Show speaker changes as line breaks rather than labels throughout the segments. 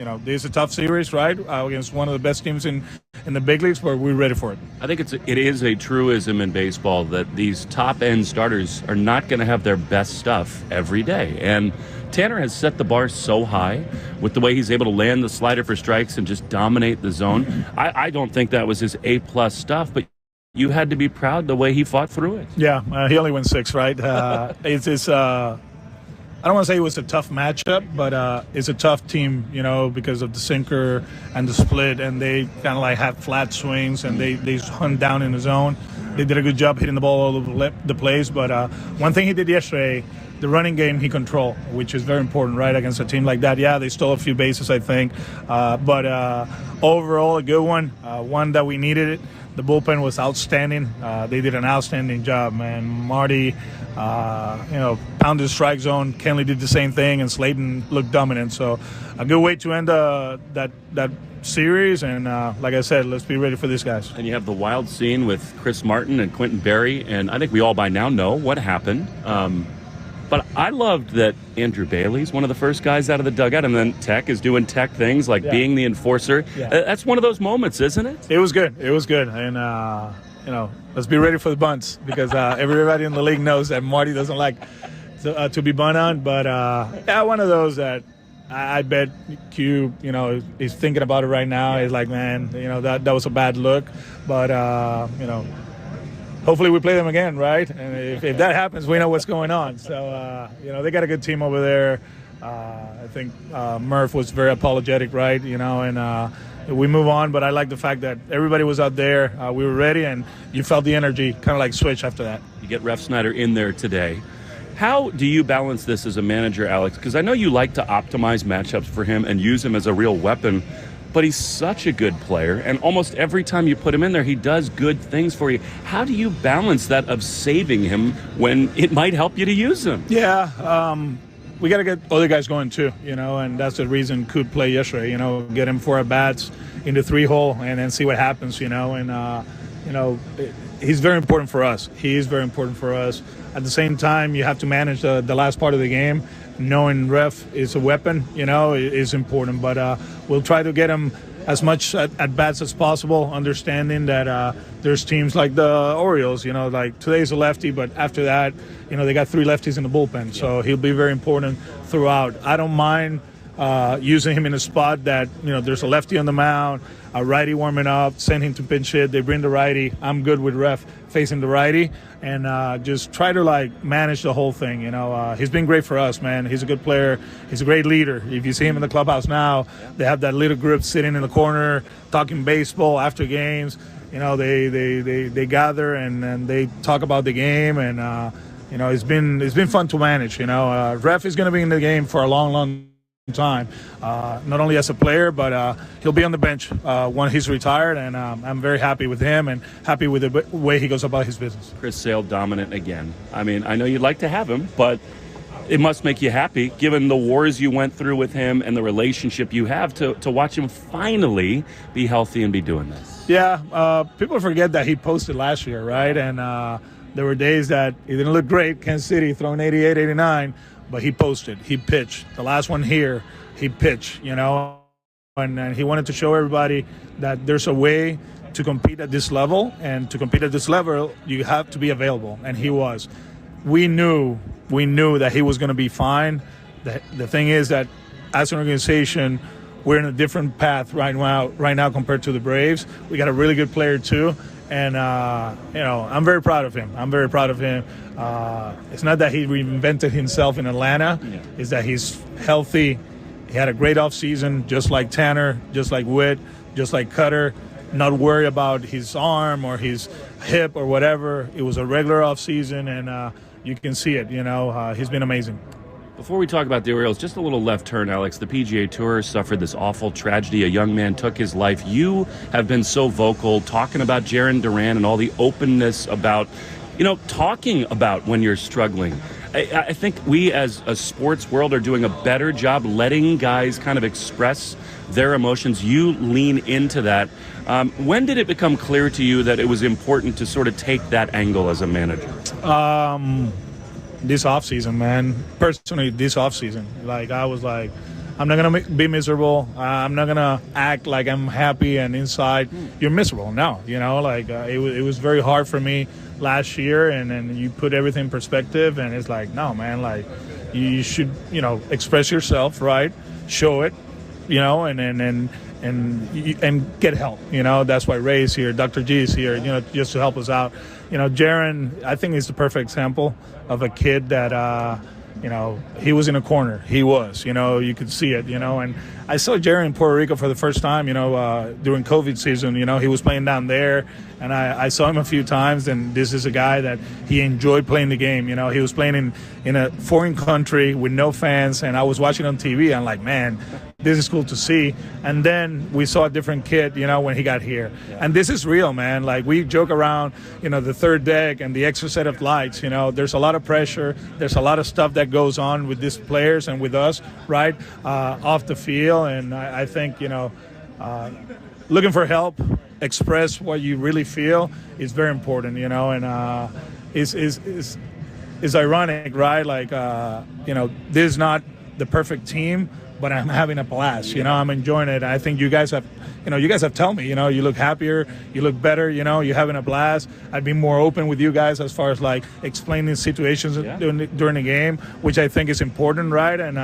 this is a tough series, right, against one of the best teams in the big leagues, but we're ready for it.
I think it is a truism in baseball that these top-end starters are not going to have their best stuff every day. And Tanner has set the bar so high with the way he's able to land the slider for strikes and just dominate the zone. I don't think that was his A-plus stuff, but you had to be proud the way he fought through it.
Yeah, he only went 6, right? I don't want to say it was a tough matchup, but it's a tough team, because of the sinker and the split, and they kind of like have flat swings, and they hunt down in the zone. They did a good job hitting the ball all over the place, but one thing he did yesterday, the running game he controlled, which is very important, right, against a team like that. Yeah, they stole a few bases, I think, but overall a good one that we needed it. The bullpen was outstanding. They did an outstanding job, man. Marty, pounded the strike zone. Kenley did the same thing, and Slayton looked dominant. So a good way to end that series. And like I said, let's be ready for these guys.
And you have the wild scene with Chris Martin and Quentin Berry, and I think we all by now know what happened. But I loved that Andrew Bailey's one of the first guys out of the dugout, and then Tech is doing Tech things like being the enforcer. Yeah. That's one of those moments, isn't it?
It was good. And, let's be ready for the bunts because everybody in the league knows that Marty doesn't like to be bunt on. But, one of those that I bet Q, is thinking about it right now. He's like, man, that was a bad look. But, hopefully we play them again, right? And if that happens, we know what's going on. So, they got a good team over there. I think Murph was very apologetic, right? And we move on. But I like the fact that everybody was out there. We were ready, and you felt the energy kind of like switch after that.
You get Ref Snyder in there today. How do you balance this as a manager, Alex? Because I know you like to optimize matchups for him and use him as a real weapon. But he's such a good player, and almost every time you put him in there, he does good things for you. How do you balance that of saving him when it might help you to use him?
Yeah, we got to get other guys going too, and that's the reason Coop played yesterday, get him 4 at-bats in the 3-hole and then see what happens, and, he's very important for us. He is very important for us. At the same time, you have to manage the last part of the game. Knowing Ref is a weapon, is important. But we'll try to get him as much at bats as possible, understanding that there's teams like the Orioles, like today's a lefty, but after that, they got 3 lefties in the bullpen. So he'll be very important throughout. I don't mind using him in a spot that, there's a lefty on the mound, a righty warming up, send him to pinch hit. They bring the righty. I'm good with Ref facing the righty, and just try to manage the whole thing. He's been great for us, man. He's a good player. He's a great leader. If you see him in the clubhouse now, they have that little group sitting in the corner talking baseball after games. They gather and they talk about the game, and it's been fun to manage. Ref is going to be in the game for a long time, not only as a player, but he'll be on the bench when he's retired, and I'm very happy with him and happy with the way he goes about his business.
Chris Sale dominant again. I mean, I know you'd like to have him, but it must make you happy given the wars you went through with him and the relationship you have to watch him finally be healthy and be doing this.
Yeah, people forget that he posted last year, right? And there were days that he didn't look great. Kansas City throwing 88, 89. But he posted, he pitched. The last one here, he pitched, and he wanted to show everybody that there's a way to compete at this level, and to compete at this level, you have to be available, and he was. We knew that he was going to be fine. The thing is that as an organization, we're in a different path right now compared to the Braves. We got a really good player too. And, I'm very proud of him. It's not that he reinvented himself in Atlanta. Yeah. It's that he's healthy. He had a great offseason, just like Tanner, just like Witt, just like Cutter. Not worry about his arm or his hip or whatever. It was a regular offseason, and you can see it. He's been amazing.
Before we talk about the Orioles, just a little left turn, Alex. The PGA Tour suffered this awful tragedy. A young man took his life. You have been so vocal, talking about Jaron Duran and all the openness about, talking about when you're struggling. I think we as a sports world are doing a better job letting guys kind of express their emotions. You lean into that. When did it become clear to you that it was important to sort of take that angle as a manager?
This offseason, man. Personally, this offseason. I I'm not going to be miserable. I'm not going to act like I'm happy and inside you're miserable. No, it was very hard for me last year, and then you put everything in perspective, and it's like, no, man, like you should, express yourself, right? Show it, and get help. That's why Ray is here, Dr. G is here, just to help us out. Jaron, I think, is the perfect example of a kid that, he was in a corner. He was, you could see it, and I saw Jaron in Puerto Rico for the first time, during COVID season. He was playing down there, and I saw him a few times, and this is a guy that he enjoyed playing the game. He was playing in a foreign country with no fans, and I was watching on TV. I'm like, man, this is cool to see. And then we saw a different kid, when he got here. Yeah. And this is real, man. Like, we joke around, the third deck and the extra set of lights. There's a lot of pressure. There's a lot of stuff that goes on with these players and with us, right, off the field. And I think, looking for help, express what you really feel is very important, and it's ironic, right? Like, this is not the perfect team, but I'm having a blast. I'm enjoying it. I think you guys have told me, you look happier, you look better, you're having a blast. I've been more open with you guys as far as like explaining situations during the game, which I think is important, right? And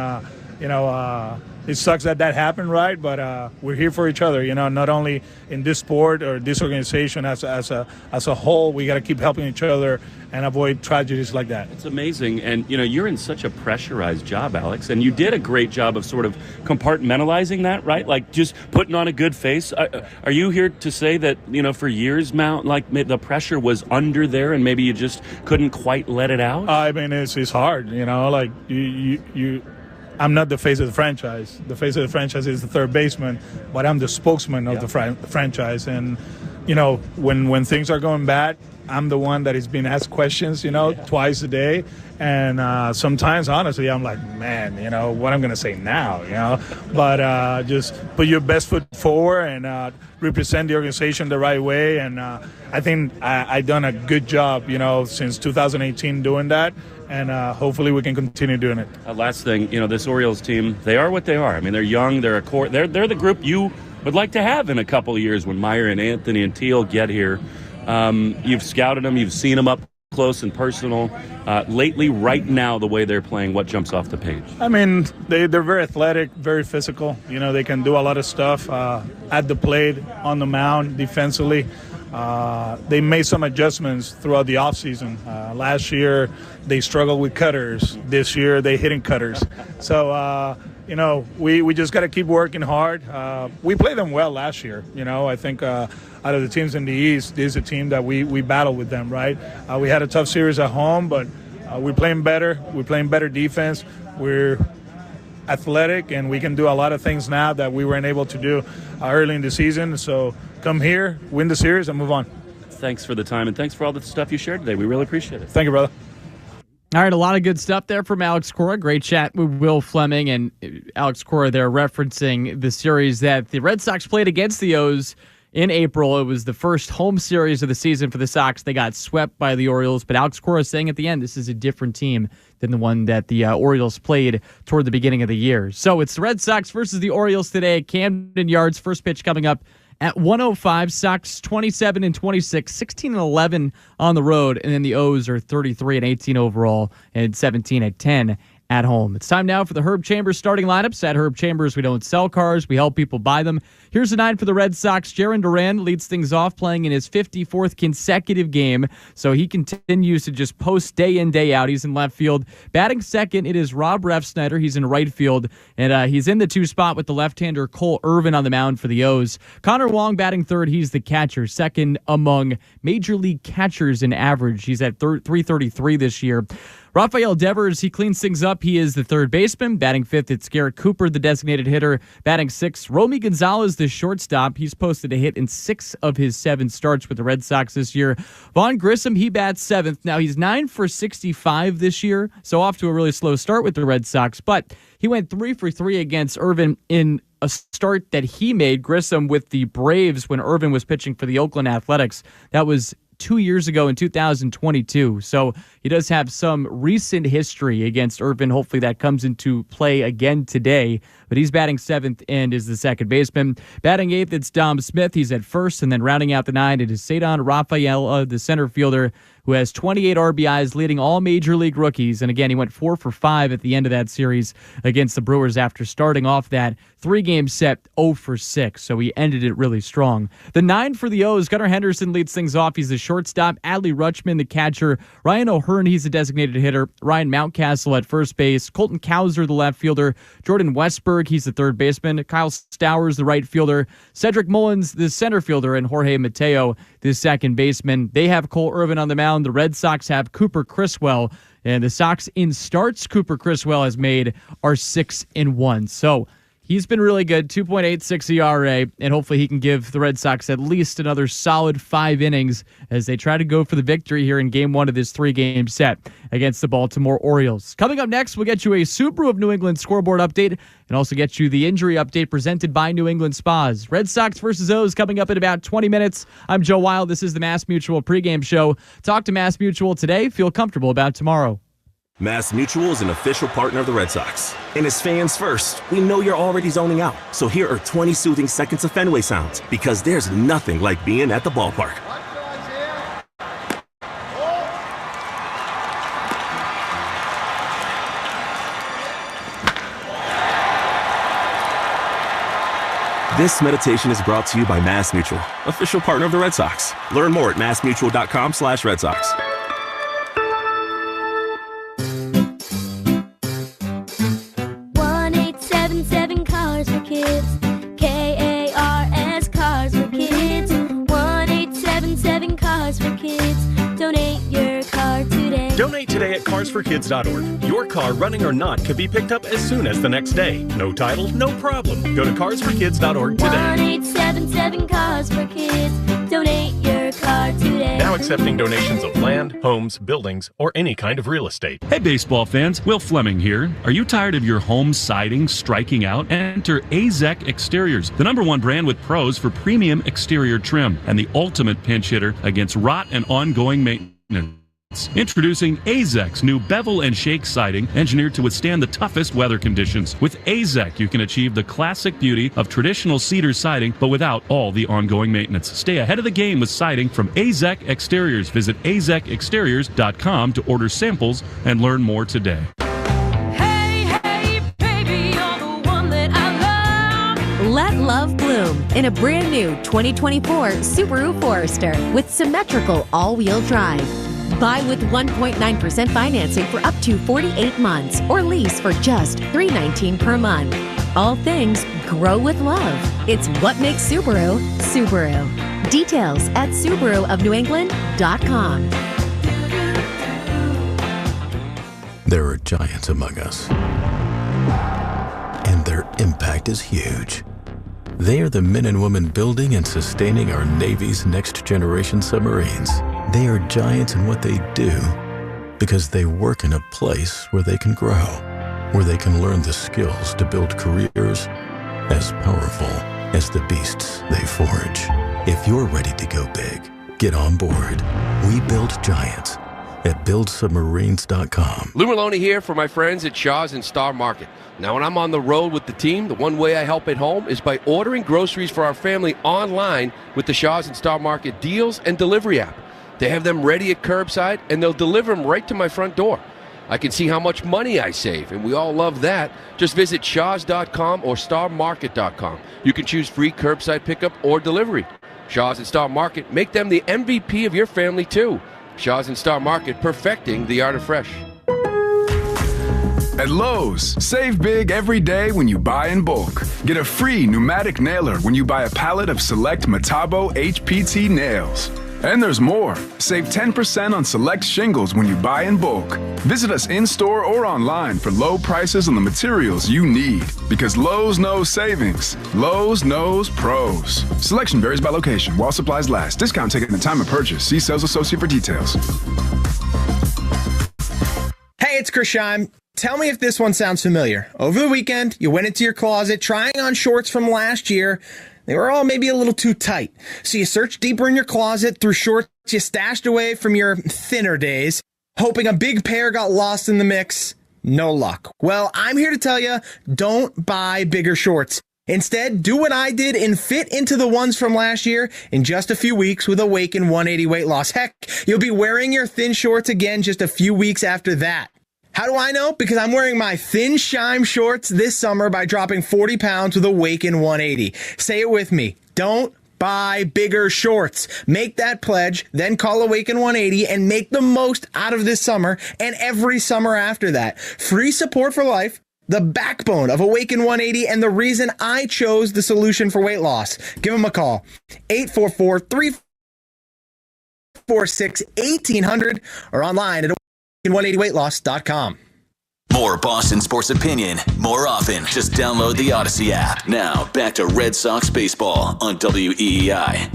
it sucks that happened, right? But we're here for each other, not only in this sport or this organization as a whole. We got to keep helping each other and avoid tragedies like that.
It's amazing. And, you're in such a pressurized job, Alex, and you did a great job of sort of compartmentalizing that, right? Like just putting on a good face. Are you here to say that, for years, Mount, like the pressure was under there and maybe you just couldn't quite let it out?
I mean, it's hard, like you I'm not the face of the franchise. The face of the franchise is the third baseman, but I'm the spokesman of the franchise. And, when things are going bad, I'm the one that is being asked questions, twice a day. And sometimes, honestly, I'm like, man, what I'm going to say now, But just put your best foot forward and represent the organization the right way. And I think I've done a good job, since 2018 doing that. And hopefully we can continue doing it.
Last thing, this Orioles team, they are what they are. I mean, they're young. They're a core. They're the group you would like to have in a couple of years when Meyer and Anthony and Teal get here. You've scouted them. You've seen them up close and personal. Lately, right now, the way they're playing, what jumps off the page?
I mean, they're very athletic, very physical. They can do a lot of stuff at the plate, on the mound, defensively. They made some adjustments throughout the offseason. Last year, they struggled with cutters. This year, they hitting cutters. So, we just got to keep working hard. We played them well last year. I think out of the teams in the East, this is a team that we battled with them, right? We had a tough series at home, but we're playing better. We're playing better defense. We're athletic, and we can do a lot of things now that we weren't able to do early in the season. So come here, win the series, and move on.
Thanks for the time, and thanks for all the stuff you shared today. We really appreciate it.
Thank you, brother.
All right, a lot of good stuff there from Alex Cora. Great chat with Will Fleming, and Alex Cora there referencing the series that the Red Sox played against the O's in April. It was the first home series of the season for the Sox. They got swept by the Orioles, but Alex Cora saying at the end, this is a different team than the one that the Orioles played toward the beginning of the year. So it's the Red Sox versus the Orioles today at Camden Yards. First pitch coming up at 1:05. Sox 27-26, 16-11 on the road, and then the O's are 33-18 overall and 17-10 at home. It's time now for the Herb Chambers starting lineups. At Herb Chambers, we don't sell cars, we help people buy them. Here's the 9 for the Red Sox. Jarren Duran leads things off, playing in his 54th consecutive game, so he continues to just post day in, day out. He's in left field. Batting second, it is Rob Refsnyder. He's in right field, and he's in the 2 spot with the left-hander Cole Irvin on the mound for the O's. Connor Wong batting third. He's the catcher, second among Major League catchers in average. He's at 333 this year. Rafael Devers, he cleans things up. He is the third baseman. Batting fifth, it's Garrett Cooper, the designated hitter. Batting sixth, Romy Gonzalez, the shortstop. He's posted a hit in 6 of his 7 starts with the Red Sox this year. Vaughn Grissom, he bats seventh. Now, he's 9 for 65 this year, so off to a really slow start with the Red Sox, but he went 3 for 3 against Irvin in a start that he made, Grissom, with the Braves when Irvin was pitching for the Oakland Athletics. That was 2 years ago in 2022. So he does have some recent history against Irvin. Hopefully that comes into play again today. But he's batting 7th and is the second baseman. Batting 8th, it's Dom Smith. He's at first. And then rounding out the 9, it is Cedon Rafaela, the center fielder, who has 28 RBIs, leading all Major League rookies. And again, he went 4 for 5 at the end of that series against the Brewers after starting off that 3-game set 0 for 6. So he ended it really strong. The 9 for the O's, Gunnar Henderson leads things off. He's the shortstop. Adley Rutschman, the catcher. Ryan O'Hearn, he's a designated hitter. Ryan Mountcastle at first base. Colton Cowser, the left fielder. Jordan Westberg, he's the third baseman. Kyle Stowers, the right fielder. Cedric Mullins, the center fielder. And Jorge Mateo, the second baseman. They have Cole Irvin on the mound. The Red Sox have Cooper Criswell. And the Sox in starts Cooper Criswell has made are 6-1. So he's been really good, 2.86 ERA, and hopefully he can give the Red Sox at least another solid 5 innings as they try to go for the victory here in Game 1 of this 3-game set against the Baltimore Orioles. Coming up next, we'll get you a Subaru of New England scoreboard update and also get you the injury update presented by New England Spas. Red Sox versus O's coming up in about 20 minutes. I'm Joe Wild. This is the Mass Mutual pregame show. Talk to Mass Mutual today. Feel comfortable about tomorrow.
Mass Mutual is an official partner of the Red Sox. And as fans first, we know you're already zoning out. So here are 20 soothing seconds of Fenway sounds, because there's nothing like being at the ballpark. This meditation is brought to you by Mass Mutual, official partner of the Red Sox. Learn more at massmutual.com/Red Sox.
Cars for Kids, KARS Cars for Kids, 1-877 Cars for Kids. Donate your car today.
Donate today at carsforkids.org. Your car, running or not, could be picked up as soon as the next day. No title, no problem. Go to carsforkids.org today.
1-877 Cars for Kids. Donate your car today.
Now accepting donations of land, homes, buildings, or any kind of real estate.
Hey, baseball fans, Will Fleming here. Are you tired of your home siding striking out? Enter AZEK Exteriors, the #1 brand with pros for premium exterior trim and the ultimate pinch hitter against rot and ongoing maintenance. Introducing AZEK's new bevel and shake siding, engineered to withstand the toughest weather conditions. With AZEK, you can achieve the classic beauty of traditional cedar siding, but without all the ongoing maintenance. Stay ahead of the game with siding from AZEK Exteriors. Visit azekexteriors.com to order samples and learn more today.
Let love bloom in a brand new 2024 Subaru Forester with symmetrical all-wheel drive. Buy with 1.9% financing for up to 48 months or lease for just $319 per month. All things grow with love. It's what makes Subaru, Subaru. Details at SubaruofNewEngland.com.
There are giants among us, and their impact is huge. They are the men and women building and sustaining our Navy's next-generation submarines. They are giants in what they do because they work in a place where they can grow, where they can learn the skills to build careers as powerful as the beasts they forge. If you're ready to go big, get on board. We build giants at buildsubmarines.com.
Lou Maloney here for my friends at Shaw's and Star Market. Now, when I'm on the road with the team, the one way I help at home is by ordering groceries for our family online with the Shaw's and Star Market deals and delivery app. They have them ready at curbside, and they'll deliver them right to my front door. I can see how much money I save, and we all love that. Just visit shaws.com or starmarket.com. You can choose free curbside pickup or delivery. Shaw's and Star Market, make them the MVP of your family, too. Shaw's and Star Market, perfecting the art of fresh.
At Lowe's, save big every day when you buy in bulk. Get a free pneumatic nailer when you buy a pallet of select Metabo HPT nails. And there's more. Save 10% on select shingles when you buy in bulk. Visit us in-store or online for low prices on the materials you need. Because Lowe's knows savings. Lowe's knows pros. Selection varies by location while supplies last. Discount taken at the time of purchase. See sales associate for details.
Hey, it's Chris Scheim. Tell me if this one sounds familiar. Over the weekend, you went into your closet trying on shorts from last year. They were all maybe a little too tight. So you searched deeper in your closet through shorts you stashed away from your thinner days. hoping a big pair got lost in the mix. No luck. Well, I'm here to tell you, don't buy bigger shorts. Instead, do what I did and fit into the ones from last year in just a few weeks with Awaken 180 weight loss. Heck, you'll be wearing your thin shorts again just a few weeks after that. How do I know? Because I'm wearing my Thin Shime shorts this summer by dropping 40 pounds with Awaken 180. Say it with me. Don't buy bigger shorts. Make that pledge, then call Awaken 180 and make the most out of this summer and every summer after that. Free support for life, the backbone of Awaken 180, and the reason I chose the solution for weight loss. Give them a call. 844-346-1800 or online at awaken180weightloss.com.
More Boston sports opinion, more often. Just download the Odyssey app. Now, back to Red Sox baseball on WEEI.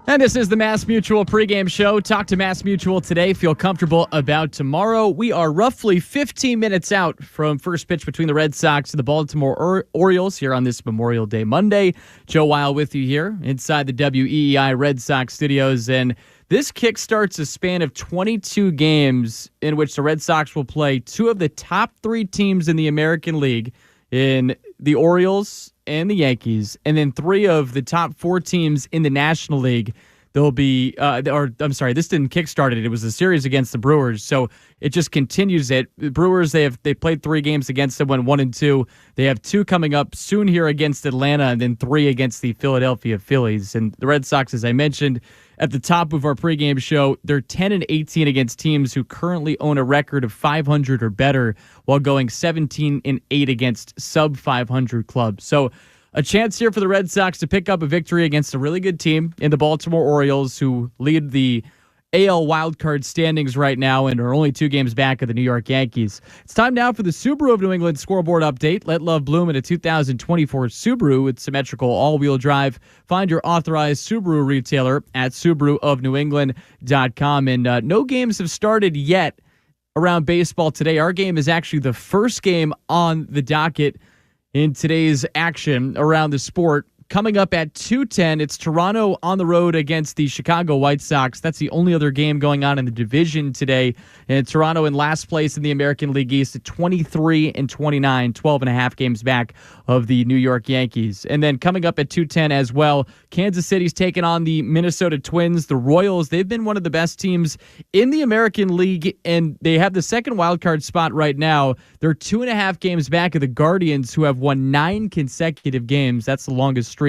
And this is the Mass Mutual pregame show. Talk to Mass Mutual today. Feel comfortable about tomorrow. We are roughly 15 minutes out from first pitch between the Red Sox and the Baltimore Orioles here on this Memorial Day Monday. Joe Weil with you here inside the WEEI Red Sox studios. And this kickstarts a span of 22 games in which the Red Sox will play two of the top three teams in the American League in the Orioles and the Yankees, and then three of the top four teams in the National League. They'll be, this didn't kickstart it. It was a series against the Brewers, so it just continues it. The Brewers, they played 3 games against them, went 1-2. They have 2 coming up soon here against Atlanta, and then 3 against the Philadelphia Phillies. And the Red Sox, as I mentioned at the top of our pregame show, they're 10-18 against teams who currently own a record of 500 or better, while going 17-8 against sub-500 clubs. So a chance here for the Red Sox to pick up a victory against a really good team in the Baltimore Orioles, who lead the AL wildcard standings right now and are only 2 games back of the New York Yankees. It's time now for the Subaru of New England scoreboard update. Let love bloom in a 2024 Subaru with symmetrical all-wheel drive. Find your authorized Subaru retailer at SubaruofNewEngland.com. And no games have started yet around baseball today. Our game is actually the first game on the docket in today's action around the sport. Coming up at 2:10, it's Toronto on the road against the Chicago White Sox. That's the only other game going on in the division today. And Toronto in last place in the American League East at 23-29, 12.5 games back of the New York Yankees. And then coming up at 2:10 as well, Kansas City's taking on the Minnesota Twins. The Royals, they've been one of the best teams in the American League, and they have the second wildcard spot right now. They're 2.5 games back of the Guardians, who have won 9 consecutive games. That's the longest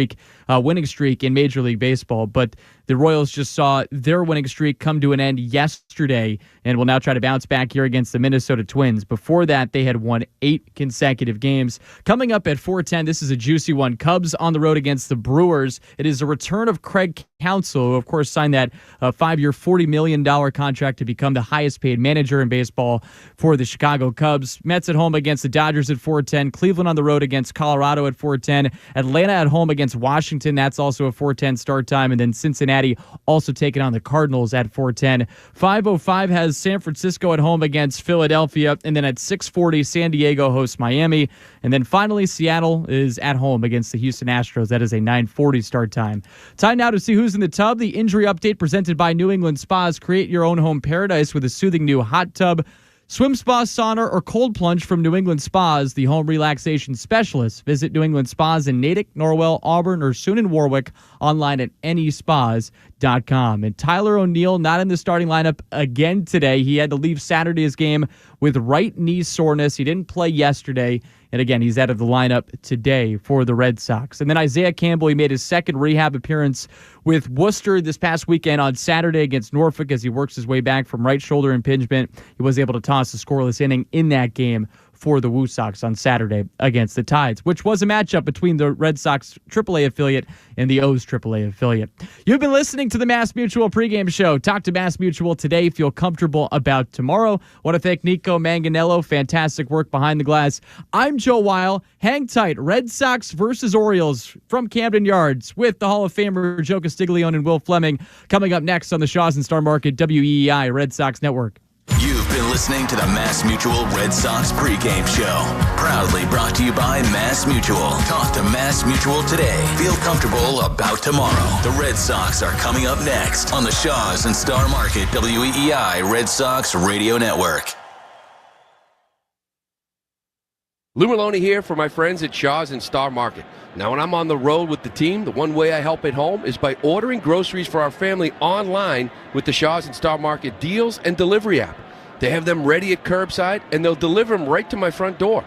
winning streak in Major League Baseball. But the Royals just saw their winning streak come to an end yesterday and will now try to bounce back here against the Minnesota Twins. Before that, they had won 8 consecutive games. Coming up at 4:10, this is a juicy one. Cubs on the road against the Brewers. It is a return of Craig Counsell, who, of course, signed that 5-year, $40 million contract to become the highest-paid manager in baseball for the Chicago Cubs. Mets at home against the Dodgers at 4:10. Cleveland on the road against Colorado at 4:10. Atlanta at home against Washington. That's also a 4:10 start time. And then Cincinnati also taking on the Cardinals at 4:10. 5:05 has San Francisco at home against Philadelphia. And then at 6:40, San Diego hosts Miami. And then finally, Seattle is at home against the Houston Astros. That is a 9:40 start time. Time now to see who's in the tub. The injury update presented by New England Spas. Create your own home paradise with a soothing new hot tub, swim spa, sauna, or cold plunge from New England Spas, the home relaxation specialist. Visit New England Spas in Natick, Norwell, Auburn, or soon in Warwick, online at nespas.com. And Tyler O'Neill not in the starting lineup again today. He had to leave Saturday's game with right knee soreness. He didn't play yesterday. And again, he's out of the lineup today for the Red Sox. And then Isaiah Campbell, he made his second rehab appearance with Worcester this past weekend on Saturday against Norfolk as he works his way back from right shoulder impingement. He was able to toss a scoreless inning in that game for the Woo Sox on Saturday against the Tides, which was a matchup between the Red Sox AAA affiliate and the O's AAA affiliate. You've been listening to the Mass Mutual pregame show. Talk to Mass Mutual today. Feel comfortable about tomorrow. Want to thank Nico Manganello. Fantastic work behind the glass. I'm Joe Weil. Hang tight. Red Sox versus Orioles from Camden Yards with the Hall of Famer Joe Castiglione and Will Fleming coming up next on the Shaw's and Star Market WEEI Red Sox Network.
You've been listening to the Mass Mutual Red Sox pregame show. Proudly brought to you by Mass Mutual. Talk to Mass Mutual today. Feel comfortable about tomorrow. The Red Sox are coming up next on the Shaws and Star Market WEEI Red Sox Radio Network.
Lou Maloney here for my friends at Shaws and Star Market. Now, when I'm on the road with the team, the one way I help at home is by ordering groceries for our family online with the Shaws and Star Market deals and delivery app. They have them ready at curbside, and they'll deliver them right to my front door.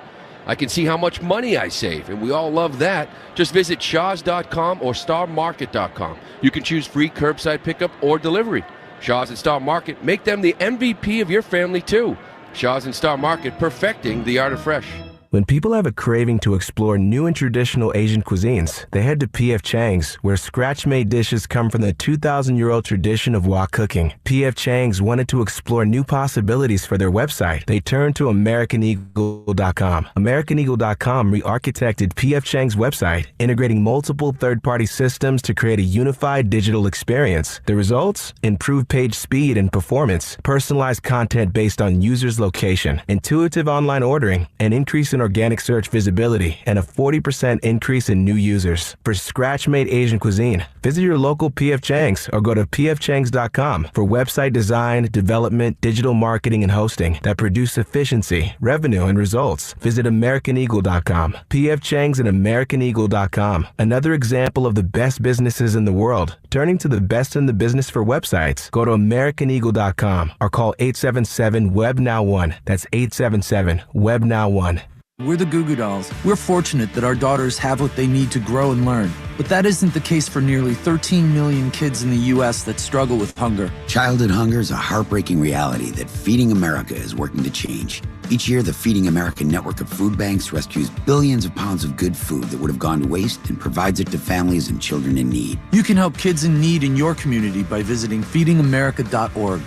I can see how much money I save, and we all love that. Just visit shaws.com or starmarket.com. You can choose free curbside pickup or delivery. Shaws and Star Market, make them the MVP of your family, too. Shaws and Star Market, perfecting the art of fresh.
When people have a craving to explore new and traditional Asian cuisines, they head to P.F. Chang's, where scratch-made dishes come from the 2,000-year-old tradition of wok cooking. P.F. Chang's wanted to explore new possibilities for their website. They turned to AmericanEagle.com. AmericanEagle.com re-architected P.F. Chang's website, integrating multiple third-party systems to create a unified digital experience. The results? Improved page speed and performance, personalized content based on users' location, intuitive online ordering, and increase in organic search visibility, and a 40% increase in new users. For scratch-made Asian cuisine, visit your local P.F. Chang's or go to pfchangs.com for website design, development, digital marketing, and hosting that produce efficiency, revenue, and results. Visit AmericanEagle.com. P.F. Chang's and AmericanEagle.com. Another example of the best businesses in the world, turning to the best in the business for websites. Go to AmericanEagle.com or call 877-WEB-NOW1. That's 877-WEB-NOW1.
We're the Goo Goo Dolls. We're fortunate that our daughters have what they need to grow and learn. But that isn't the case for nearly 13 million kids in the U.S. that struggle with hunger.
Childhood hunger is a heartbreaking reality that Feeding America is working to change. Each year, the Feeding America network of food banks rescues billions of pounds of good food that would have gone to waste and provides it to families and children in need.
You can help kids in need in your community by visiting feedingamerica.org.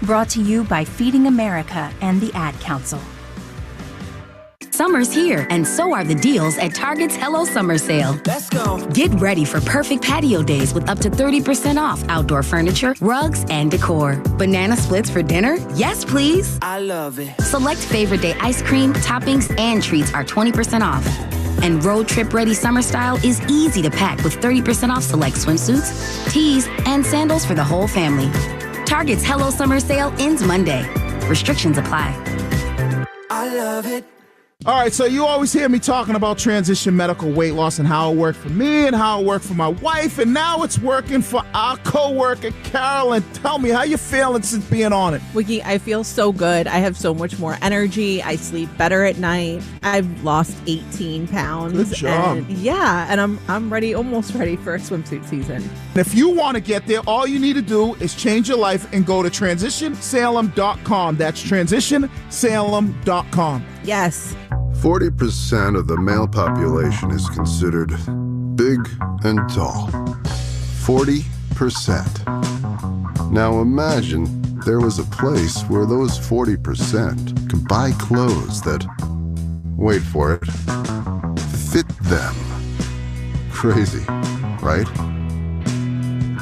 Brought to you by Feeding America and the Ad Council.
Summer's here, and so are the deals at Target's Hello Summer Sale.
Let's go.
Get ready for perfect patio days with up to 30% off outdoor furniture, rugs, and decor. Banana splits for dinner? Yes, please.
I love it.
Select favorite day ice cream, toppings, and treats are 20% off. And road trip ready summer style is easy to pack with 30% off select swimsuits, tees, and sandals for the whole family. Target's Hello Summer Sale ends Monday. Restrictions apply.
I love it.
All right, so you always hear me talking about transition medical weight loss and how it worked for me and how it worked for my wife, and now it's working for our co-worker, Carolyn. Tell me, how you feeling since being on it?
Wiki, I feel so good. I have so much more energy. I sleep better at night. I've lost 18 pounds.
Good job.
And I'm ready, almost ready for a swimsuit season.
If you want to get there, all you need to do is change your life and go to transitionsalem.com. That's transitionsalem.com.
Yes.
40% of the male population is considered big and tall. 40%. Now imagine there was a place where those 40% could buy clothes that, wait for it, fit them. Crazy, right?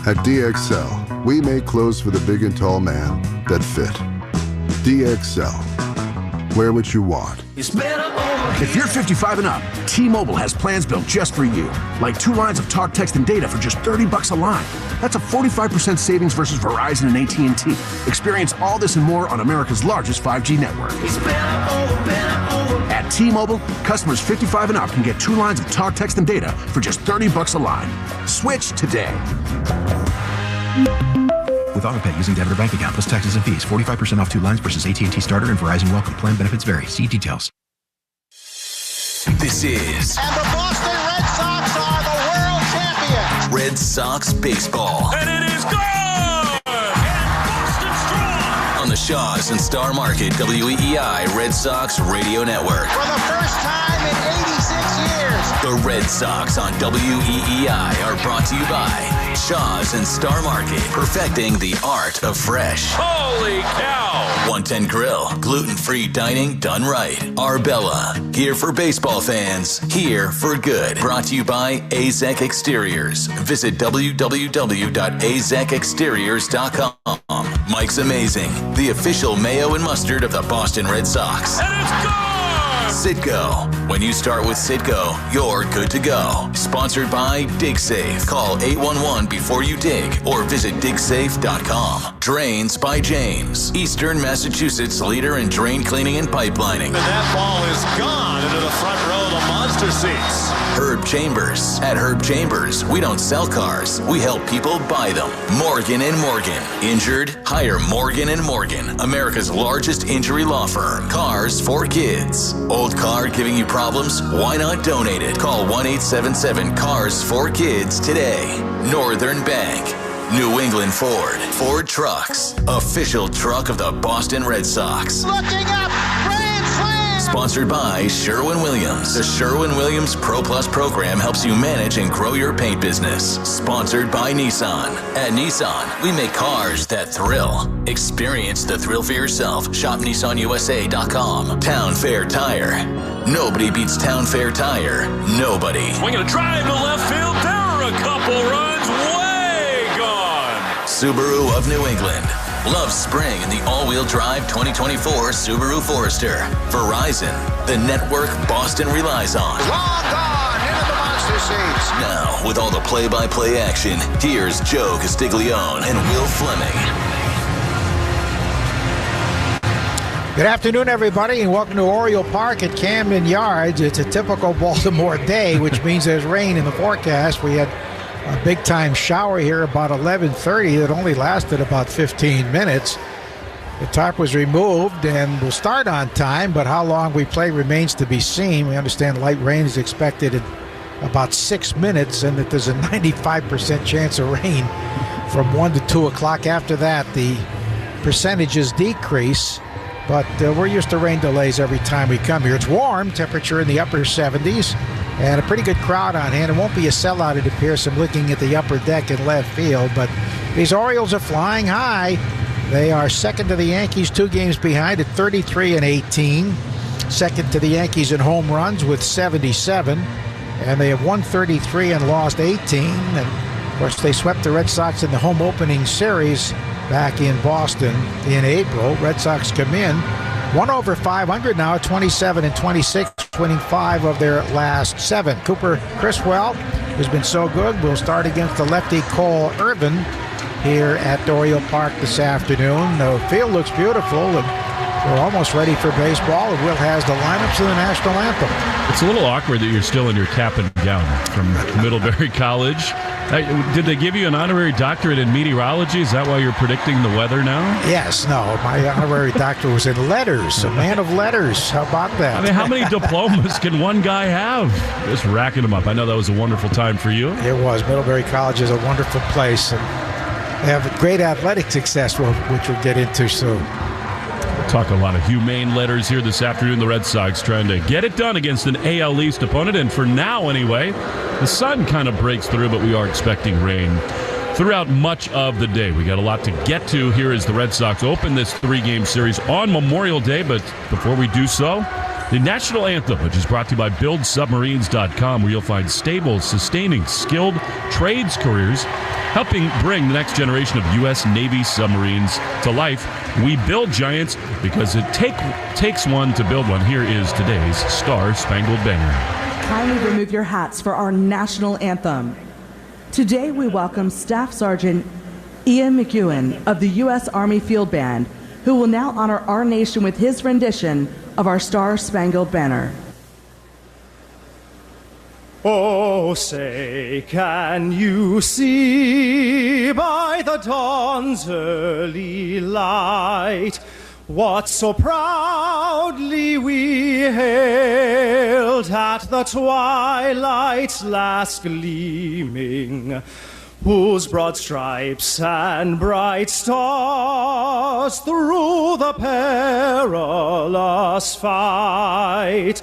At DXL, we make clothes for the big and tall man that fit. DXL. Wear what you want.
If you're 55 and up, T-Mobile has plans built just for you. Like 2 lines of talk, text, and data for just $30 a line. That's a 45% savings versus Verizon and AT&T. Experience all this and more on America's largest 5G network. At T-Mobile, customers 55 and up can get 2 lines of talk, text, and data for just $30 a line. Switch today.
With AutoPay using debit or bank account plus taxes and fees. 45% off 2 lines versus AT&T Starter and Verizon Welcome. Plan benefits vary. See details.
This is...
And the Boston Red Sox are the world champions.
Red Sox Baseball.
And it is good! And Boston strong!
On the Shaws and Star Market WEEI Red Sox Radio Network.
For the first time in 86 years.
The Red Sox on WEEI are brought to you by Shaws and Star Market, perfecting the art of fresh.
Holy cow!
110 Grill, gluten-free dining done right. Arbella, gear for baseball fans, here for good. Brought to you by AZEK Exteriors. Visit www.azekexteriors.com. Mike's Amazing, the official mayo and mustard of the Boston Red Sox.
And it's gone!
Citgo. When you start with Citgo, you're good to go. Sponsored by DigSafe. Call 811 before you dig or visit digsafe.com. Drains by James. Eastern Massachusetts leader in drain cleaning and pipelining.
And that ball is gone into the front row of the monster seats.
Herb Chambers. At Herb Chambers, we don't sell cars. We help people buy them. Morgan & Morgan. Injured? Hire Morgan & Morgan. America's largest injury law firm. Cars for kids. Old car giving you problems? Why not donate it? Call 1-877-CARS-4KIDS today. Northern Bank. New England Ford. Ford Trucks. Official truck of the Boston Red Sox.
Looking up! Grand slam!
Sponsored by Sherwin-Williams. The Sherwin-Williams Pro Plus program helps you manage and grow your paint business. Sponsored by Nissan. At Nissan, we make cars that thrill. Experience the thrill for yourself. Shop NissanUSA.com. Town Fair Tire. Nobody beats Town Fair Tire. Nobody.
Swinging a drive to left field. There are a couple runs. Way gone.
Subaru of New England. Love spring in the all-wheel drive 2024 Subaru Forester. Verizon, the network Boston relies on.
Long gone into the monster seats.
Now, with all the play-by-play action, here's Joe Castiglione and Will Fleming.
Good afternoon, everybody, and welcome to Oriole Park at Camden Yards. It's a typical Baltimore day, which means there's rain in the forecast. We had a big-time shower here about 11:30 that only lasted about 15 minutes. The tarp was removed and will start on time, but how long we play remains to be seen. We understand light rain is expected in about 6 minutes and that there's a 95% chance of rain from 1 to 2 o'clock. After that, the percentages decrease, but we're used to rain delays every time we come here. It's warm, temperature in the upper 70s. And a pretty good crowd on hand. It won't be a sellout, it appears. I'm looking at the upper deck in left field. But these Orioles are flying high. They are second to the Yankees, 2 games behind at 33-18. Second to the Yankees in home runs with 77. And they have won 33 and lost 18. And, of course, they swept the Red Sox in the home opening series back in Boston in April. Red Sox come in 1 over 500 now at 27-26, winning 5 of their last 7. Cooper Criswell has been so good. Will start against the lefty Cole Irvin here at Oriole Park this afternoon. The field looks beautiful, and we're almost ready for baseball. And Will has the lineups of the national anthem.
It's a little awkward that you're still in your cap and gown from Middlebury College. Did they give you an honorary doctorate in meteorology? Is that why you're predicting the weather now?
Yes, no. My honorary doctorate was in letters, a man of letters. How about that?
I mean, how many diplomas can one guy have? Just racking them up. I know that was a wonderful time for you.
It was. Middlebury College is a wonderful place. And they have great athletic success, which we'll get into soon.
Talk a lot of humane letters here this afternoon. The Red Sox trying to get it done against an AL East opponent. And for now, anyway, the sun kind of breaks through, but we are expecting rain throughout much of the day. We got a lot to get to here as the Red Sox open this 3-game series on Memorial Day. But before we do so, the national anthem, which is brought to you by BuildSubmarines.com, where you'll find stable, sustaining, skilled trades careers, helping bring the next generation of U.S. Navy submarines to life. We build giants because it takes one to build one. Here is today's Star Spangled Banner.
Kindly remove your hats for our national anthem. Today we welcome Staff Sergeant Ian McEwen of the U.S. Army Field Band, who will now honor our nation with his rendition of our Star Spangled Banner.
Oh, say, can you see by the dawn's early light what so proudly we hailed at the twilight's last gleaming, whose broad stripes and bright stars through the perilous fight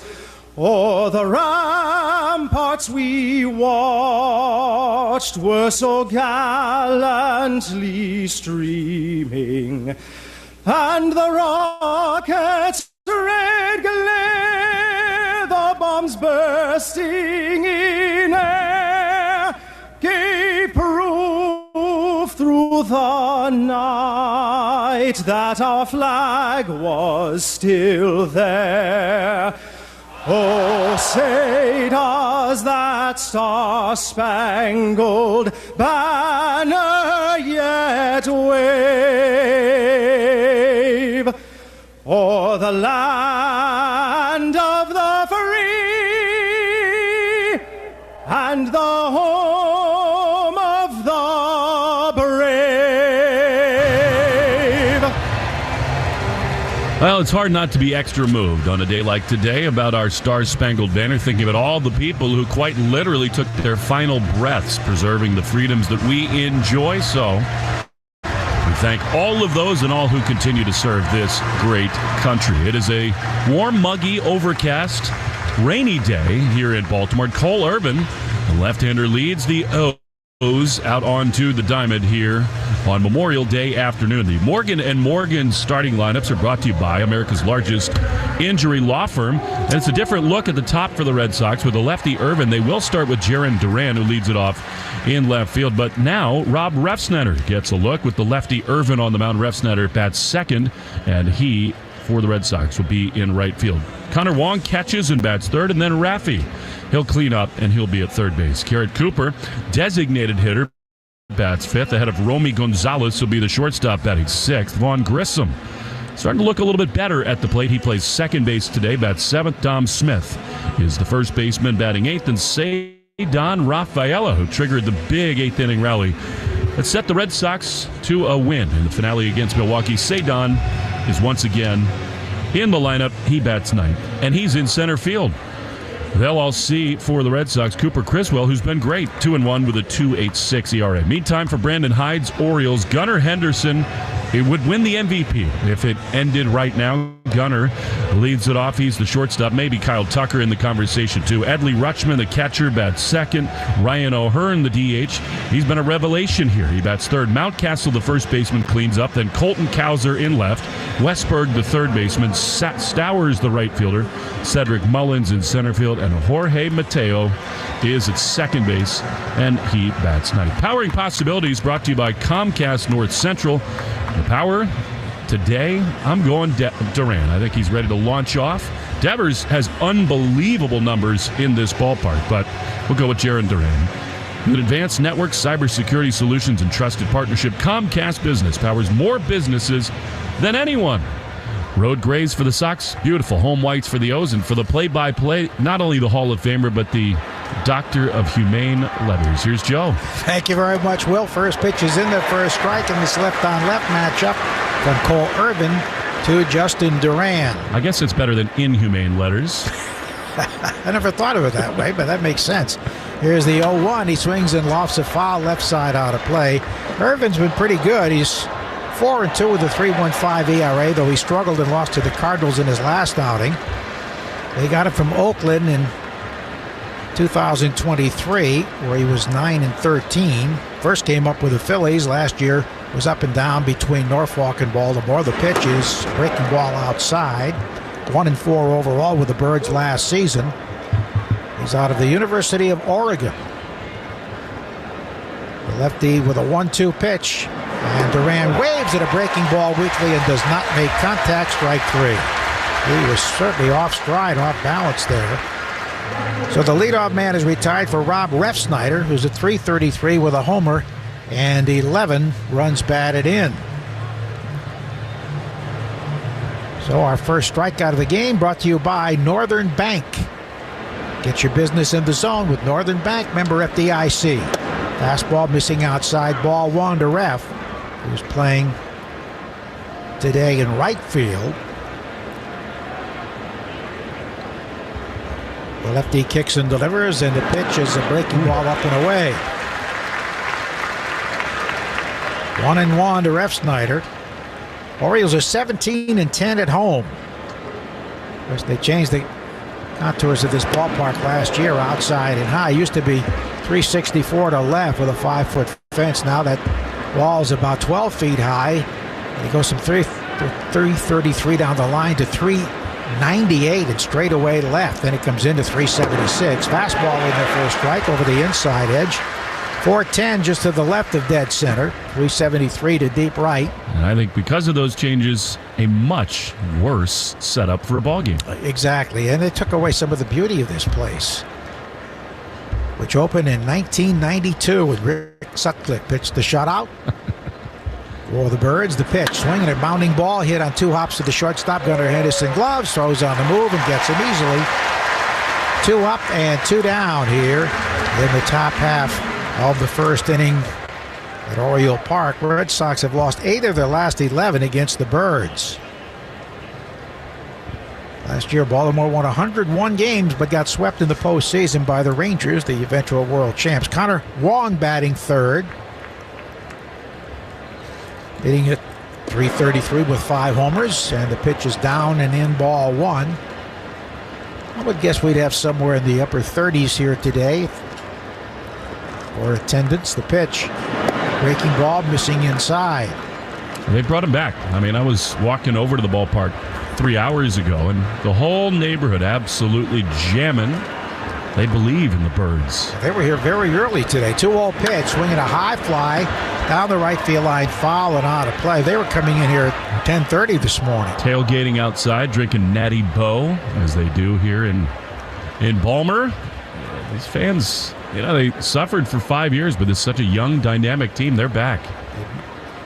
o'er the ramparts we watched were so gallantly streaming, and the rockets' red glare, the bombs bursting in air, gave proof through the night night that our flag was still there. Oh, say does that star-spangled banner yet wave o'er the land of the free and the home of the brave?
Well, it's hard not to be extra moved on a day like today about our Star-Spangled Banner, thinking about all the people who quite literally took their final breaths preserving the freedoms that we enjoy. So we thank all of those and all who continue to serve this great country. It is a warm, muggy, overcast, rainy day here in Baltimore. Cole Irvin, the left-hander, leads the O's out onto the diamond here on Memorial Day afternoon. The Morgan & Morgan starting lineups are brought to you by America's largest injury law firm. And it's a different look at the top for the Red Sox with the lefty Irvin. They will start with Jarren Duran, who leads it off in left field. But now Rob Refsnyder gets a look with the lefty Irvin on the mound. Refsnyder bats second, and he, for the Red Sox, will be in right field. Connor Wong catches and bats third, and then Raffy. He'll clean up, and he'll be at third base. Garrett Cooper, designated hitter, bats fifth. Ahead of Romy Gonzalez, will be the shortstop batting sixth. Vaughn Grissom starting to look a little bit better at the plate. He plays second base today, bats seventh. Dom Smith is the first baseman, batting eighth. And Cedon Rafaela, who triggered the big eighth inning rally that set the Red Sox to a win in the finale against Milwaukee. Cedon is once again in the lineup. He bats ninth, and he's in center field. They'll all see for the Red Sox Cooper Criswell, who's been great, 2-1 with a 2.86 ERA. Meantime, for Brandon Hyde's Orioles, Gunnar Henderson, he would win the MVP if it ended right now. Gunnar leads it off. He's the shortstop. Maybe Kyle Tucker in the conversation, too. Adley Rutschman, the catcher, bats second. Ryan O'Hearn, the DH. He's been a revelation here. He bats third. Mountcastle, the first baseman, cleans up. Then Colton Cowser in left. Westberg, the third baseman. Stowers, the right fielder. Cedric Mullins in center field. And Jorge Mateo is at second base, and he bats ninth. Powering Possibilities brought to you by Comcast North Central. The power today, I'm going Duran. I think he's ready to launch off. Devers has unbelievable numbers in this ballpark, but we'll go with Jarren Duran. With advanced network, cybersecurity solutions, and trusted partnership, Comcast Business powers more businesses than anyone. Road grays for the Sox, beautiful home whites for the O's, and for the play-by-play, not only the Hall of Famer, but the Doctor of Humane Letters. Here's Joe.
Thank you very much, Will. First pitch is in there for a strike in this left-on-left matchup from Cole Irvin to Justin Duran.
I guess it's better than Inhumane Letters.
I never thought of it that way, but that makes sense. Here's the 0-1. He swings and lofts a foul left side out of play. Irvin's been pretty good. He's 4-2 with a 3.15 ERA, though he struggled and lost to the Cardinals in his last outing. They got him from Oakland in 2023, where he was 9-13. First came up with the Phillies. Last year was up and down between Norfolk and Baltimore. The pitch is breaking ball outside. 1-4 overall with the Birds last season. He's out of the University of Oregon. The lefty with a 1-2 pitch. And Duran waves at a breaking ball weakly and does not make contact. Strike three. He was certainly off stride, off balance there. So the leadoff man is retired for Rob Refsnyder, who's at .333 with a homer and 11 runs batted in. So our first strikeout of the game brought to you by Northern Bank. Get your business in the zone with Northern Bank, member FDIC. Fastball missing outside, ball one to Ref, who's playing today in right field. The lefty kicks and delivers, and the pitch is a breaking ball up and away. 1-1 to Refsnyder. Orioles are 17-10 at home. Of course, they changed the contours of this ballpark last year, outside and high. It used to be 364 to left with a 5-foot fence. Now that wall is about 12 feet high. It goes from 333 down the line to 398 and straight away left. Then it comes into 376. Fastball in there for a strike over the inside edge. 410 just to the left of dead center. 373 to deep right.
And I think because of those changes, a much worse setup for a ball game.
Exactly, and it took away some of the beauty of this place, which opened in 1992 when Rick Sutcliffe pitched the shutout. For the Birds, the pitch, swinging a bounding ball, hit on 2 hops to the shortstop. Gunnar Henderson gloves, throws on the move, and gets him easily. 2 up and 2 down here in the top half of the first inning at Oriole Park. Red Sox have lost 8 of their last 11 against the Birds. Last year, Baltimore won 101 games but got swept in the postseason by the Rangers, the eventual world champs. Connor Wong batting third, hitting it .333 with 5 homers, and the pitch is down and in, ball 1. I would guess we'd have somewhere in the upper 30s here today for attendance. The pitch, breaking ball, missing inside.
They brought him back. I mean, I was walking over to the ballpark 3 hours ago, and the whole neighborhood absolutely jamming. They believe in the Birds.
They were here very early today. 2-0 pitch, swinging a high fly down the right field line, foul and out of play. They were coming in here at 10:30 this morning.
Tailgating outside, drinking Natty Boh, as they do here in Balmer. These fans, they suffered for 5 years, but it's such a young, dynamic team. They're back.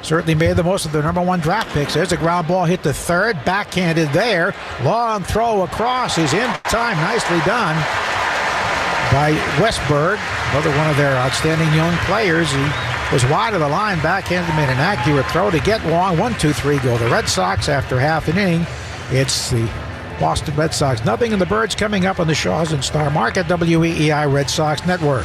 Certainly made the most of their number 1 draft picks. There's a ground ball hit to third, backhanded there. Long throw across is in time. Nicely done by Westberg, another one of their outstanding young players. He was wide of the line, backhanded, made an accurate throw to get Wong. 1-2-3 go. The Red Sox after half an inning. It's the Boston Red Sox. Nothing in the Birds coming up on the Shaws and Star Market, WEEI Red Sox Network.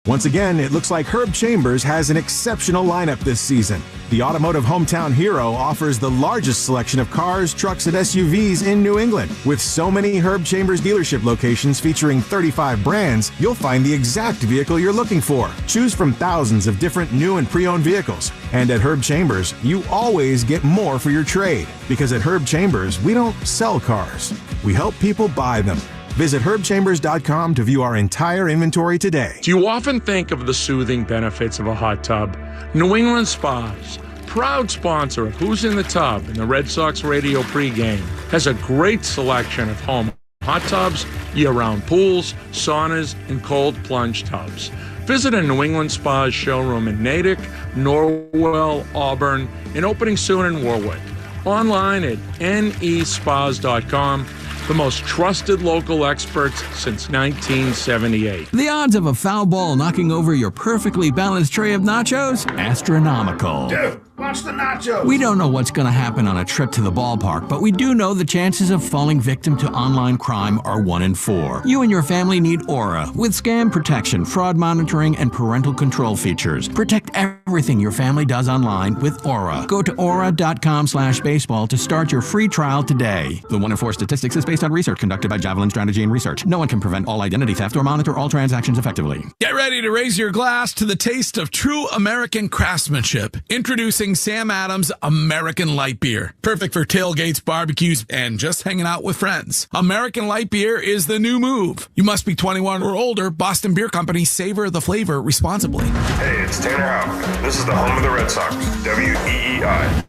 Once again, it looks like Herb Chambers has an exceptional lineup this season. The automotive hometown hero offers the largest selection of cars, trucks, and SUVs in New England. With so many Herb Chambers dealership locations featuring 35 brands, you'll find the exact vehicle you're looking for. Choose from thousands of different new and pre-owned vehicles. And at Herb Chambers, you always get more for your trade. Because at Herb Chambers, we don't sell cars. We help people buy them. Visit herbchambers.com to view our entire inventory today.
Do you often think of the soothing benefits of a hot tub? New England Spas, proud sponsor of Who's in the Tub in the Red Sox Radio pregame, has a great selection of home hot tubs, year-round pools, saunas, and cold plunge tubs. Visit a New England Spas showroom in Natick, Norwell, Auburn, and opening soon in Warwick. Online at nespas.com. The most trusted local experts since 1978.
The odds of a foul ball knocking over your perfectly balanced tray of nachos? Astronomical.
Dude, watch the nachos.
We don't know what's going to happen on a trip to the ballpark, but we do know the chances of falling victim to online crime are 1 in 4. You and your family need Aura with scam protection, fraud monitoring, and parental control features. Protect everything your family does online with Aura. Go to aura.com/baseball to start your free trial today. The 1 in 4 statistics is based on research conducted by Javelin Strategy and Research. No one can prevent all identity theft or monitor all transactions effectively.
Get ready to raise your glass to the taste of true American craftsmanship. Introducing Sam Adams American Light Beer. Perfect for tailgates, barbecues, and just hanging out with friends. American Light Beer is the new move. You must be 21 or older. Boston Beer Company. Savor the flavor responsibly.
Hey, it's Tanner Houck. This is the home of the Red Sox, WEEI.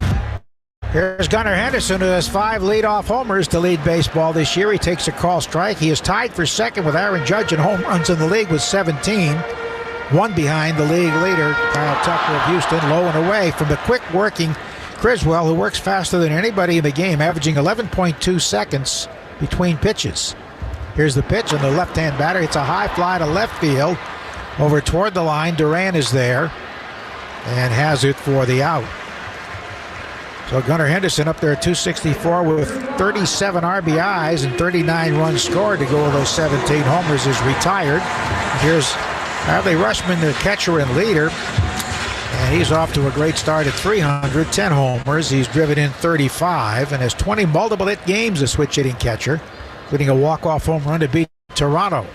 Here's Gunnar Henderson, who has 5 leadoff homers to lead baseball this year. He takes a call strike. He is tied for second with Aaron Judge in home runs in the league with 17. 1 behind the league leader, Kyle Tucker of Houston, low and away from the quick-working Criswell, who works faster than anybody in the game, averaging 11.2 seconds between pitches. Here's the pitch on the left-hand batter. It's a high fly to left field over toward the line. Duran is there and has it for the out. So Gunnar Henderson up there at 264 with 37 RBIs and 39 runs scored to go with those 17 homers is retired. Here's Adley Rushman, the catcher and leader, and he's off to a great start at 310 homers. He's driven in 35 and has 20 multiple hit games, a switch hitting catcher, including a walk-off home run to beat Toronto.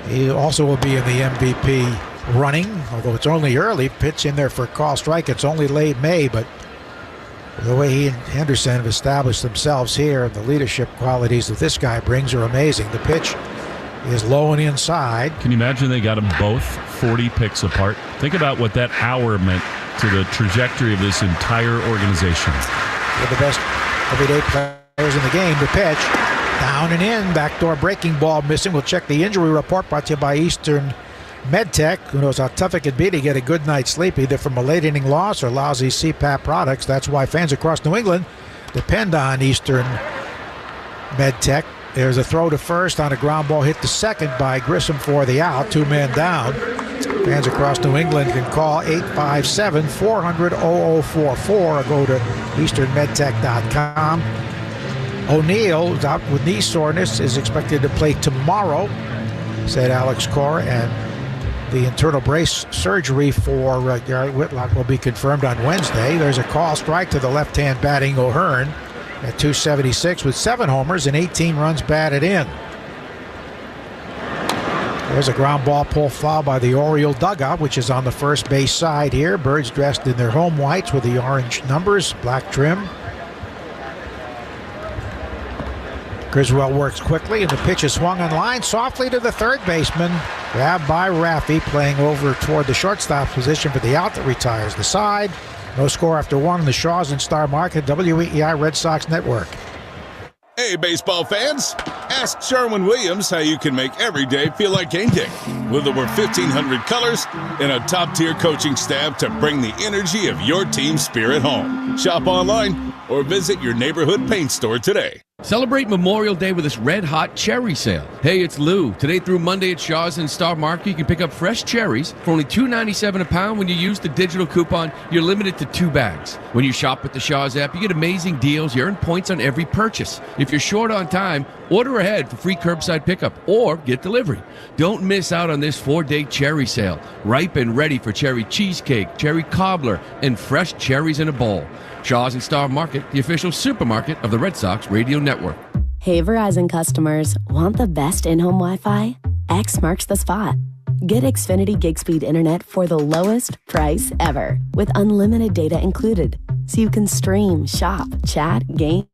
He also will be in the MVP running, although it's only early. Pitch in there for a call strike. It's only late May, but The way he and Henderson have established themselves here, and the leadership qualities that this guy brings are amazing. The pitch is low and inside.
Can you imagine they got them both 40 picks apart? Think about what that hour meant to the trajectory of this entire organization.
With the best everyday players in the game. The pitch, down and in, backdoor breaking ball missing. We'll check the injury report brought to you by Eastern MedTech. Who knows how tough it could be to get a good night's sleep, either from a late inning loss or lousy CPAP products. That's why fans across New England depend on Eastern MedTech. There's a throw to first on a ground ball hit to second by Grissom for the out. 2 men down. Fans across New England can call 857-400-0044 or go to easternmedtech.com. O'Neill is out with knee soreness, is expected to play tomorrow, said Alex Cora, and the internal brace surgery for Garrett Whitlock will be confirmed on Wednesday. There's a call strike to the left-hand batting O'Hearn at 276 with 7 homers and 18 runs batted in. There's a ground ball pull foul by the Oriole dugout, which is on the first base side here. Birds dressed in their home whites with the orange numbers, black trim. Criswell works quickly, and the pitch is swung on line softly to the third baseman. Grabbed by Raffi, playing over toward the shortstop position for the out that retires the side. No score after 1 in the Shaws and Star Market, WEEI Red Sox Network.
Hey, baseball fans. Ask Sherwin-Williams how you can make every day feel like game day. With over 1,500 colors and a top-tier coaching staff to bring the energy of your team spirit home. Shop online or visit your neighborhood paint store today.
Celebrate Memorial Day with this red-hot cherry sale. Hey, it's Lou. Today through Monday at Shaw's and Star Market, you can pick up fresh cherries for only $2.97 a pound. When you use the digital coupon, you're limited to 2 bags. When you shop with the Shaw's app, you get amazing deals. You earn points on every purchase. If you're short on time, order ahead for free curbside pickup or get delivery. Don't miss out on this 4-day cherry sale. Ripe and ready for cherry cheesecake, cherry cobbler, and fresh cherries in a bowl. Shaw's and Star Market, the official supermarket of the Red Sox Radio Network.
Hey Verizon customers, want the best in-home Wi-Fi? X marks the spot. Get Xfinity Gig Speed Internet for the lowest price ever, with unlimited data included, so you can stream, shop, chat, game,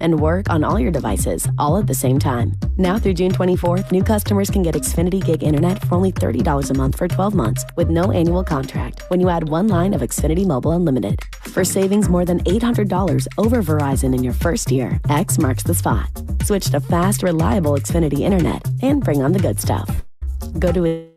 and work on all your devices all at the same time. Now through June 24th, new customers can get Xfinity Gig Internet for only $30 a month for 12 months with no annual contract when you add 1 line of Xfinity Mobile Unlimited. For savings more than $800 over Verizon in your first year, X marks the spot. Switch to fast, reliable Xfinity Internet and bring on the good stuff. Go to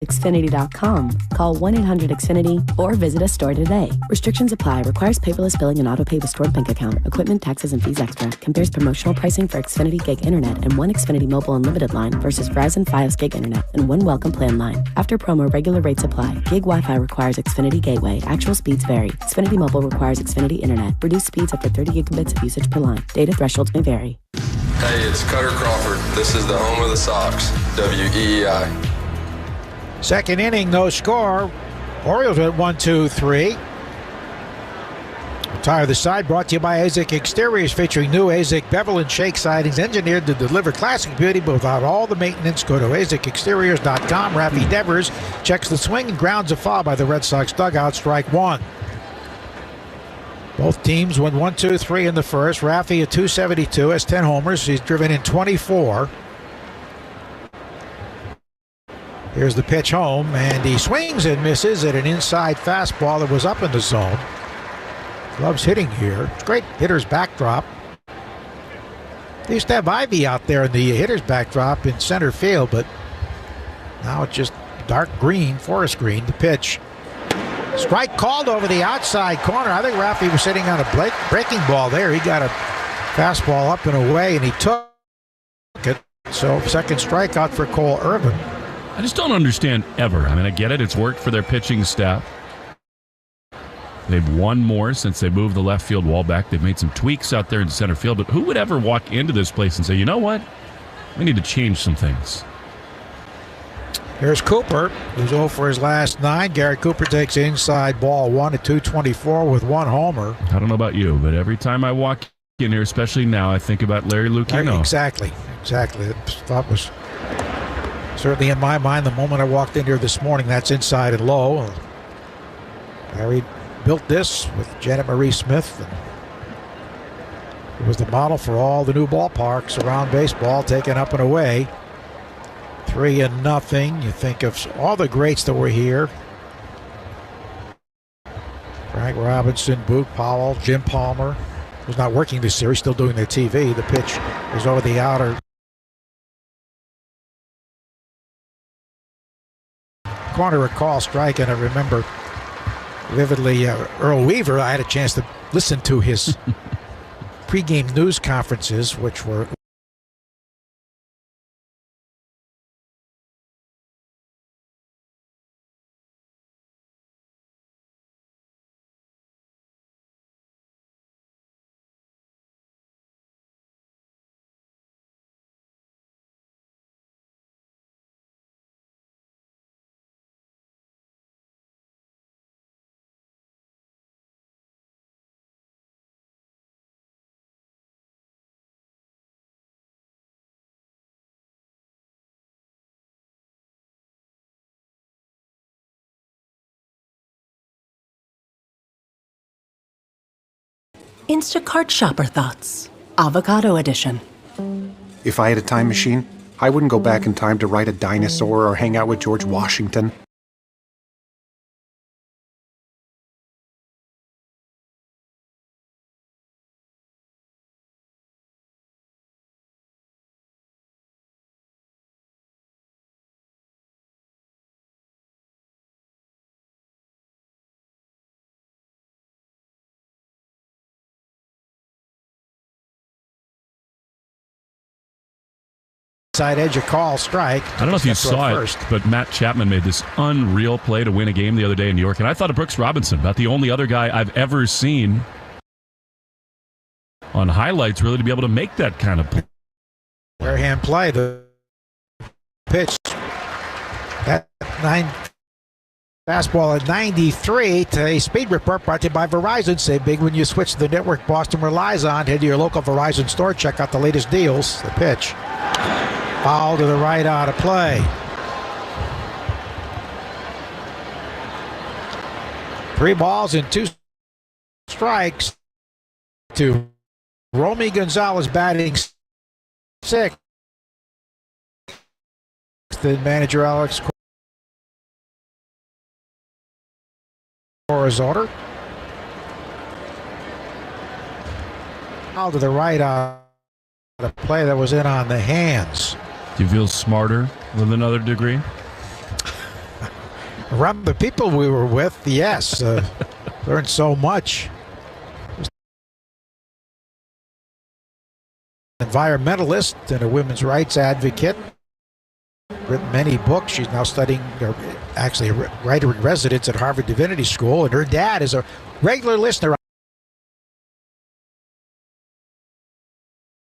Xfinity.com, call 1-800-XFINITY, or visit a store today. Restrictions apply. Requires paperless billing and auto pay with stored bank account. Equipment, taxes, and fees extra. Compares promotional pricing for Xfinity Gig Internet and 1 Xfinity Mobile Unlimited line versus Verizon Fios Gig Internet and 1 Welcome Plan line. After promo, regular rates apply. Gig Wi-Fi requires Xfinity Gateway. Actual speeds vary. Xfinity Mobile requires Xfinity Internet. Reduced speeds up to 30 gigabits of usage per line. Data thresholds may vary.
Hey, it's Cutter Crawford. This is the home of the Sox, WEEI.
Second inning, no score. Orioles at 1-2-3. Retire the side brought to you by AZIC Exteriors, featuring new AZIC bevel and shake sidings engineered to deliver classic beauty but without all the maintenance. Go to AZICExteriors.com. Raffi Devers checks the swing and grounds a foul by the Red Sox dugout. Strike 1. Both teams went 1-2-3 in the first. Raffi at 272 has 10 homers. He's driven in 24. Here's the pitch home, and he swings and misses at an inside fastball that was up in the zone. Loves hitting here. It's great hitter's backdrop. They used to have Ivy out there in the hitter's backdrop in center field, but now it's just dark green, forest green. The pitch. Strike called over the outside corner. I think Raffi was sitting on a breaking ball there. He got a fastball up and away, and he took it. So second strikeout for Cole Irvin.
I just don't understand ever. I mean, I get it. It's worked for their pitching staff. They've won more since they moved the left field wall back. They've made some tweaks out there in center field. But who would ever walk into this place and say, you know what? We need to change some things.
Here's Cooper, who's 0 for his last 9. Garrett Cooper takes inside ball 1 at 224 with 1 homer.
I don't know about you, but every time I walk in here, especially now, I think about Larry Lucchino.
Exactly. That thought was certainly in my mind the moment I walked in here this morning. That's inside and low. Larry built this with Janet Marie Smith. And it was the model for all the new ballparks around baseball, taken up and away. 3-0. You think of all the greats that were here. Frank Robinson, Boog Powell, Jim Palmer, who's not working this series, still doing their TV. The pitch is over the outer corner, a call strike, and I remember vividly Earl Weaver. I had a chance to listen to his pregame news conferences, which were
Instacart Shopper Thoughts, Avocado Edition.
If I had a time machine, I wouldn't go back in time to ride a dinosaur or hang out with George Washington.
side edge, a call strike.
I don't know if you saw it, but Matt Chapman made this unreal play to win a game the other day in New York, and I thought of Brooks Robinson, about the only other guy I've ever seen on highlights really to be able to make that kind of play.
Warehand play, the pitch, that fastball at 93. Today's Speed Report brought to you by Verizon. Save big when you switch to the network Boston relies on. Head to your local Verizon store, check out the latest deals. The pitch. Foul to the right, out of play. 3 balls and 2 strikes to Romy Gonzalez, batting 6th. The manager Alex Cora's order. Foul to the right, out of play. That was in on the hands.
Do you feel smarter with another degree?
Around the people we were with, yes. Learned so much. Environmentalist and a women's rights advocate. Written many books. She's now studying, or actually a writer in residence at Harvard Divinity School, and her dad is a regular listener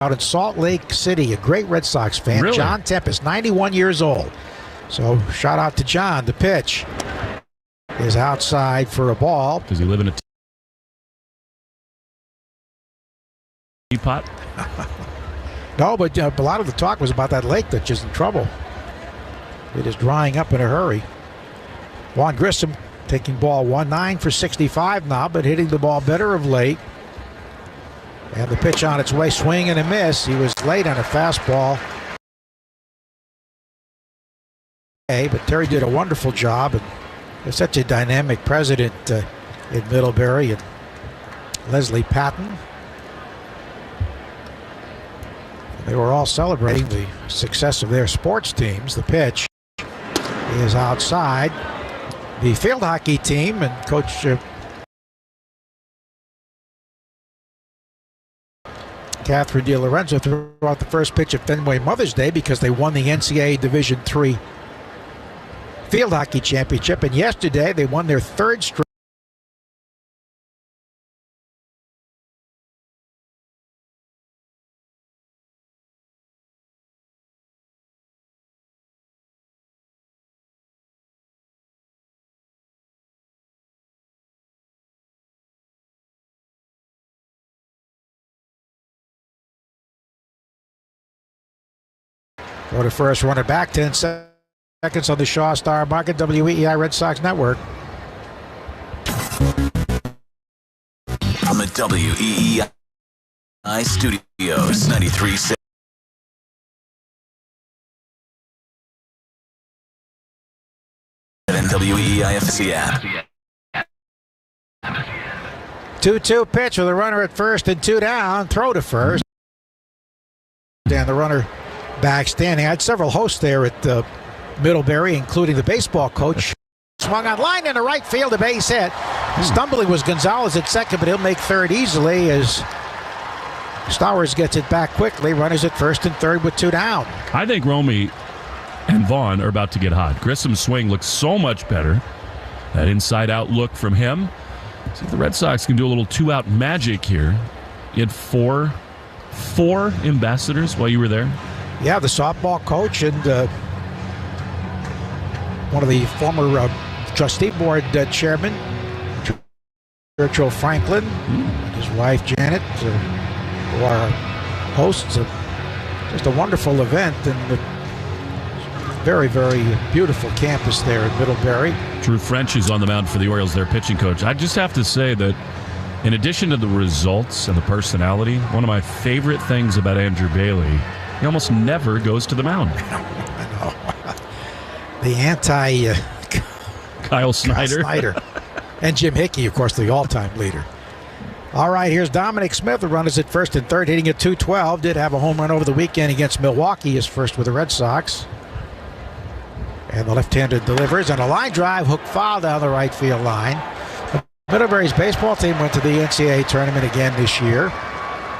out in Salt Lake City, a great Red Sox fan.
Really?
John Tempest, 91 years old. So shout out to John. The pitch is outside for a ball.
Does he live in a teapot?
No, but a lot of the talk was about that lake that's just in trouble. It is drying up in a hurry. Juan Grissom taking ball 1-9 for 65 now, but hitting the ball better of late. And the pitch on its way, swing and a miss. He was late on a fastball. But Terry did a wonderful job, and there's such a dynamic president in Middlebury, and Leslie Patton. They were all celebrating the success of their sports teams. The pitch is outside. The field hockey team and Coach Catherine DiLorenzo threw out the first pitch of Fenway Mother's Day because they won the NCAA Division III Field Hockey Championship, and yesterday they won their 3rd straight. Go to first, runner back, 10 seconds on the Shaw Star Market, WEEI Red Sox Network.
WEEI Studios, 93.7 and WEEI app.
2-2 pitch with a runner at first and 2 down. Throw to first. And the runner back standing. I had several hosts there at Middlebury, including the baseball coach. Swung on line into right field, a base hit. Stumbling was Gonzalez at second, but he'll make third easily as Stowers gets it back quickly. Runners at first and third with 2 down.
I think Romy and Vaughn are about to get hot. Grissom's swing looks so much better. That inside-out look from him. See if the Red Sox can do a little 2-out magic here. You had four ambassadors while you were there.
Yeah, the softball coach and one of the former trustee board chairman, Churchill Franklin, and his wife Janet, who are hosts. Just a wonderful event, and a very, very beautiful campus there at Middlebury.
Drew French is on the mound for the Orioles, their pitching coach. I just have to say that in addition to the results and the personality, one of my favorite things about Andrew Bailey, he almost never goes to the mound.
I know. The anti
Kyle Snyder.
And Jim Hickey, of course, the all-time leader. All right, here's Dominic Smith, who runners at first and third, hitting at .212. Did have a home run over the weekend against Milwaukee, his first with the Red Sox. And the left-hander delivers, and a line drive, hook foul down the right field line. Middlebury's baseball team went to the NCAA tournament again this year.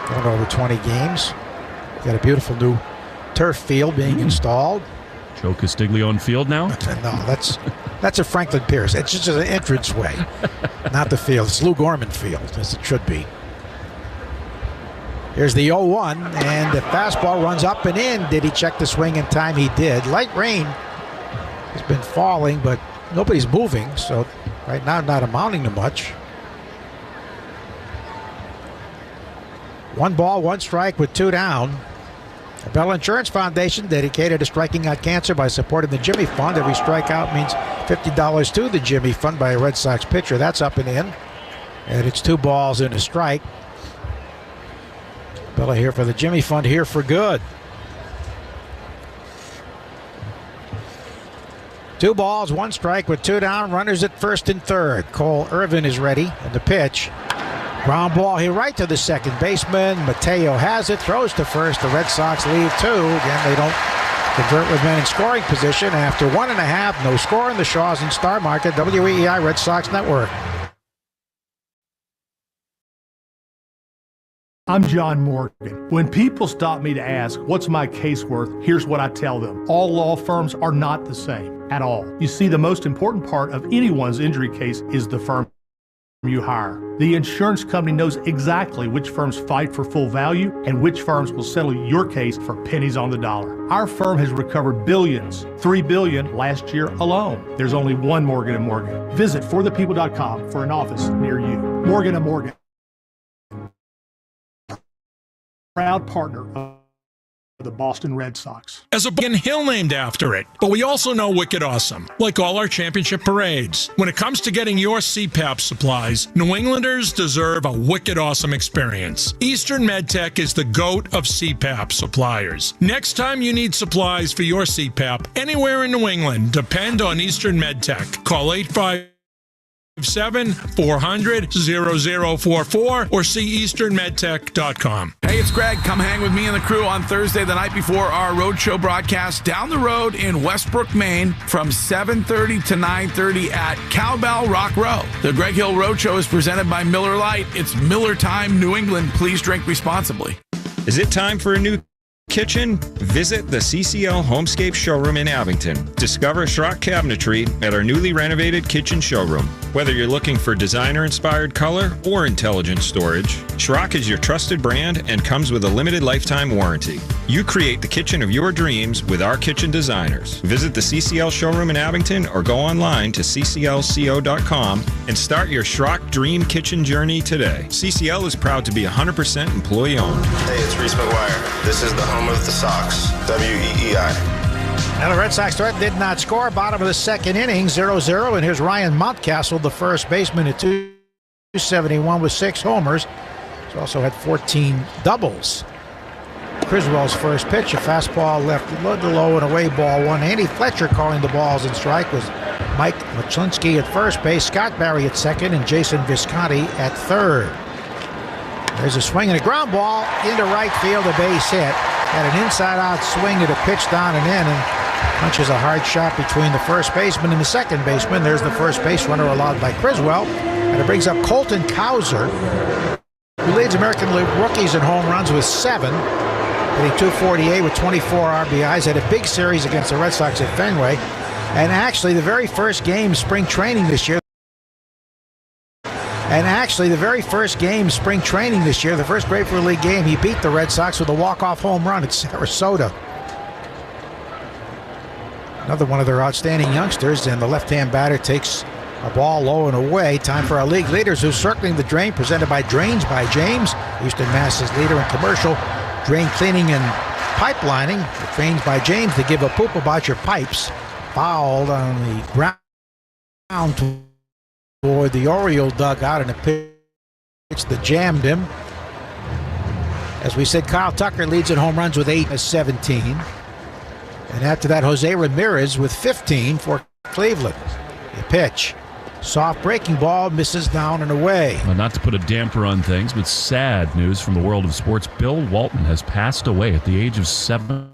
Going over 20 games. Got a beautiful new turf field being installed.
Joe Castiglione Field now?
No, that's a Franklin Pierce. It's just an entranceway, not the field. It's Lou Gorman Field, as it should be. Here's the 0-1, and the fastball runs up and in. Did he check the swing in time? He did. Light rain has been falling, but nobody's moving, so right now not amounting to much. 1 ball, 1 strike with 2 down. The Bell Insurance Foundation, dedicated to striking out cancer by supporting the Jimmy Fund. Every strikeout means $50 to the Jimmy Fund by a Red Sox pitcher. That's up and in. And it's 2 balls and a strike. Bella here for the Jimmy Fund, here for good. 2 balls, 1 strike with 2 down. Runners at first and third. Cole Irvin is ready. And the pitch. Ground ball here right to the second baseman. Mateo has it, throws to first. The Red Sox leave 2. Again, they don't convert with men in scoring position. After 1.5, no score in the Shaws and Star Market. WEEI Red Sox Network.
I'm John Morgan. When people stop me to ask, what's my case worth, here's what I tell them. All law firms are not the same at all. You see, the most important part of anyone's injury case is the firm you hire. The insurance company knows exactly which firms fight for full value and which firms will settle your case for pennies on the dollar. Our firm has recovered billions, $3 billion last year alone. There's only one Morgan & Morgan. Visit forthepeople.com for an office near you. Morgan & Morgan, proud partner of the Boston Red Sox.
As a hill named after it, but we also know Wicked Awesome, like all our championship parades. When it comes to getting your CPAP supplies, New Englanders deserve a Wicked Awesome experience. Eastern MedTech is the GOAT of CPAP suppliers. Next time you need supplies for your CPAP anywhere in New England, depend on Eastern MedTech. Call 857-400-0044 or see easternmedtech.com.
Hey, it's Greg. Come hang with me and the crew on Thursday, the night before our roadshow broadcast down the road in Westbrook, Maine from 7:30 to 9:30 at Cowbell Rock Row. The Greg Hill Roadshow is presented by Miller Lite. It's Miller Time, New England. Please drink responsibly.
Is it time for a new kitchen? Visit the CCL Homescape Showroom in Abington. Discover Schrock Cabinetry at our newly renovated kitchen showroom. Whether you're looking for designer-inspired color or intelligent storage, Schrock is your trusted brand and comes with a limited lifetime warranty. You create the kitchen of your dreams with our kitchen designers. Visit the CCL showroom in Abington or go online to cclco.com and start your Schrock Dream Kitchen journey today. CCL is proud to be 100% employee-owned.
Hey, it's Reese McGuire. This is the home of the Sox, WEEI.
Now the Red Sox threat did not score. Bottom of the second inning, 0-0. And here's Ryan Mountcastle, the first baseman, at 271 with 6 homers. He's also had 14 doubles. Criswell's first pitch, a fastball left low and away, ball one. Andy Fletcher calling the balls and strike was Mike Machlinski at first base, Scott Barry at second, and Jason Visconti at third. There's a swing and a ground ball into right field, a base hit. Had an inside-out swing at a pitch down and in, and punches a hard shot between the first baseman and the second baseman. There's the first base runner allowed by Criswell, and it brings up Colton Cowser, who leads American League rookies in home runs with 7. Hitting .248 with 24 RBIs. Had a big series against the Red Sox at Fenway. And actually, the very first game spring training this year, the first Grapefruit League game, he beat the Red Sox with a walk-off home run at Sarasota. Another one of their outstanding youngsters, and the left-hand batter takes a ball low and away. Time for our league leaders who's circling the drain, presented by Drains by James, Houston Mass's leader in commercial drain cleaning and pipelining. The Drains by James, to give a poop about your pipes. Fouled on the ground toward the Oriole dugout, and a pitch that jammed him. As we said, Kyle Tucker leads in home runs with 8 as 17. And after that, Jose Ramirez with 15 for Cleveland. A pitch. Soft breaking ball, misses down and away.
Well, not to put a damper on things, but sad news from the world of sports. Bill Walton has passed away at the age of 71.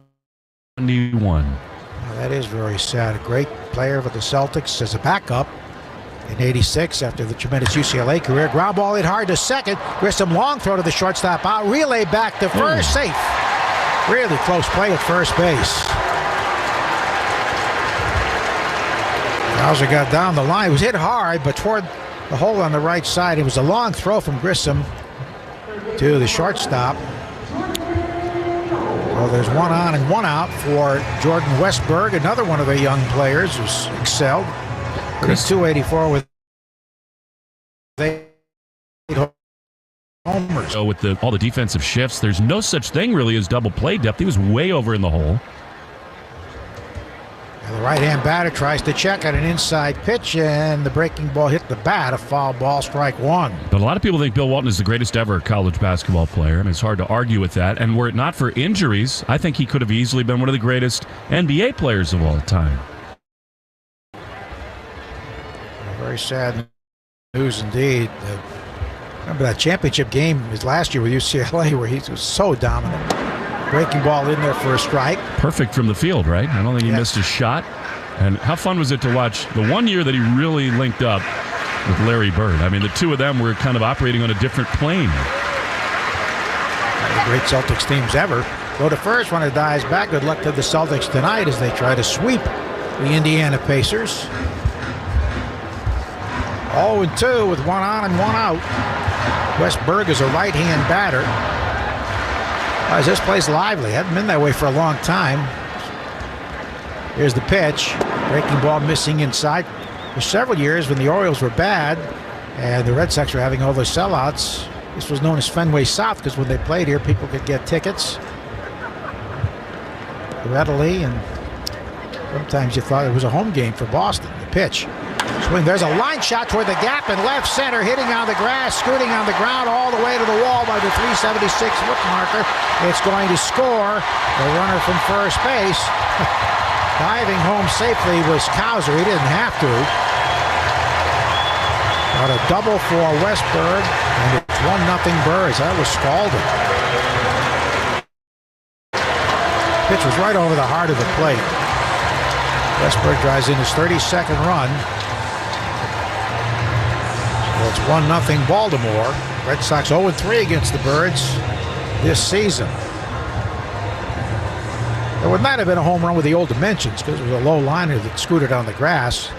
Well, that is very sad. A great player for the Celtics as a backup in '86 after the tremendous UCLA career. Ground ball hit hard to second. Grissom long throw to the shortstop out. Relay back to first. Safe. Really close play at first base. Cowser got down the line. It was hit hard, but toward the hole on the right side. It was a long throw from Grissom to the shortstop. Well, there's one on and one out for Jordan Westberg, another one of the young players who's excelled. He's .284 with 8 homers.
So with all the defensive shifts, there's no such thing really as double play depth. He was way over in the hole.
The right-hand batter tries to check on an inside pitch, and the breaking ball hit the bat. A foul ball, strike one.
But a lot of people think Bill Walton is the greatest ever college basketball player. I mean, it's hard to argue with that. And were it not for injuries, I think he could have easily been one of the greatest NBA players of all time.
Very sad news indeed. Remember that championship game his last year with UCLA where he was so dominant. Breaking ball in there for a strike.
Perfect from the field, right? I don't think he missed a shot. And how fun was it to watch the one year that he really linked up with Larry Bird? I mean, the two of them were kind of operating on a different plane.
One of the great Celtics teams ever. Go to first, runner dies back. Good luck to the Celtics tonight as they try to sweep the Indiana Pacers. 0-2 with one on and one out. Westberg is a right-hand batter. This place lively. Hadn't been that way for a long time. Here's the pitch. Breaking ball missing inside. For several years when the Orioles were bad and the Red Sox were having all those sellouts, this was known as Fenway South because when they played here, people could get tickets readily, and sometimes you thought it was a home game for Boston. The pitch. Swing. There's a line shot toward the gap in left center, hitting on the grass, scooting on the ground all the way to the wall by the 376-foot marker. It's going to score. The runner from first base. Diving home safely was Cowser. He didn't have to. Got a double for Westberg, and it's 1-0 Birds. That was scalding. Pitch was right over the heart of the plate. Westberg drives in his 32nd run. So it's 1-0 Baltimore. Red Sox 0-3 against the Birds this season. There would not have been a home run with the old dimensions because it was a low liner that scooted on the grass.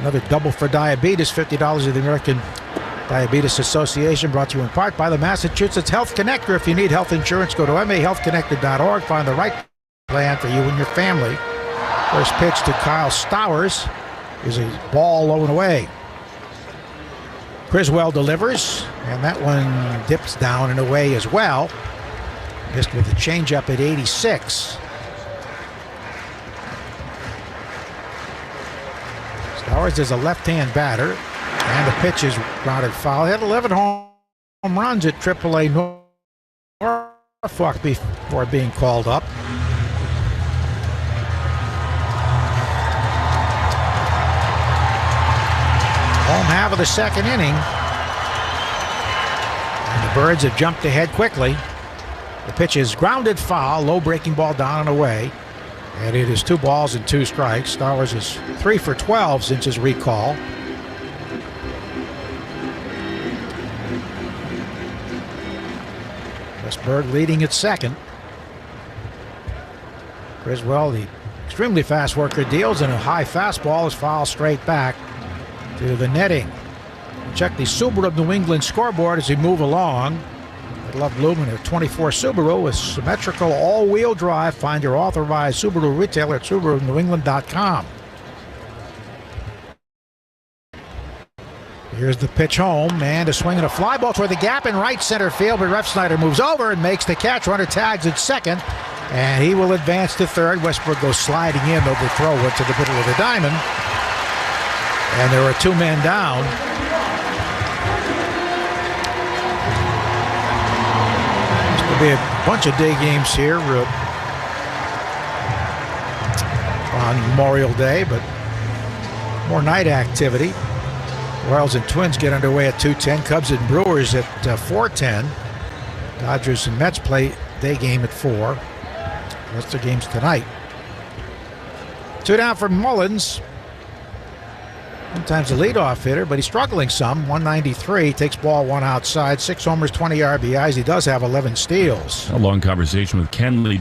Another double for diabetes, $50 of the American Diabetes Association, brought to you in part by the Massachusetts Health Connector. If you need health insurance, go to mahealthconnected.org. Find the right plan for you and your family. First pitch to Kyle Stowers is a ball low and away. Criswell delivers, and that one dips down and away as well. Missed with a changeup at 86. Stowers is a left-hand batter. And the pitch is grounded foul. He had 11 home runs at AAA Norfolk before being called up. Home half of the second inning. And the Birds have jumped ahead quickly. The pitch is grounded foul, low breaking ball down and away. And it is 2 balls and 2 strikes. Stowers is 3 for 12 since his recall. Westberg leading at second. Criswell, the extremely fast worker, deals, and a high fastball is fouled straight back to the netting. Check the Subaru of New England scoreboard as we move along. I love Lumen, a 24 Subaru with symmetrical all-wheel drive. Find your authorized Subaru retailer at SubaruNewEngland.com. Here's the pitch home, and a swing and a fly ball toward the gap in right center field, but Refsnyder moves over and makes the catch. Runner tags at second, and he will advance to third. Westbrook goes sliding in, overthrow it to the middle of the diamond, and there are 2 men down. There's going to be a bunch of day games here on Memorial Day, but more night activity. Royals and Twins get underway at 2:10. Cubs and Brewers at 4:10. Dodgers and Mets play day game at 4. Rest of the games tonight. 2 down for Mullins. Sometimes the leadoff hitter, but he's struggling some. 193, takes ball 1 outside, 6 homers, 20 RBIs. He does have 11 steals.
A long conversation with Kenley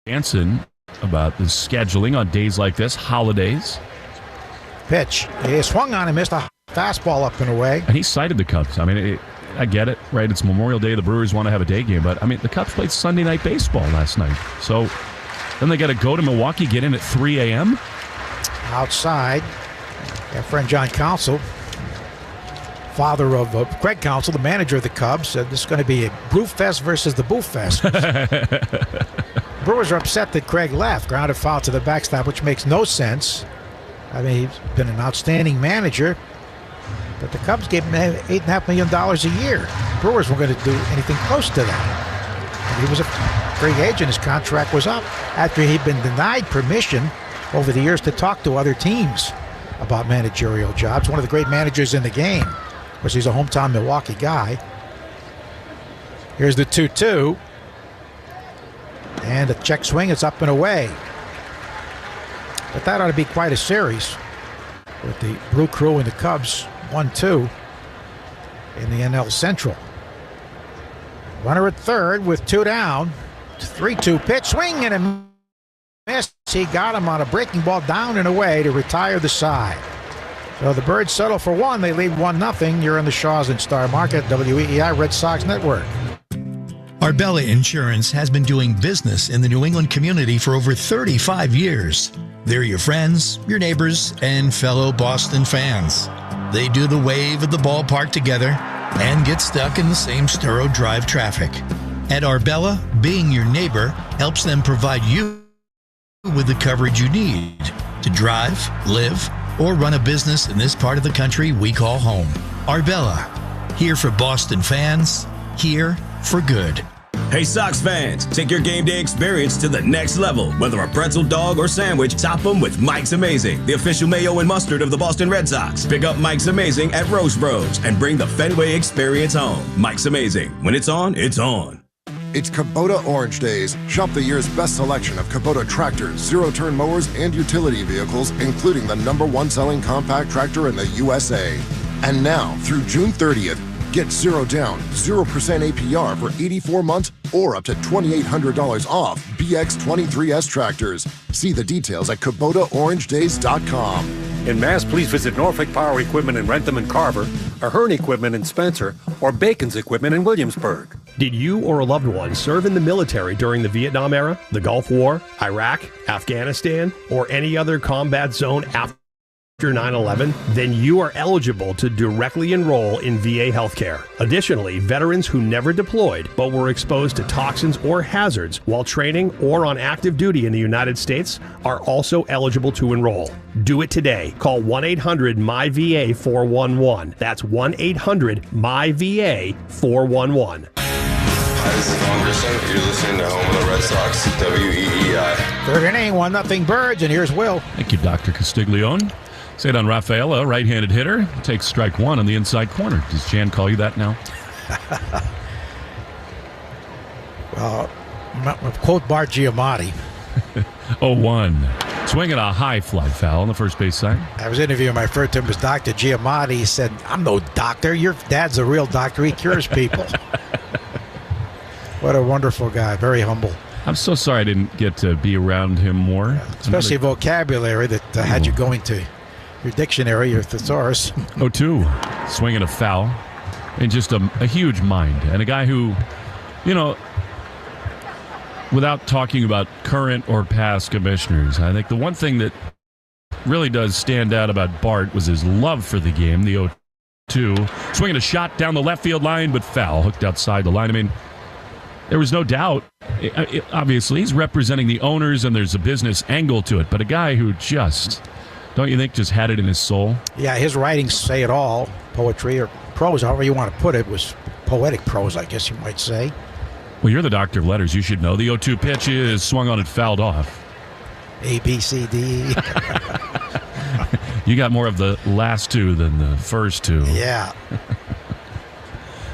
Jansen about the scheduling on days like this, holidays.
Pitch. He swung on and missed a fastball up and away.
And he cited the Cubs. I mean, I get it, right? It's Memorial Day. The Brewers want to have a day game. But, I mean, the Cubs played Sunday Night Baseball last night. So then they got to go to Milwaukee, get in at 3 a.m.?
Outside, our friend John Counsell, father of Craig Counsell, the manager of the Cubs, said this is going to be a Brewfest versus the Boofest. Brewers are upset that Craig left. Grounded foul to the backstop, which makes no sense. I mean, he's been an outstanding manager, but the Cubs gave him $8.5 million a year. Brewers weren't going to do anything close to that. And he was a free agent. His contract was up after he'd been denied permission over the years to talk to other teams about managerial jobs. One of the great managers in the game. Of course, he's a hometown Milwaukee guy. Here's the 2-2. And a check swing. It's up and away. But that ought to be quite a series with the Brew Crew and the Cubs 1-2 in the NL Central. Runner at third with 2 down. 3-2 pitch, swing and a miss. He got him on a breaking ball down and away to retire the side. So the Birds settle for 1. They lead 1-0. You're in the Shaws and Star Market, WEEI Red Sox Network.
Arbella Insurance has been doing business in the New England community for over 35 years. They're your friends, your neighbors, and fellow Boston fans. They do the wave at the ballpark together and get stuck in the same Sturo Drive traffic. At Arbella, being your neighbor helps them provide you with the coverage you need to drive, live, or run a business in this part of the country we call home. Arbella, here for Boston fans, here for good.
Hey Sox fans, take your game day experience to the next level. Whether a pretzel, dog, or sandwich, top them with Mike's Amazing, the official mayo and mustard of the Boston Red Sox. Pick up Mike's Amazing at Roast Bros and bring the Fenway experience home. Mike's Amazing. When it's on, it's on.
It's Kubota Orange Days. Shop the year's best selection of Kubota tractors, zero-turn mowers, and utility vehicles, including the #1 selling compact tractor in the USA. And now, through June 30th, get 0 down, 0% APR for 84 months or up to $2,800 off BX23S tractors. See the details at KubotaOrangeDays.com.
In Mass, please visit Norfolk Power Equipment in Rentham and Carver, Ahern Equipment in Spencer, or Bacon's Equipment in Williamsburg.
Did you or a loved one serve in the military during the Vietnam era, the Gulf War, Iraq, Afghanistan, or any other combat zone after After 9/11, then you are eligible to directly enroll in VA healthcare. Additionally, veterans who never deployed but were exposed to toxins or hazards while training or on active duty in the United States are also eligible to enroll. Do it today. Call 1-800-MY-VA-411. That's 1-800-MY-VA-411.
Hi, this is Vaughn Grissom. You're listening to Home of the Red Sox, WEEI.
Third inning, 1-0 Birds, and here's Will.
Thank you, Dr. Castiglione. Cedon Rafaela, right-handed hitter, takes strike one on the inside corner. Does Jan call you that now?
Well, quote Bart Giamatti.
0-1. Swinging a high fly foul on the first base side.
I was interviewing my first term was Dr. Giamatti. He said, I'm no doctor. Your dad's a real doctor. He cures people. What a wonderful guy. Very humble.
I'm so sorry I didn't get to be around him more.
Especially vocabulary that had you going to your dictionary, your thesaurus.
0-2. Swinging a foul. And just a huge mind. And a guy who, you know, without talking about current or past commissioners, I think the one thing that really does stand out about Bart was his love for the game. The 0-2. Swinging a shot down the left field line, but foul. Hooked outside the line. I mean, there was no doubt. Obviously, he's representing the owners, and there's a business angle to it. But a guy who just, don't you think, just had it in his soul?
Yeah, his writings say it all. Poetry or prose, however you want to put it, was poetic prose, I guess you might say.
Well, you're the doctor of letters. You should know. The 0-2 pitch is swung on and fouled off.
A, B, C, D.
You got more of the last two than the first two.
Yeah.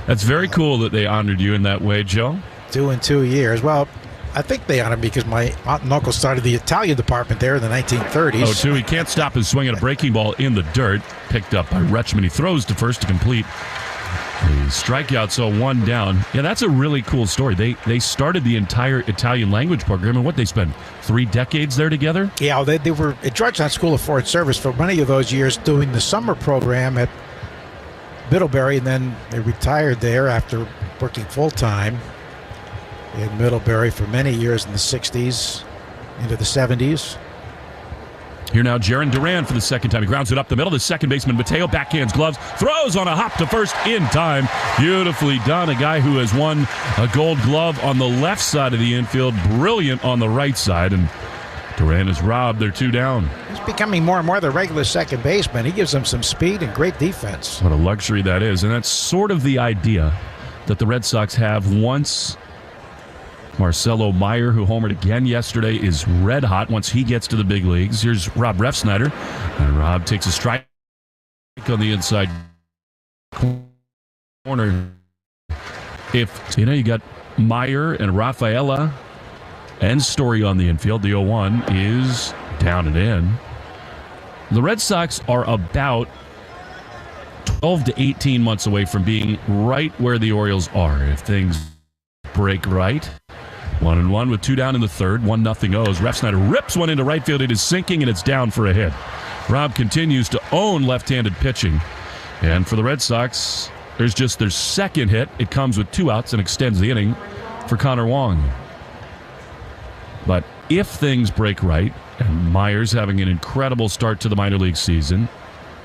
That's very cool that they honored you in that way, Joe.
2 in 2 years. Well, I think they honored me because my aunt and uncle started the Italian department there in the 1930s.
0-2. He can't stop his swing at a breaking ball in the dirt. Picked up by Retchman. He throws to first to complete. The strikeout, so one down. Yeah, that's a really cool story. They started the entire Italian language program, and what, they spent 3 decades there together?
Yeah, they were at Georgetown School of Foreign Service for many of those years doing the summer program at Middlebury, and then they retired there after working full-time in Middlebury for many years in the 60s into the 70s.
Here now, Jarren Duran for the second time. He grounds it up the middle. The second baseman, Mateo, backhands gloves, throws on a hop to first in time. Beautifully done. A guy who has won a gold glove on the left side of the infield. Brilliant on the right side. And Duran is robbed. They're 2 down.
He's becoming more and more the regular second baseman. He gives them some speed and great defense.
What a luxury that is. And that's sort of the idea that the Red Sox have once Marcelo Meyer, who homered again yesterday, is red hot once he gets to the big leagues. Here's Rob Refsnyder. And Rob takes a strike on the inside corner. If, you got Meyer and Rafaela and Story on the infield, the 0-1 is down and in. The Red Sox are about 12 to 18 months away from being right where the Orioles are. If things break right. 1-1 with 2 down in the third. 1-0 O's. Refsnyder rips one into right field. It is sinking, and it's down for a hit. Rob continues to own left-handed pitching. And for the Red Sox, there's just their second hit. It comes with 2 outs and extends the inning for Connor Wong. But if things break right, and Myers having an incredible start to the minor league season,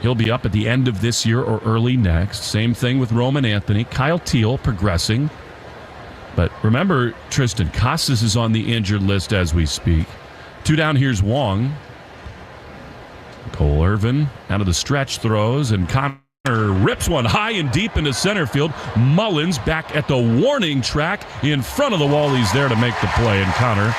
he'll be up at the end of this year or early next. Same thing with Roman Anthony. Kyle Teal progressing. But remember, Tristan Casas is on the injured list as we speak. 2 down, here's Wong. Cole Irvin out of the stretch throws, and Connor rips one high and deep into center field. Mullins back at the warning track in front of the wall. He's there to make the play, and Connor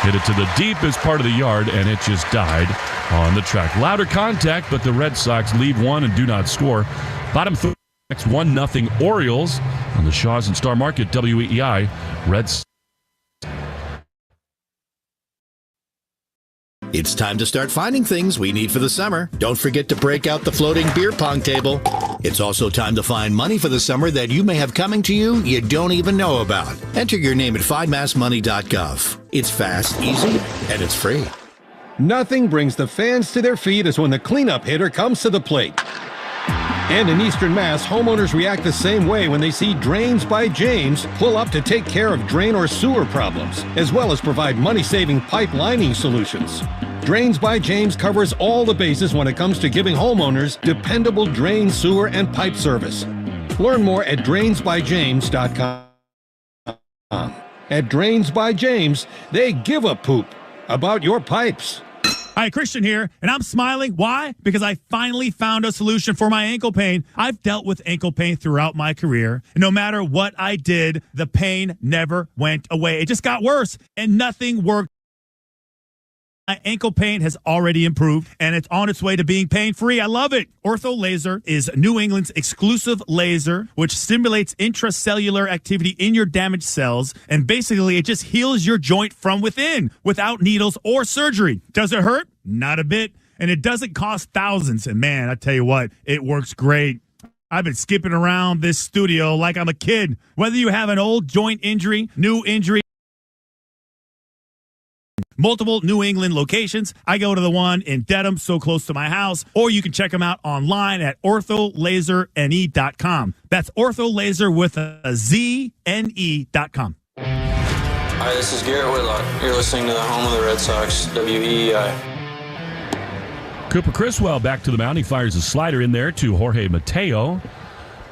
hit it to the deepest part of the yard, and it just died on the track. Louder contact, but the Red Sox leave one and do not score. Bottom 3. Next 1-0 Orioles on the Shaws and Star Market, WEEI Reds.
It's time to start finding things we need for the summer. Don't forget to break out the floating beer pong table. It's also time to find money for the summer that you may have coming to you don't even know about. Enter your name at findmassmoney.gov. It's fast, easy, and it's free.
Nothing brings the fans to their feet as when the cleanup hitter comes to the plate. And in Eastern Mass, homeowners react the same way when they see Drains by James pull up to take care of drain or sewer problems, as well as provide money-saving pipe lining solutions. Drains by James covers all the bases when it comes to giving homeowners dependable drain, sewer, and pipe service. Learn more at drainsbyjames.com. At Drains by James, they give a poop about your pipes.
Hi, Christian here, and I'm smiling. Why? Because I finally found a solution for my ankle pain. I've dealt with ankle pain throughout my career, and no matter what I did, the pain never went away. It just got worse, and nothing worked. My ankle pain has already improved, and it's on its way to being pain-free. I love it. Ortho Laser is New England's exclusive laser, which stimulates intracellular activity in your damaged cells, and basically it just heals your joint from within without needles or surgery. Does it hurt? Not a bit. And it doesn't cost thousands. And man, I tell you what, it works great. I've been skipping around this studio like I'm a kid. Whether you have an old joint injury, new injury, multiple New England locations. I go to the one in Dedham, so close to my house, or you can check them out online at ortholaserne.com. That's ortholaser with a ZNE.com.
Hi, this is Garrett Whitlock. You're listening to the home of the Red Sox, WEEI.
Cooper Criswell back to the mound. He fires a slider in there to Jorge Mateo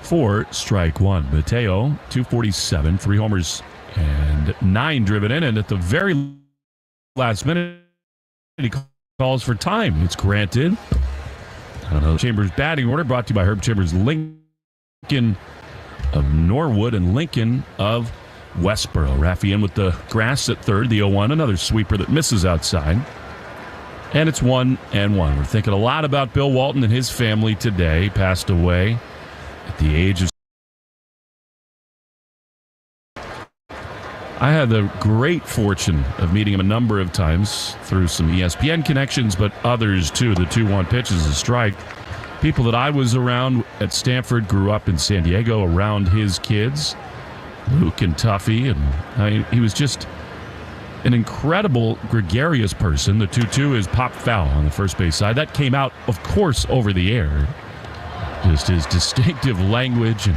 for strike one. Mateo, 247, 3 homers and 9 driven in, and at the very last minute, he calls for time. It's granted. I don't know. Chambers batting order brought to you by Herb Chambers, Lincoln of Norwood and Lincoln of Westboro. Raffy in with the grass at third, the 0-1, another sweeper that misses outside. And it's 1-1. We're thinking a lot about Bill Walton and his family today. He passed away at the age of... I had the great fortune of meeting him a number of times through some ESPN connections, but others too. The 2-1 pitch is a strike. People that I was around at Stanford grew up in San Diego around his kids, Luke and Tuffy, and he was just an incredible, gregarious person. The 2-2 is pop foul on the first base side. That came out, of course, over the air. Just his distinctive language and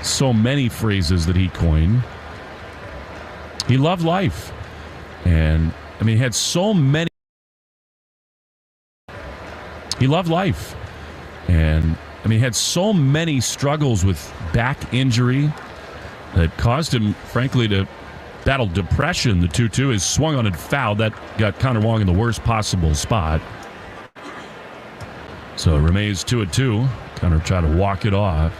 so many phrases that he coined. He loved life. And, I mean, he had so many. He loved life. And, I mean, he had so many struggles with back injury that caused him, frankly, to battle depression. The 2-2 is swung on and fouled. That got Connor Wong in the worst possible spot. So it remains 2-2. Connor tried to walk it off.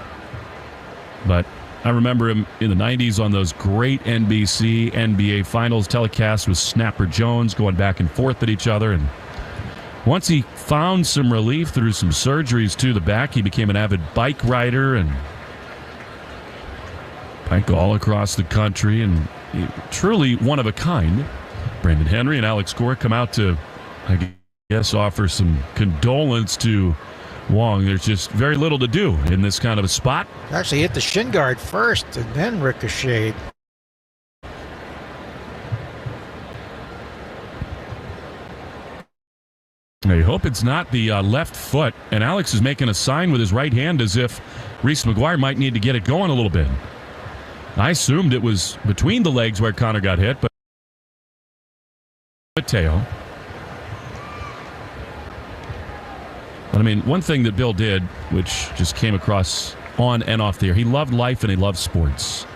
But I remember him in the 90s on those great NBC NBA Finals telecasts with Snapper Jones going back and forth at each other. And once he found some relief through some surgeries to the back, he became an avid bike rider and bike all across the country, and truly one of a kind. Brandon Henry and Alex Cora come out to, I guess, offer some condolence to Wong. There's just very little to do in this kind of a spot.
Actually hit the shin guard first and then ricocheted.
I hope it's not the left foot, and Alex is making a sign with his right hand as if Reese McGuire might need to get it going a little bit. I assumed it was between the legs where Connor got hit, but Mateo. But I mean, one thing that Bill did, which just came across on and off the air, he loved life and he loved sports.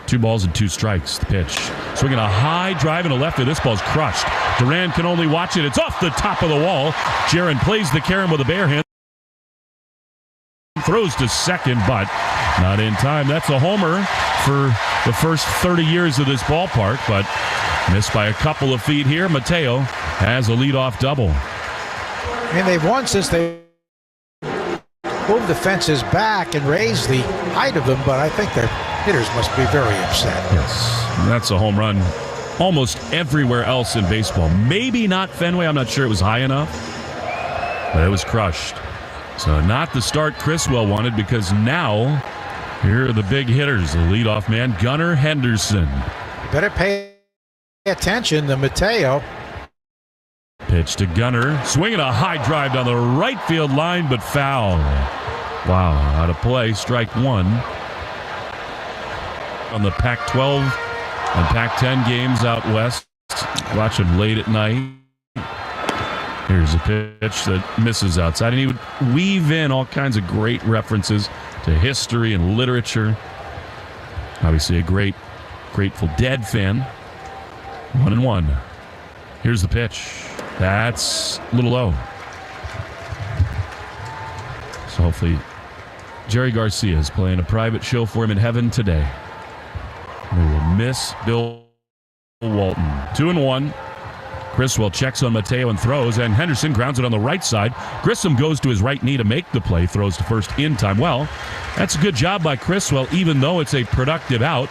2 balls and 2 strikes, the pitch. Swinging a high drive and a lefty. This ball's crushed. Duran can only watch it. It's off the top of the wall. Jaron plays the carom with a bare hand. Throws to second, but not in time. That's a homer for the first 30 years of this ballpark, but missed by a couple of feet here. Mateo has a leadoff double.
And they've won since they moved the fences back and raised the height of them, but I think their hitters must be very upset.
Yes, that's a home run almost everywhere else in baseball. Maybe not Fenway. I'm not sure it was high enough, but it was crushed. So not the start Criswell wanted, because now here are the big hitters. The leadoff man, Gunnar Henderson.
Better pay attention to Mateo.
Pitch to Gunnar. Swinging a high drive down the right field line, but foul. Wow, out of play. Strike one. On the Pac-12 and Pac-10 games out west. Watch them late at night. Here's a pitch that misses outside, and he would weave in all kinds of great references to history and literature. Obviously a great Grateful Dead fan. 1-1. Here's the pitch. That's a little low. So hopefully Jerry Garcia is playing a private show for him in heaven today. We will miss Bill Walton. 2-1. Criswell checks on Mateo and throws, and Henderson grounds it on the right side. Grissom goes to his right knee to make the play, throws to first in time. Well, that's a good job by Criswell, even though it's a productive out.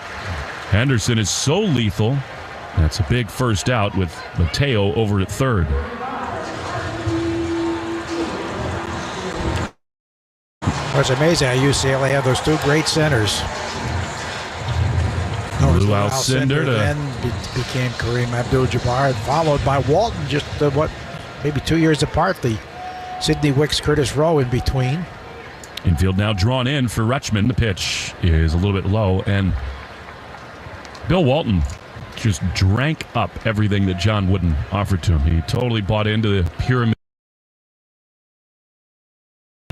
Henderson is so lethal. That's a big first out with Mateo over at third.
It's amazing how UCLA have those two great centers.
Lou Alcindor
then became Kareem Abdul-Jabbar, followed by Walton, just maybe 2 years apart. The Sidney Wicks, Curtis Rowe in between.
Infield now drawn in for Rutschman. The pitch is a little bit low, and Bill Walton just drank up everything that John Wooden offered to him. He totally bought into the pyramid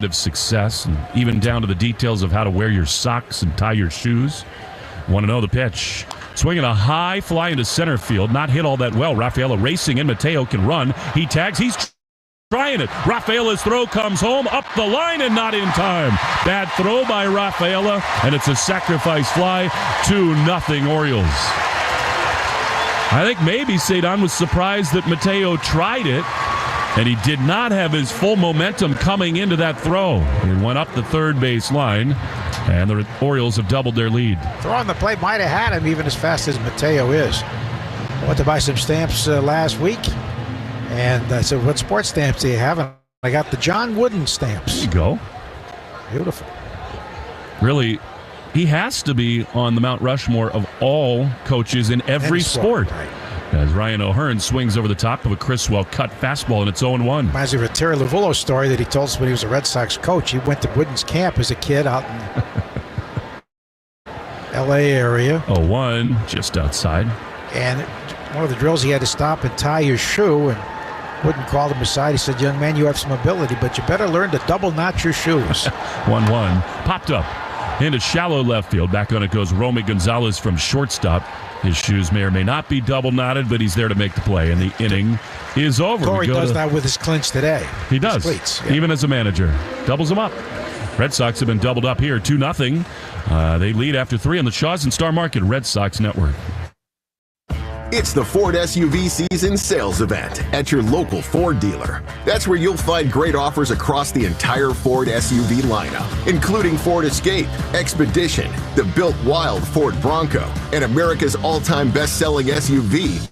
of success, and even down to the details of how to wear your socks and tie your shoes. 1-0 the pitch. Swinging a high fly into center field. Not hit all that well. Rafaela racing in. Mateo can run. He tags. He's trying it. Rafaela's throw comes home. Up the line and not in time. Bad throw by Rafaela, and it's a sacrifice fly. 2-0 Orioles. I think maybe Cedon was surprised that Mateo tried it, and he did not have his full momentum coming into that throw. It went up the third base line, and the Orioles have doubled their lead.
Throw on the plate might have had him even as fast as Mateo is. I went to buy some stamps last week, and I said, what sports stamps do you have? And I got the John Wooden stamps.
There you go.
Beautiful.
Really, he has to be on the Mount Rushmore of all coaches in every sport.
Right.
As Ryan O'Hearn swings over the top of a Criswell cut fastball, and it's 0-1.
Reminds me of a Terry Lovullo story that he told us when he was a Red Sox coach. He went to Wooden's camp as a kid out in L.A. area.
0-1, just outside.
And one of the drills, he had to stop and tie his shoe, and Wooden called him aside. He said, young man, you have some ability, but you better learn to double knot your shoes.
1-1. Popped up into shallow left field. Back on it goes Romy Gonzalez from shortstop. His shoes may or may not be double knotted, but he's there to make the play, and the inning is over.
Corey does that with his clinch today.
He does,
cleats, yeah.
Even as a manager. Doubles them up. Red Sox have been doubled up here, 2-0. They lead after 3 on the Shaws and Star Market Red Sox Network.
It's the Ford SUV season sales event at your local Ford dealer. That's where you'll find great offers across the entire Ford SUV lineup, including Ford Escape, Expedition, the built wild Ford Bronco, and America's all-time best-selling SUV,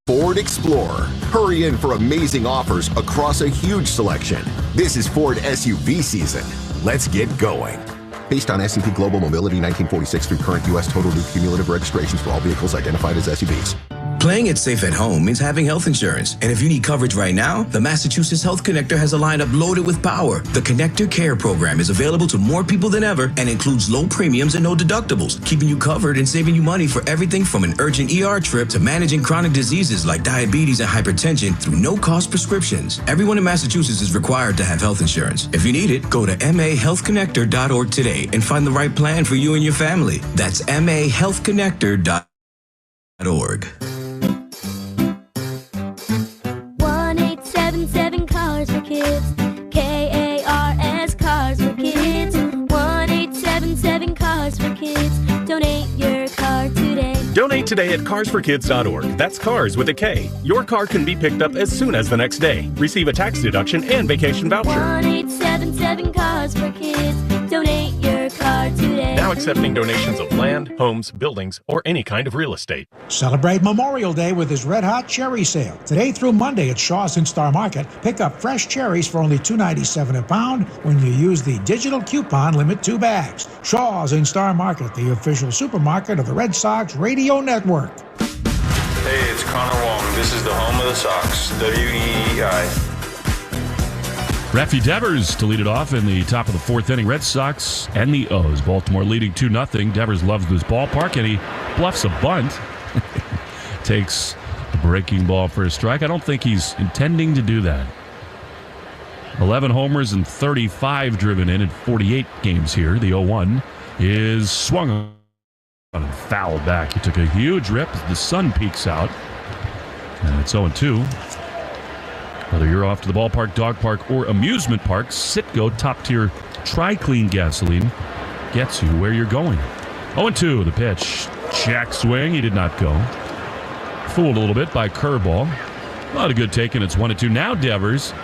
Ford Explorer. Hurry in for amazing offers across a huge selection. This is Ford SUV season. Let's get going. Based on S&P Global Mobility 1946 through current U.S. total new cumulative registrations for all vehicles identified as SUVs.
Playing it safe at home means having health insurance. And if you need coverage right now, the Massachusetts Health Connector has a lineup loaded with power. The Connector Care program is available to more people than ever and includes low premiums and no deductibles, keeping you covered and saving you money for everything from an urgent ER trip to managing chronic diseases like diabetes and hypertension through no-cost prescriptions. Everyone in Massachusetts is required to have health insurance. If you need it, go to mahealthconnector.org today and find the right plan for you and your family. That's mahealthconnector.org.
1-877 Cars for Kids. KARS Cars for Kids. 1-877 Cars for Kids. Donate your car today.
Donate today at carsforkids.org. That's cars with a K. Your car can be picked up as soon as the next day. Receive a tax deduction and vacation voucher.
1-877 Cars for Kids. Donate your car today.
Now accepting donations of land, homes, buildings, or any kind of real estate.
Celebrate Memorial Day with his Red Hot Cherry Sale. Today through Monday at Shaw's and Star Market, pick up fresh cherries for only $2.97 a pound when you use the digital coupon limit 2 bags. Shaw's and Star Market, the official supermarket of the Red Sox Radio Network.
Hey, it's Connor Wong. This is the home of the Sox, WEEI.
Raffy Devers to lead it off in the top of the 4th inning. Red Sox and the O's. Baltimore leading 2-0. Devers loves this ballpark, and he bluffs a bunt. Takes Breaking ball for a strike. I don't think he's intending to do that. 11 homers and 35 driven in 48 games here. The 0-1 is swung on and fouled back. He took a huge rip as the sun peeks out. And it's 0-2. Whether you're off to the ballpark, dog park, or amusement park, Citgo top-tier Tri-Clean gasoline gets you where you're going. 0-2, the pitch. Jack swing. He did not go. Fooled a little bit by curveball. Not a good take, and it's 1-2. Now Devers,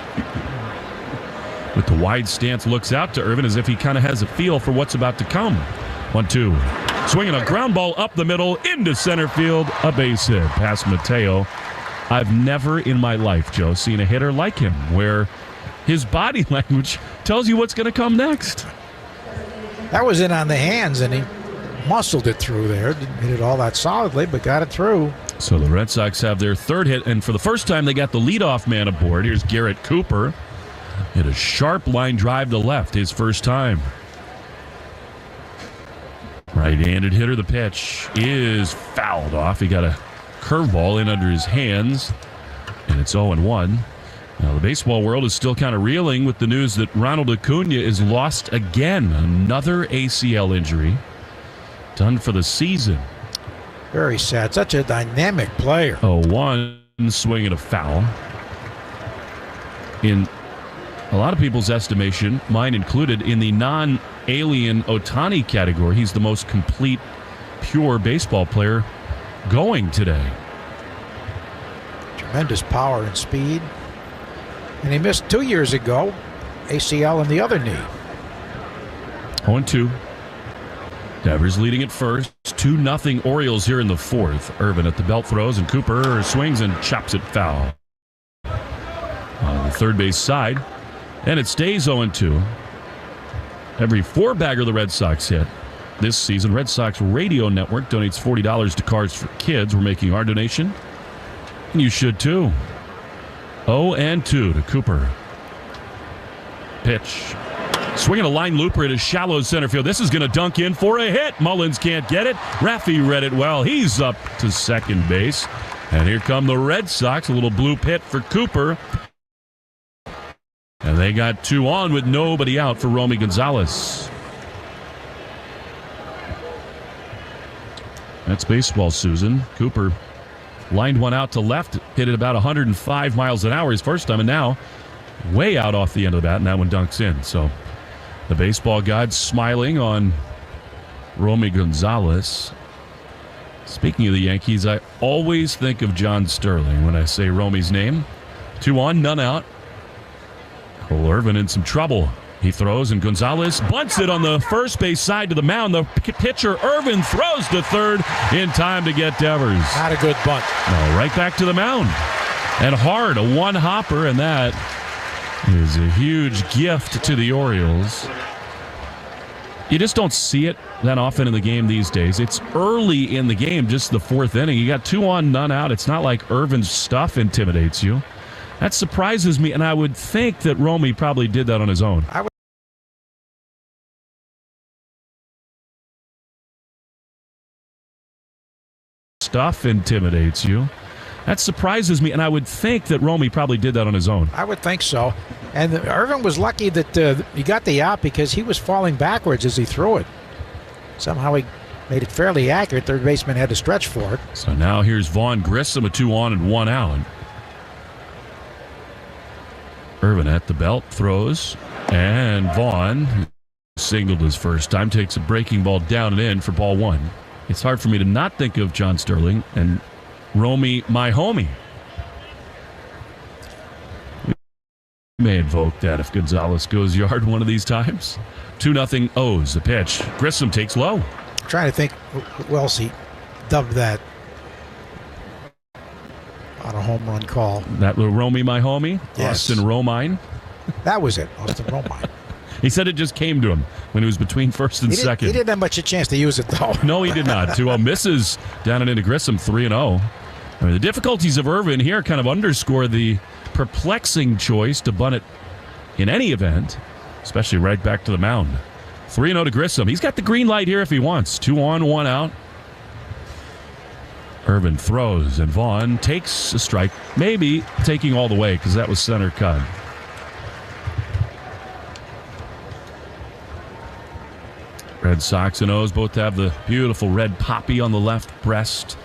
with the wide stance, looks out to Irvin as if he kind of has a feel for what's about to come. 1-2. Swinging a ground ball up the middle into center field. A base hit past Mateo. I've never in my life, Joe, seen a hitter like him where his body language tells you what's going to come next.
That was in on the hands, and he muscled it through there. Didn't hit it all that solidly, but got it through.
So the Red Sox have their third hit, and for the first time, they got the leadoff man aboard. Here's Garrett Cooper. Hit a sharp line drive to left, his first time. Right-handed hitter. The pitch is fouled off. He got a curveball in under his hands, and it's 0-1. Now, the baseball world is still kind of reeling with the news that Ronald Acuna is lost again. Another ACL injury. Done for the season.
Very sad. Such a dynamic player.
0-1, swing and a foul. In a lot of people's estimation, mine included, in the non-alien Ohtani category, he's the most complete, pure baseball player going today.
Tremendous power and speed. And he missed 2 years ago, ACL in the other knee.
0-2. Devers leading at first. 2-0 Orioles here in the fourth. Irvin at the belt throws, and Cooper swings and chops it foul. On the third base side, and it stays 0-2. Every four-bagger the Red Sox hit this season, Red Sox Radio Network donates $40 to Cars for Kids. We're making our donation, and you should too. 0-2 to Cooper. Pitch. Swinging a line looper at a shallow center field. This is going to dunk in for a hit. Mullins can't get it. Raffy read it well. He's up to second base. And here come the Red Sox. A little blue pit for Cooper. And they got 2 on with nobody out for Romy Gonzalez. That's baseball, Susan. Cooper lined one out to left, hit it about 105 miles an hour his first time, and now way out off the end of the bat, and that one dunks in. So the baseball gods smiling on Romy Gonzalez. Speaking of the Yankees, I always think of John Sterling when I say Romy's name. 2 on, none out. Cole Irvin in some trouble. He throws, and Gonzalez bunts it on the first base side to the mound. The pitcher, Irvin, throws to third in time to get Devers.
Not a good bunt.
No, right back to the mound. And hard, a one-hopper, and that is a huge gift to the Orioles. You just don't see it that often in the game these days. It's early in the game, just the fourth inning. You got 2 on, none out. It's not like Irvin's stuff intimidates you. That surprises me, and I would think that Romy probably did that on his own. Stuff intimidates you. That surprises me, and I would think that Romy probably did that on his own.
I would think so. And Irvin was lucky that he got the out because he was falling backwards as he threw it. Somehow he made it fairly accurate. Third baseman had to stretch for it.
So now here's Vaughn Grissom, a 2 on and 1 out. Irvin at the belt, throws, and Vaughn, singled his first time, takes a breaking ball down and in for ball 1. It's hard for me to not think of John Sterling and Romy, my homie. We may invoke that if Gonzalez goes yard one of these times. 2-0 O's, the pitch. Grissom takes low.
I'm trying to think who else he dubbed that on a home run call.
That little Romy, my homie?
Yes.
Austin Romine.
That was it, Austin Romine.
He said it just came to him when he was between first and second.
He didn't have much a chance to use it, though.
No, he did not. 2-0 misses down and into Grissom, 3-0. I mean, the difficulties of Irvin here kind of underscore the perplexing choice to bunt it in any event, especially right back to the mound. 3-0 to Grissom. He's got the green light here if he wants. 2 on, 1 out. Irvin throws, and Vaughn takes a strike, maybe taking all the way because that was center cut. Red Sox and O's both have the beautiful red poppy on the left breast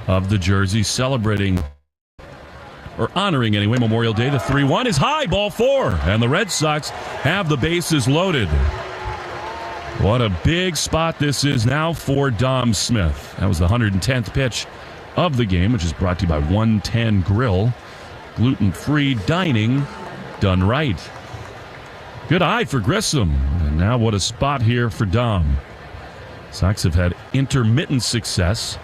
of the jersey, celebrating, or honoring anyway, Memorial Day. The 3-1 is high, ball 4, and the Red Sox have the bases loaded. What a big spot this is now for Dom Smith. That was the 110th pitch of the game, which is brought to you by 110 Grill. Gluten-free dining done right. Good eye for Grissom. And now what a spot here for Dom. Sox have had intermittent success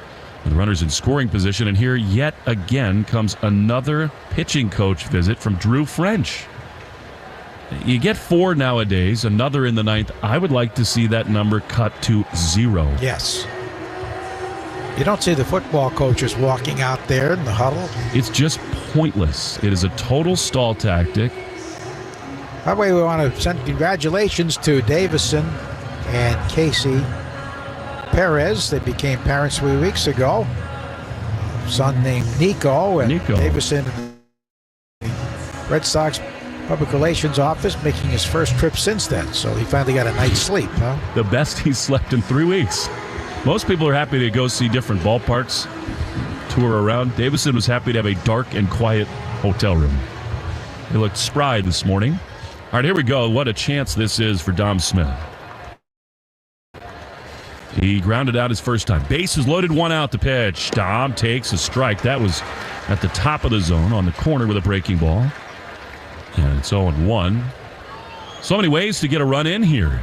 with runners in scoring position, and here yet again comes another pitching coach visit from Drew French. You get 4 nowadays, another in the 9th. I would like to see that number cut to 0.
Yes. You don't see the football coaches walking out there in the huddle.
It's just pointless. It is a total stall tactic.
That way we want to send congratulations to Davison and Casey Perez. They became parents 3 weeks ago. A son named Nico, and Davison, Red Sox Public Relations Office, making his first trip since then. So he finally got a night's sleep, huh?
The best he's slept in 3 weeks. Most people are happy to go see different ballparks, tour around. Davison was happy to have a dark and quiet hotel room. He looked spry this morning. All right, here we go. What a chance this is for Dom Smith. He grounded out his first time. Bases loaded, 1 out to pitch. Dom takes a strike. That was at the top of the zone on the corner with a breaking ball. And it's 0-1. So many ways to get a run in here.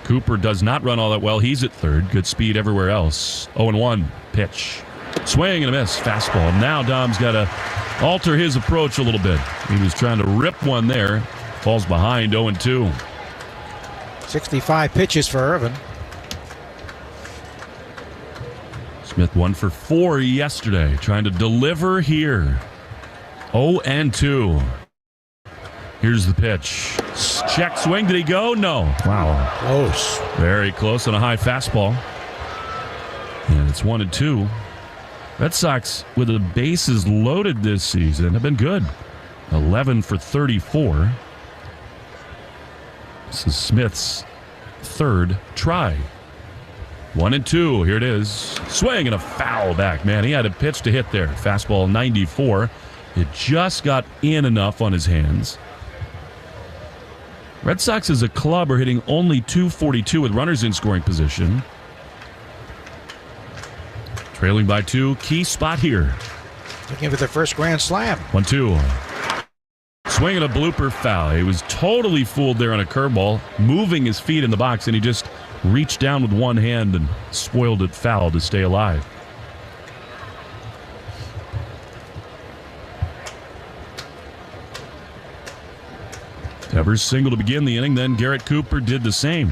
Cooper does not run all that well. He's at third. Good speed everywhere else. 0-1 pitch. Swing and a miss. Fastball. Now Dom's got to alter his approach a little bit. He was trying to rip one there. Falls behind. 0-2.
65 pitches for Irvin.
Smith 1 for 4 yesterday. Trying to deliver here. 0-2. Here's the pitch. Check swing. Did he go? No. Wow.
Close.
Very close on a high fastball. And it's 1-2. Red Sox, with the bases loaded this season, have been good. 11 for 34. This is Smith's third try. 1-2. Here it is. Swing and a foul back. Man, he had a pitch to hit there. Fastball 94. It just got in enough on his hands. Red Sox as a club are hitting only .242 with runners in scoring position. Trailing by 2. Key spot here.
Looking for their first grand slam.
1-2. Swing and a blooper foul. He was totally fooled there on a curveball, moving his feet in the box, and he just reached down with one hand and spoiled it foul to stay alive. Devers single to begin the inning, then Garrett Cooper did the same.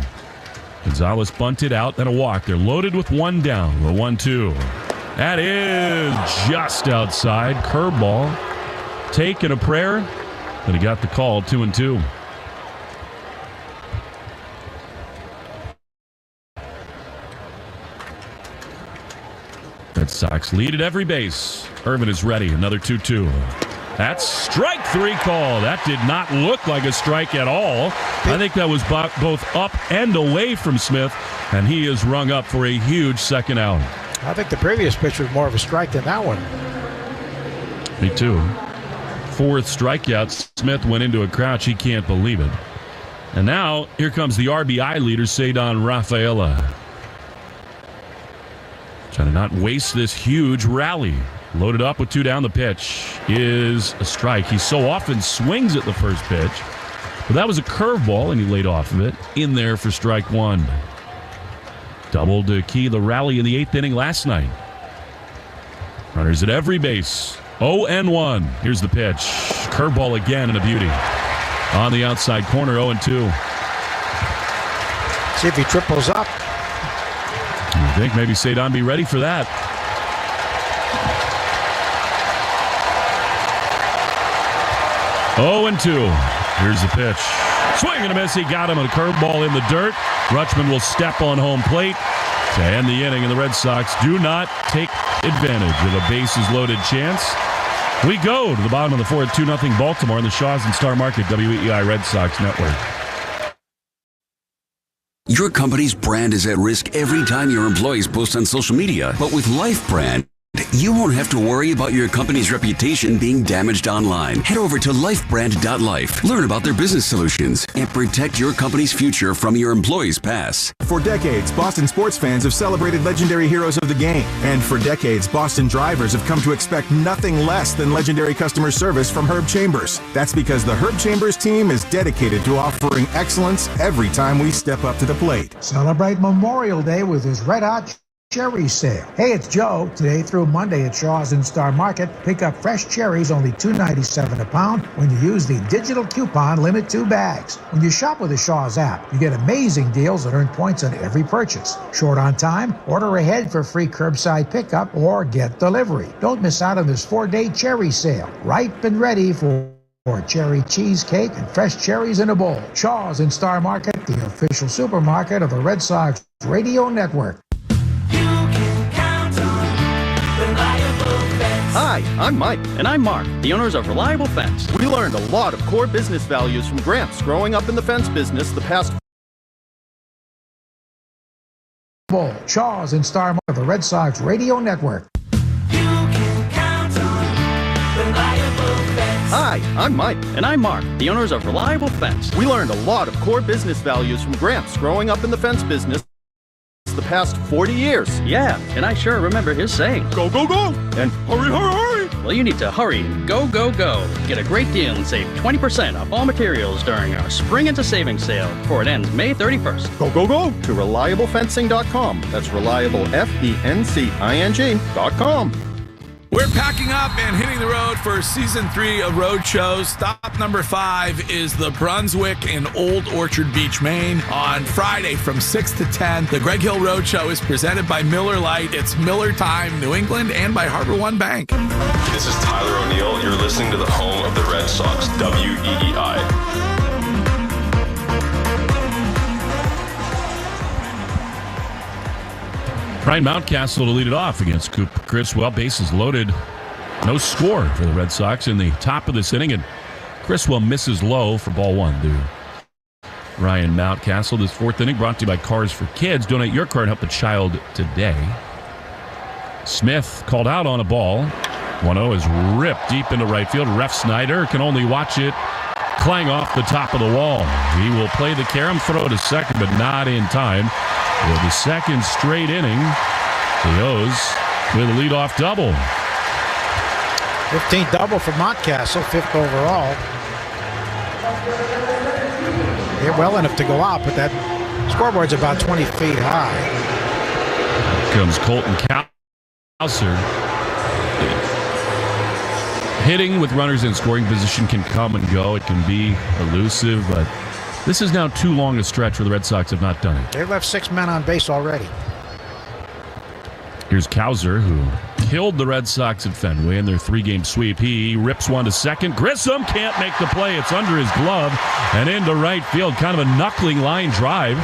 Gonzalez bunted out, then a walk. They're loaded with 1 down. The 1-2. That is just outside. Curveball. Taking a prayer, but he got the call. 2-2. Red Sox lead at every base. Irvin is ready. Another 2-2. That's strike 3 call. That did not look like a strike at all. I think that was both up and away from Smith, and he is rung up for a huge second out.
I think the previous pitch was more of a strike than that one.
Me too. 4th strikeout. Smith went into a crouch. He can't believe it. And now here comes the RBI leader, Cedon Rafaela. Trying to not waste this huge rally. Loaded up with 2 down. The pitch is a strike. He so often swings at the first pitch. But that was a curveball, and he laid off of it. In there for strike 1. Doubled to key the rally in the 8th inning last night. Runners at every base. 0-1. Here's the pitch. Curveball again, and a beauty. On the outside corner, 0-2.
See if he triples up.
I think maybe Cedon be ready for that. 0-2. Here's the pitch. Swing and a miss. He got him on a curveball in the dirt. Rutschman will step on home plate to end the inning, and the Red Sox do not take advantage of a bases-loaded chance. We go to the bottom of the fourth, 2-0 Baltimore in the Shaws and Star Market WEEI Red Sox Network.
Your company's brand is at risk every time your employees post on social media. But with Life Brand, you won't have to worry about your company's reputation being damaged online. Head over to lifebrand.life. Learn about their business solutions and protect your company's future from your employees' past.
For decades, Boston sports fans have celebrated legendary heroes of the game. And for decades, Boston drivers have come to expect nothing less than legendary customer service from Herb Chambers. That's because the Herb Chambers team is dedicated to offering excellence every time we step up to the plate.
Celebrate Memorial Day with his Red Hot Cherry Sale. Hey, it's Joe. Today through Monday at Shaw's and Star Market, pick up fresh cherries only $2.97 a pound when you use the digital coupon Limit 2 bags. When you shop with the Shaw's app, you get amazing deals and earn points on every purchase. Short on time? Order ahead for free curbside pickup or get delivery. Don't miss out on this 4-day cherry sale. Ripe and ready for cherry cheesecake and fresh cherries in a bowl. Shaw's and Star Market, the official supermarket of the Red Sox Radio Network.
Hi, I'm Mike. And I'm Mark, the owners of Reliable Fence. We learned a lot of core business values from Gramps growing up in the fence business the past.
Shaw's and Star Market of the Red Sox Radio Network.
Hi, I'm Mike. And I'm Mark, the owners of Reliable Fence. We learned a lot of core business values from Gramps growing up in the fence business the past 40 years. Yeah, and I sure remember his saying, go, go, go, and hurry, hurry, hurry. Well, you need to hurry and go, go, go. Get a great deal and save 20% off all materials during our Spring Into Savings sale, for it ends May 31st. Go, go, go to ReliableFencing.com. That's ReliableFencing.com.
We're packing up and hitting the road for Season 3 of Road Shows. Stop number 5 is the Brunswick in Old Orchard Beach, Maine. On Friday from 6 to 10, the Greg Hill Road Show is presented by Miller Lite. It's Miller Time, New England, and by Harbor One Bank.
This is Tyler O'Neill. You're listening to the home of the Red Sox, WEEI.
Ryan Mountcastle to lead it off against Cooper Criswell. Bases loaded. No score for the Red Sox in the top of this inning, and Criswell misses low for ball one to Ryan Mountcastle. This fourth inning brought to you by Cars for Kids. Donate your car and help a child today. Smith called out on a ball. 1-0 is ripped deep into right field. Ref Snyder can only watch it clang off the top of the wall. He will play the carom throw to second, but not in time. For the second straight inning, the O's with a leadoff double.
15th double for Mountcastle, 5th overall. Hit well enough to go out, but that scoreboard's about 20 feet high.
Here comes Colton Cowser. Hitting with runners in scoring position can come and go. It can be elusive, but this is now too long a stretch where the Red Sox have not done it.
They left 6 men on base already.
Here's Cowser, who killed the Red Sox at Fenway in their 3-game sweep. He rips one to second. Grissom can't make the play. It's under his glove and into right field. Kind of a knuckling line drive.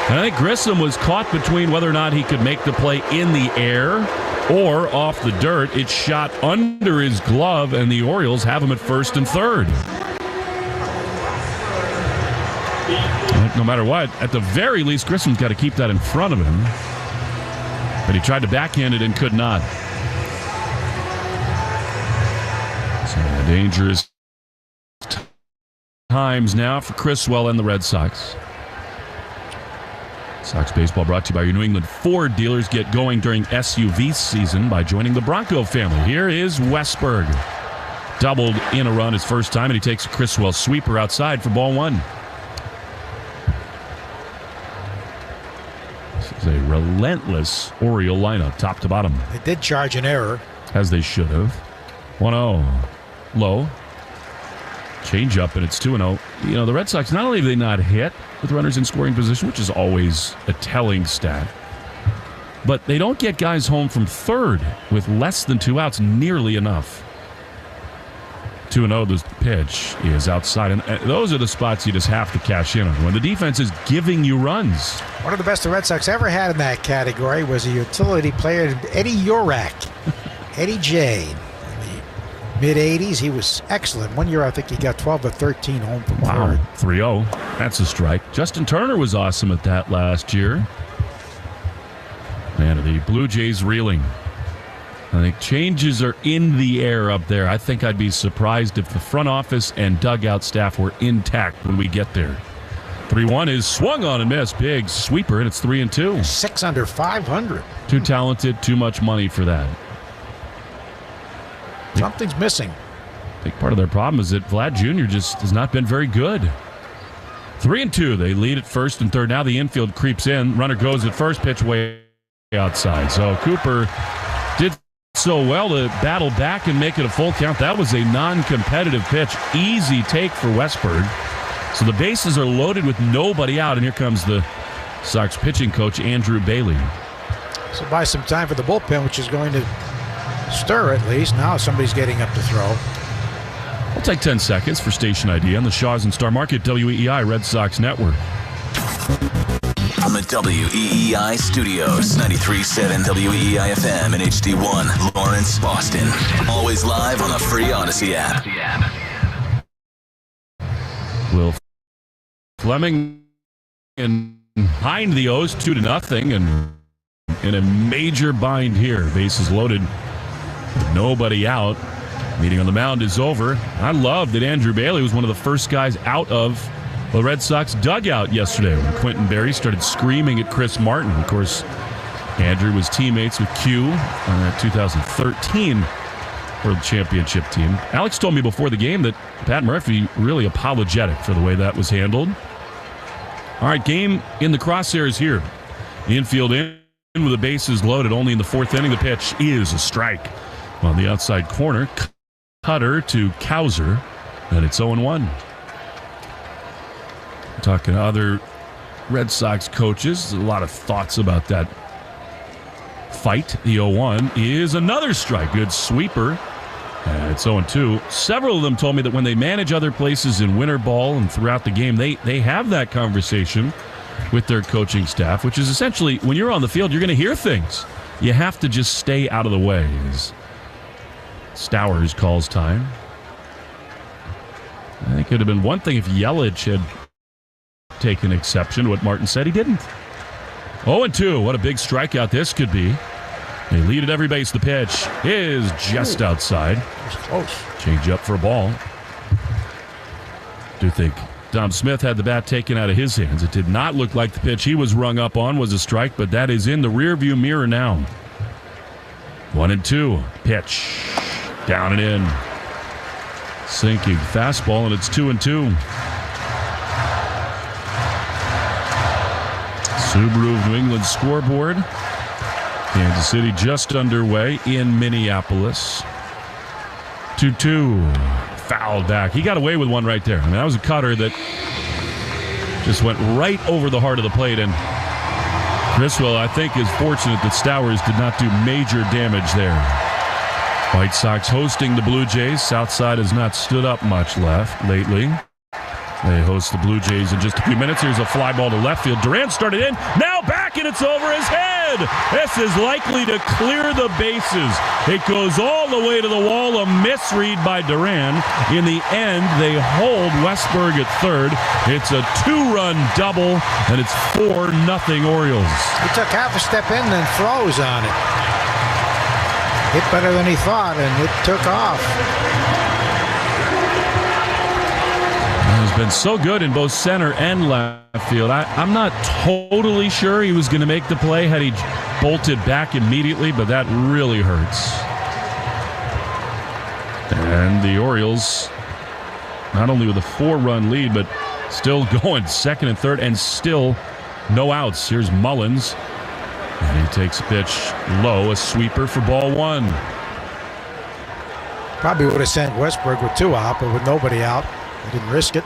And I think Grissom was caught between whether or not he could make the play in the air or off the dirt. It's shot under his glove, and the Orioles have him at first and third. No matter what, at the very least, Grissom's got to keep that in front of him. But he tried to backhand it and could not. So dangerous times now for Criswell and the Red Sox. Sox baseball brought to you by your New England Ford dealers. Get going during SUV season by joining the Bronco family. Here is Westberg. Doubled in a run his first time, and he takes a Criswell sweeper outside for ball one. This is a relentless Oriole lineup, top to bottom.
They did charge an error.
As they should have. 1-0. Low. Change up, and it's 2-0. You know, the Red Sox, not only have they not hit with runners in scoring position, which is always a telling stat, but they don't get guys home from third with less than 2 outs nearly enough. 2-0, the pitch is outside. And those are the spots you just have to cash in on when the defense is giving you runs.
One of the best the Red Sox ever had in that category was a utility player, Eddie Urak. Eddie J. In the mid-'80s, he was excellent. One year, I think he got 12 or 13 home from third.
3-0. That's a strike. Justin Turner was awesome at that last year. Man, the Blue Jays reeling. I think changes are in the air up there. I think I'd be surprised if the front office and dugout staff were intact when we get there. 3-1 is swung on and missed. Big sweeper, and it's 3-2.
6 under 500.
Too talented, too much money for that.
Something's missing.
I think part of their problem is that Vlad Jr. just has not been very good. 3-2. They lead at first and third. Now the infield creeps in. Runner goes at first, pitch way outside. So Cooper did so well to battle back and make it a full count. That was a non-competitive pitch. Easy take for Westburg. So the bases are loaded with nobody out, and here comes the Sox pitching coach, Andrew Bailey.
So buy some time for the bullpen, which is going to stir at least. Now somebody's getting up to throw.
We'll take 10 seconds for station ID on the Shaws and Star Market WEEI Red Sox Network.
From the WEEI studios, 93.7 WEEI FM and HD1, Lawrence, Boston. Always live on the free Odyssey app.
Will Fleming and behind the O's 2-0, and in a major bind here. Bases loaded, with nobody out. Meeting on the mound is over. I love that Andrew Bailey was one of the first guys out of the Red Sox dugout yesterday when Quentin Berry started screaming at Chris Martin. Of course, Andrew was teammates with Q on that 2013 World Championship team. Alex told me before the game that Pat Murphy really apologetic for the way that was handled. All right, game in the crosshairs here. The infield in with the bases loaded. Only in the fourth inning, the pitch is a strike. On the outside corner, cutter to Kauser, and it's 0-1. Talking to other Red Sox coaches, a lot of thoughts about that fight. The 0-1 is another strike. Good sweeper. And it's 0-2. Several of them told me that when they manage other places in winter ball and throughout the game, they have that conversation with their coaching staff, which is essentially when you're on the field, you're going to hear things. You have to just stay out of the way. Stowers calls time. I think it would have been one thing if Yelich had taken exception to what Martin said. He didn't. 0-2. What a big strikeout this could be. They lead at every base. The pitch is just outside.
It was close.
Change up for a ball. Do think Dom Smith had the bat taken out of his hands. It did not look like the pitch he was rung up on was a strike, but that is in the rearview mirror now. 1-2. Pitch. Down and in. Sinking fastball, and it's 2-2. Subaru of New England scoreboard. Kansas City just underway in Minneapolis. 2-2. Fouled back. He got away with one right there. I mean, that was a cutter that just went right over the heart of the plate, and Criswell, I think, is fortunate that Stowers did not do major damage there. White Sox hosting the Blue Jays. Southside has not stood up much lately. They host the Blue Jays in just a few minutes. Here's a fly ball to left field. Duran started in. Now back, and it's over his head. This is likely to clear the bases. It goes all the way to the wall. A misread by Duran. In the end, they hold Westburg at third. It's a 2-run double, and it's 4-0 Orioles.
He took half a step in, then froze on it. Hit better than he thought, and it took off.
He's been so good in both center and left field. I'm not totally sure he was going to make the play had he bolted back immediately, but that really hurts. And the Orioles, not only with a 4-run lead, but still going second and third, and still no outs. Here's Mullins, and he takes a pitch low, a sweeper for ball one.
Probably would have sent Westburg with 2 out, but with nobody out, he didn't risk it.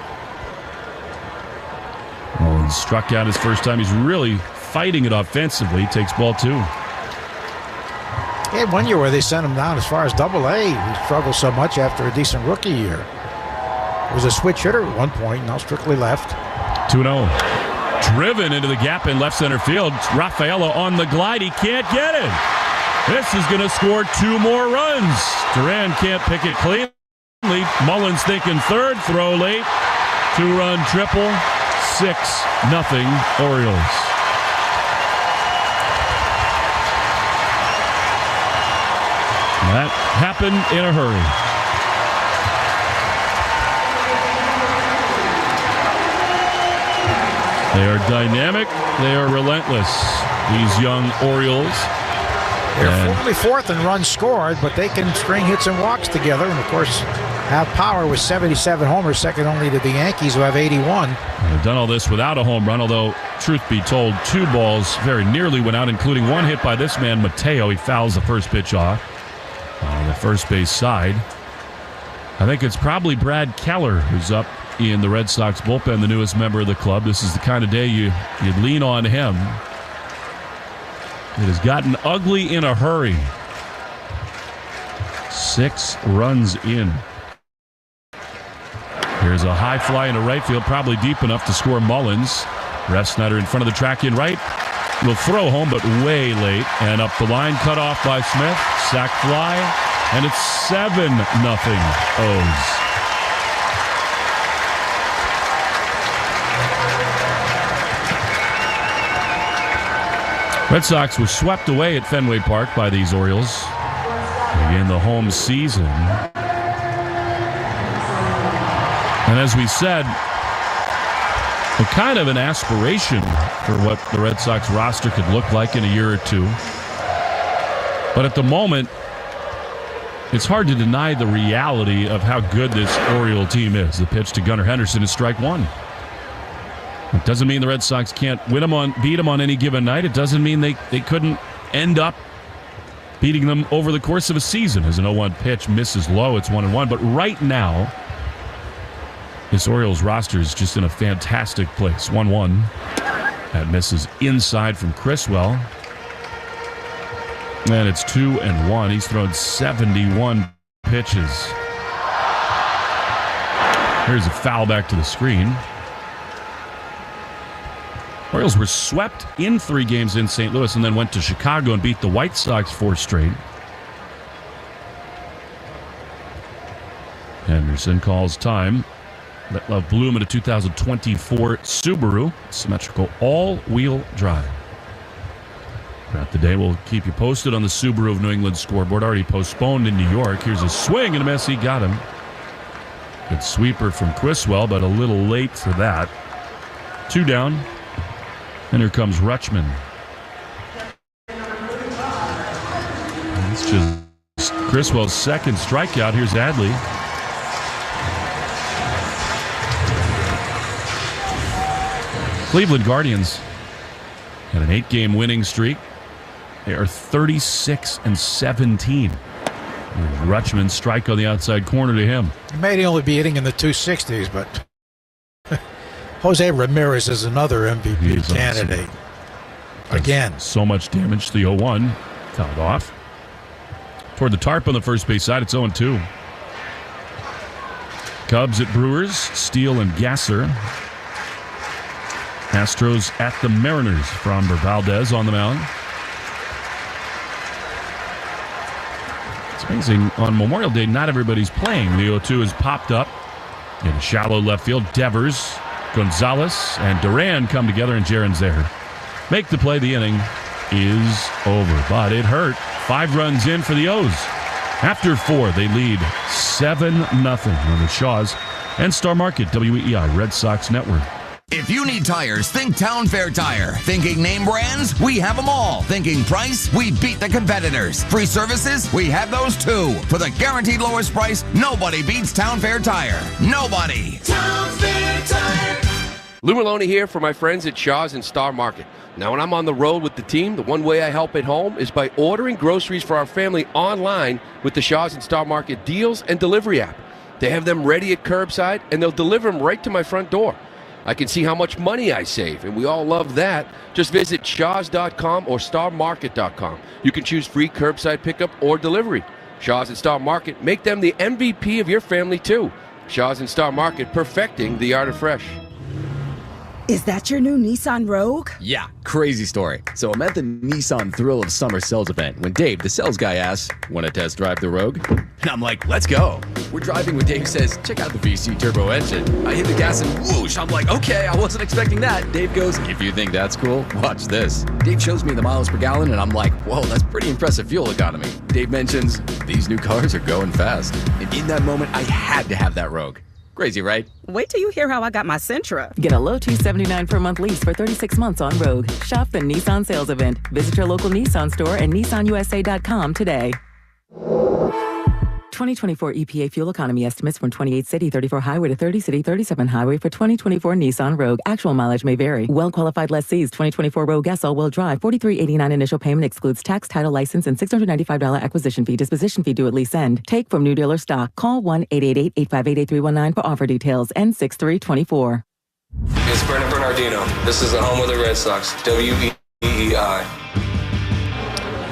Mullins struck out his first time. He's really fighting it offensively. He takes ball 2.
He had one year where they sent him down as far as Double-A. He struggled so much after a decent rookie year. He was a switch hitter at one point, now strictly left.
2-0. Driven into the gap in left center field. Rafaela on the glide. He can't get it. This is going to score 2 more runs. Duran can't pick it cleanly. Mullins thinking third, throw late. 2-run triple. 6-0 Orioles. That happened in a hurry. They are dynamic. They are relentless, these young Orioles.
They're only fourth in runs scored, but they can string hits and walks together. And, of course, have power with 77 homers, second only to the Yankees, who have 81.
They've done all this without a home run, although, truth be told, 2 balls very nearly went out, including one hit by this man, Mateo. He fouls the first pitch off on the first base side. I think it's probably Brad Keller who's up in the Red Sox bullpen, the newest member of the club. This is the kind of day you'd lean on him. It has gotten ugly in a hurry. 6 runs in. Here's a high fly into right field, probably deep enough to score Mullins. Refsnyder in front of the track in right. Will throw home, but way late. And up the line, cut off by Smith. Sac fly, and it's 7-0 O's. Red Sox were swept away at Fenway Park by these Orioles to begin the home season. And as we said, a kind of an aspiration for what the Red Sox roster could look like in a year or two. But at the moment, it's hard to deny the reality of how good this Oriole team is. The pitch to Gunnar Henderson is strike 1. It doesn't mean the Red Sox can't beat them on any given night. It doesn't mean they couldn't end up beating them over the course of a season. As an 0-1 pitch misses low, it's 1-1. But right now, this Orioles roster is just in a fantastic place. 1-1. That misses inside from Criswell. And it's 2-1. He's thrown 71 pitches. Here's a foul back to the screen. Orioles were swept in 3 games in St. Louis and then went to Chicago and beat the White Sox 4 straight. Henderson calls time. That love blew him in a 2024 Subaru symmetrical all-wheel drive. Throughout the day, we'll keep you posted on the Subaru of New England scoreboard. Already postponed in New York. Here's a swing and a miss. He got him. Good sweeper from Criswell, but a little late for that. 2 down. And here comes Rutschman. It's just Criswell's second strikeout. Here's Adley. Cleveland Guardians had an 8-game winning streak. They are 36-17. Rutschman strike on the outside corner to him.
He may only be hitting in the 260s, but Jose Ramirez is another MVP candidate.
Awesome. Again. So much damage to the 0-1. Fouled off. Toward the tarp on the first base side, it's 0-2. Cubs at Brewers, Steele and Gasser. Astros at the Mariners. Framber Valdez on the mound. It's amazing. On Memorial Day, not everybody's playing. The 0-2 has popped up in shallow left field. Devers, Gonzalez, and Duran come together, and Jaron's there. Make the play. The inning is over. But it hurt. 5 runs in for the O's. After 4, they lead 7-0 on the Shaws and Star Market, WEI Red Sox Network.
If you need tires, think Town Fair Tire. Thinking name brands? We have them all. Thinking price? We beat the competitors. Free services? We have those too. For the guaranteed lowest price, nobody beats Town Fair Tire. Nobody.
Town Fair Tire. Lou Maloney here for my friends at Shaw's and Star Market. Now, when I'm on the road with the team, the one way I help at home is by ordering groceries for our family online with the Shaw's and Star Market deals and delivery app. They have them ready at curbside, and they'll deliver them right to my front door. I can see how much money I save, and we all love that. Just visit Shaws.com or StarMarket.com. You can choose free curbside pickup or delivery. Shaws and Star Market, make them the MVP of your family, too. Shaws and Star Market, perfecting the art of fresh.
Is that your new Nissan Rogue?
Yeah, crazy story. So I'm at the Nissan Thrill of Summer sales event when Dave, the sales guy, asks, want to test drive the Rogue? And I'm like, let's go. We're driving when Dave says, check out the VC turbo engine. I hit the gas and whoosh. I'm like, okay, I wasn't expecting that. Dave goes, if you think that's cool, watch this. Dave shows me the miles per gallon and I'm like, whoa, that's pretty impressive fuel economy. Dave mentions, these new cars are going fast. And in that moment, I had to have that Rogue. Crazy, right?
Wait till you hear how I got my Sentra.
Get a low $279 per month lease for 36 months on Rogue. Shop the Nissan sales event. Visit your local Nissan store and nissanusa.com today. 2024 EPA fuel economy estimates from 28 city, 34 highway to 30 city, 37 highway for 2024 Nissan Rogue. Actual mileage may vary. Well-qualified lessees, 2024 Rogue S all-wheel drive, $43.89 initial payment excludes tax, title, license, and $695 acquisition fee. Disposition fee due at lease end. Take from new dealer stock. Call 1-888-858-8319 for offer details. N6324.
It's Brendan Bernardino. This is the home of the Red Sox. WEEI.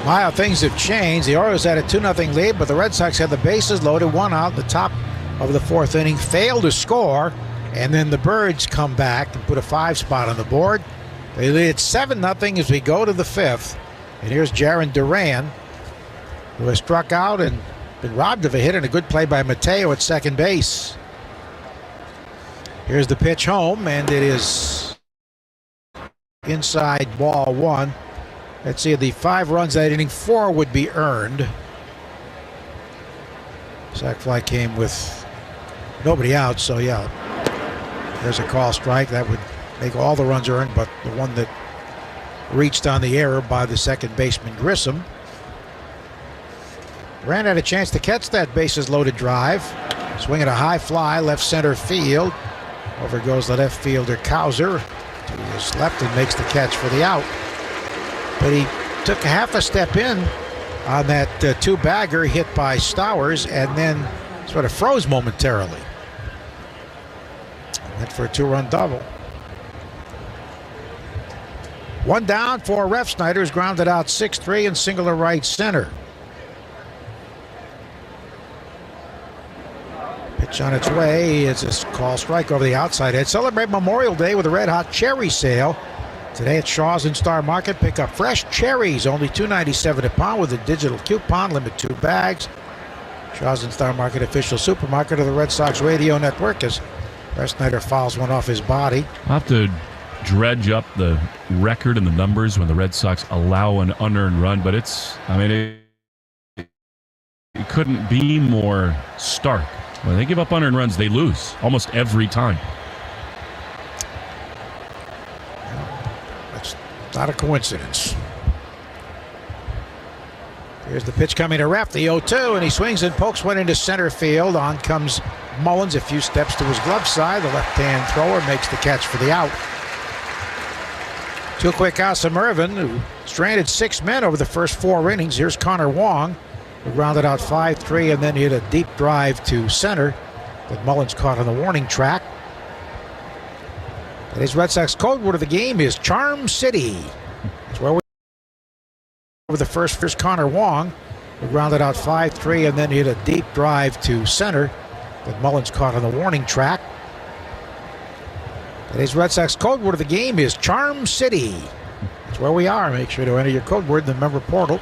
My, how things have changed. The Orioles had a 2-0 lead, but the Red Sox had the bases loaded, 1 out, the top of the 4th inning, failed to score, and then the Birds come back and put a 5 spot on the board. They lead 7-0 as we go to the 5th. And here's Jarren Duran, who has struck out and been robbed of a hit, and a good play by Mateo at second base. Here's the pitch home, and it is inside, ball 1. Let's see, the 5 runs that inning, 4 would be earned. Sac fly came with nobody out, so yeah, there's a call strike. That would make all the runs earned, but the one that reached on the error by the second baseman, Grissom. Rand had a chance to catch that bases loaded drive. Swinging a high fly, left center field. Over goes the left fielder, Cowser, to his left and makes the catch for the out. But he took a half a step in on that 2-bagger hit by Stowers and then sort of froze momentarily. Went for a 2-run double. 1 down for Ref Snyder's grounded out 6-3 and single to right center. Pitch on its way. It's a call strike over the outside edge. Celebrate Memorial Day with a red-hot cherry sale. Today at Shaw's and Star Market, pick up fresh cherries, only $2.97 a pound with a digital coupon, limit 2 bags. Shaw's and Star Market, official supermarket of the Red Sox radio network, as Ref Snyder fouls one off his body.
I'll have to dredge up the record and the numbers when the Red Sox allow an unearned run, but it couldn't be more stark. When they give up unearned runs, they lose almost every time.
Not a coincidence. Here's the pitch coming to Ref, the 0-2, and he swings and pokes one into center field. On comes Mullins, a few steps to his glove side. The left-hand thrower makes the catch for the out. Too quick, Alex Irvin, who stranded 6 men over the first 4 innings. Here's Connor Wong, who grounded out 5-3 and then hit a deep drive to center that Mullins caught on the warning track. Today's Red Sox code word of the game is Charm City. That's where we over the first Connor Wong, who grounded out 5-3 and then hit a deep drive to center that Mullins caught on the warning track. Today's Red Sox code word of the game is Charm City. That's where we are. Make sure to enter your code word in the member portal.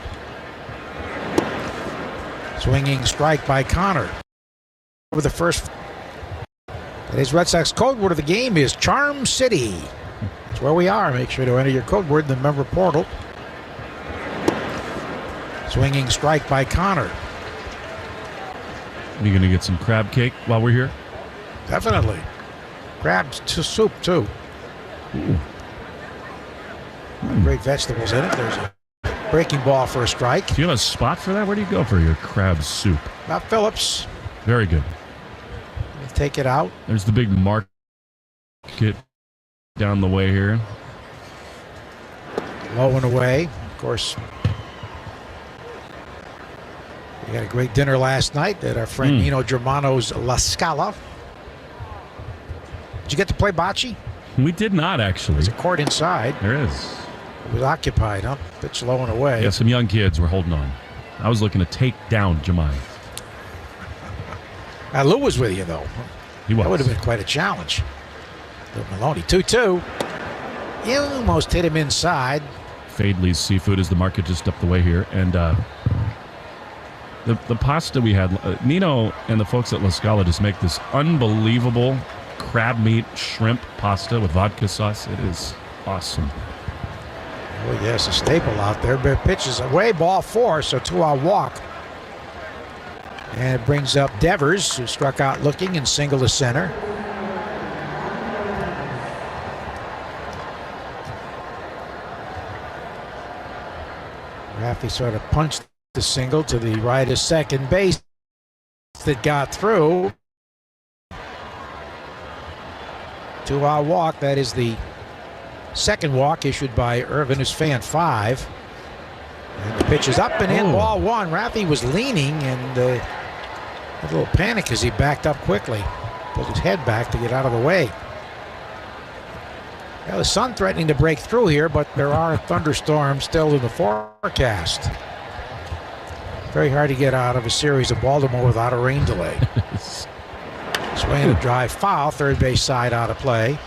Swinging strike by Connor. Over the first. Today's Red Sox code word of the game is Charm City. That's where we are. Make sure to enter your code word in the member portal. Swinging strike by Connor.
Are you going to get some crab cake while we're here?
Definitely. Crab soup, too.
Ooh.
Great vegetables in it. There's a breaking ball for a strike.
Do you have a spot for that? Where do you go for your crab soup?
Not Phillips.
Very good.
Take it out.
There's the big market down the way here.
Low and away. Of course, we had a great dinner last night at our friend Nino Germano's La Scala. Did you get to play bocce?
We did not, actually.
There's a court inside.
There is.
It was occupied, huh? Pitch low and away.
Yeah, some young kids were holding on. I was looking to take down Jemai.
Lou was with you, though.
He was.
That would have been quite a challenge. Lou Maloney, 2-2. You almost hit him inside.
Fadley's Seafood is the market just up the way here. And the pasta we had, Nino and the folks at La Scala just make this unbelievable crab meat shrimp pasta with vodka sauce. It is awesome.
Oh, yes, a staple out there. But pitches away, ball 4, so 2-out walk. And it brings up Devers, who struck out looking and single to center. Raffy sort of punched the single to the right of second base that got through. 2-out walk. That is the second walk issued by Irvin, who's fan 5. And the pitch is up and in, ball 1. Raffy was leaning and a little panic as he backed up quickly. Pulled his head back to get out of the way. Well, the sun threatening to break through here, but there are thunderstorms still in the forecast. Very hard to get out of a series of Baltimore without a rain delay. Swing and a drive foul, third base side out of play.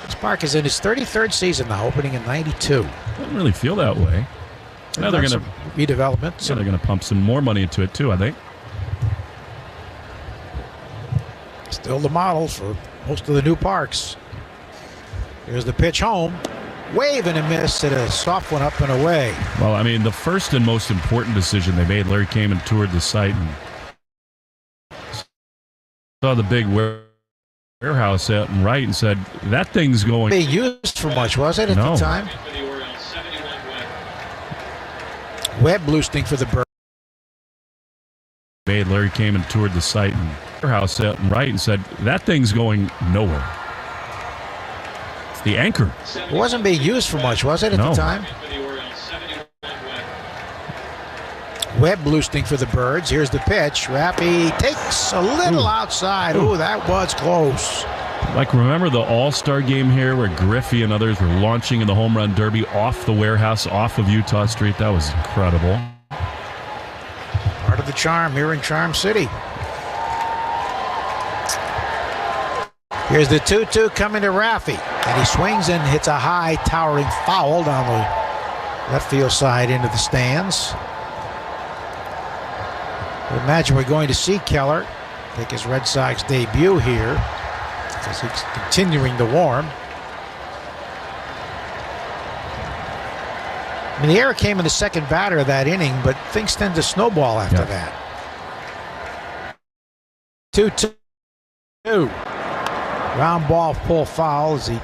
This park is in its 33rd season now, opening in '92.
Doesn't really feel that way. Now they're going to
redevelopment.
So they're going to pump some more money into it too, I think.
Still the model for most of the new parks. Here's the pitch home. Wave and a miss at a soft one up and away.
Well, I mean, the first and most important decision they made, Larry came and toured the site and saw the big warehouse out and right and said, that thing's going.
Being used for much, was it, at the time? Webb boosting for the bird.
Larry came and toured the site and warehouse out and right and said, that thing's going nowhere. It's the anchor.
It wasn't being used for much, was it, at the time? Webb boosting for the Birds. Here's the pitch. Raffy takes a little outside. Ooh, that was close.
Like, remember the All-Star game here where Griffey and others were launching in the home run derby off the warehouse, off of Utah Street? That was incredible.
Part of the charm here in Charm City. Here's the 2-2 coming to Raffy. And he swings and hits a high, towering foul down the left field side into the stands. I imagine we're going to see Keller take his Red Sox debut here as he's continuing to warm. I mean, the error came in the second batter of that inning, but things tend to snowball after that. 2-2. Round ball, pull foul as he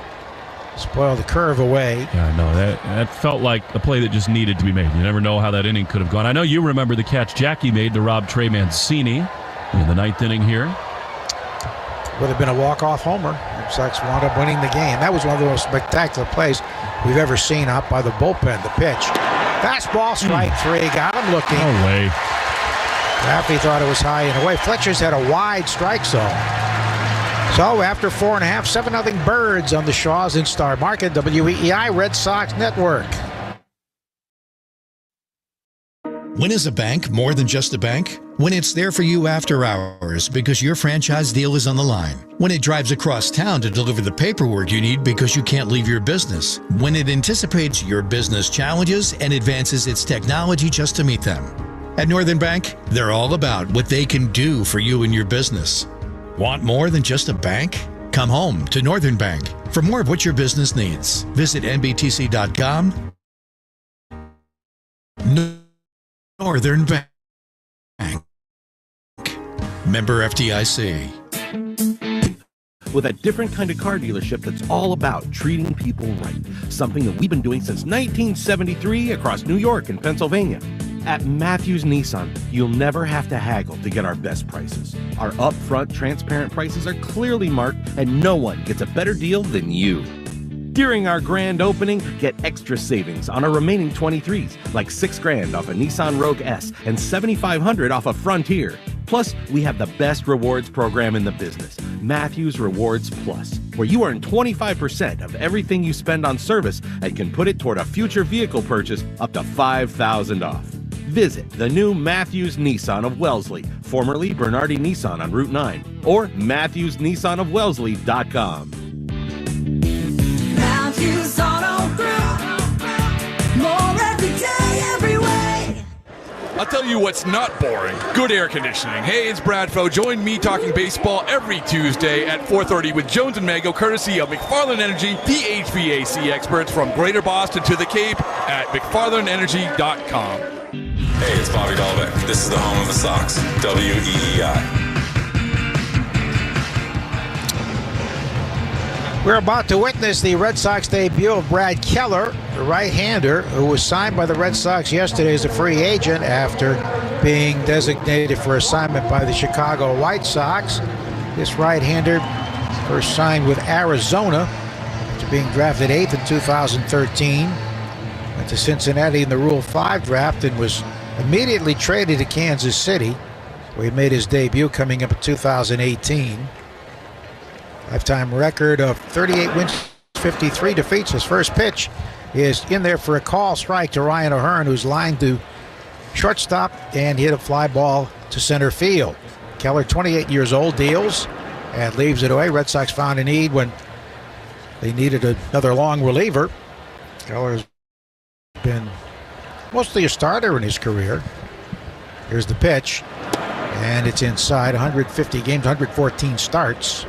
spoiled the curve away.
Yeah, I know. That felt like a play that just needed to be made. You never know how that inning could have gone. I know you remember the catch Jackie made to rob Trey Mancini in the 9th inning here.
Would have been a walk-off homer. Red Sox wound up winning the game. That was one of the most spectacular plays we've ever seen out by the bullpen. The pitch. Fastball, strike 3. Got him looking.
No way.
Raffy thought it was high and away. Fletcher's had a wide strike zone. So after 4.5, 7-0 Birds on the Shaws in Star Market, WEEI Red Sox Network.
When is a bank more than just a bank? When it's there for you after hours because your franchise deal is on the line. When it drives across town to deliver the paperwork you need because you can't leave your business. When it anticipates your business challenges and advances its technology just to meet them. At Northern Bank, they're all about what they can do for you and your business. Want more than just a bank? Come home to Northern Bank for more of what your business needs. Visit nbtc.com. Northern Bank. Member FDIC.
With a different kind of car dealership that's all about treating people right. Something that we've been doing since 1973 across New York and Pennsylvania. At Matthews Nissan, you'll never have to haggle to get our best prices. Our upfront, transparent prices are clearly marked, and no one gets a better deal than you. During our grand opening, get extra savings on our remaining 23s, like $6,000 off a Nissan Rogue S and $7,500 off a Frontier. Plus, we have the best rewards program in the business, Matthews Rewards Plus, where you earn 25% of everything you spend on service and can put it toward a future vehicle purchase up to $5,000 off. Visit the new Matthews Nissan of Wellesley, formerly Bernardi Nissan on Route 9, or MatthewsNissanofWellesley.com.
Matthews Auto Group. More every day, every way.
I'll tell you what's not boring. Good air conditioning. Hey, it's Bradfo. Join me talking baseball every Tuesday at 4:30 with Jones and Mago, courtesy of McFarland Energy, the HVAC experts from Greater Boston to the Cape at McFarlandEnergy.com.
Hey, it's Bobby Dahlbeck. This is the home of the Sox, WEEI.
We're about to witness the Red Sox debut of Brad Keller, the right-hander, who was signed by the Red Sox yesterday as a free agent after being designated for assignment by the Chicago White Sox. This right-hander first signed with Arizona after being drafted 8th in 2013. Went to Cincinnati in the Rule 5 draft and was immediately traded to Kansas City, where he made his debut coming up in 2018. Lifetime record of 38 wins, 53 defeats. His first pitch is in there for a call strike to Ryan O'Hearn, who's lined to shortstop and hit a fly ball to center field. Keller, 28 years old, deals and leaves it away. Red Sox found a need when they needed another long reliever. Keller's been mostly a starter in his career. Here's the pitch, and it's inside. 150 games, 114 starts.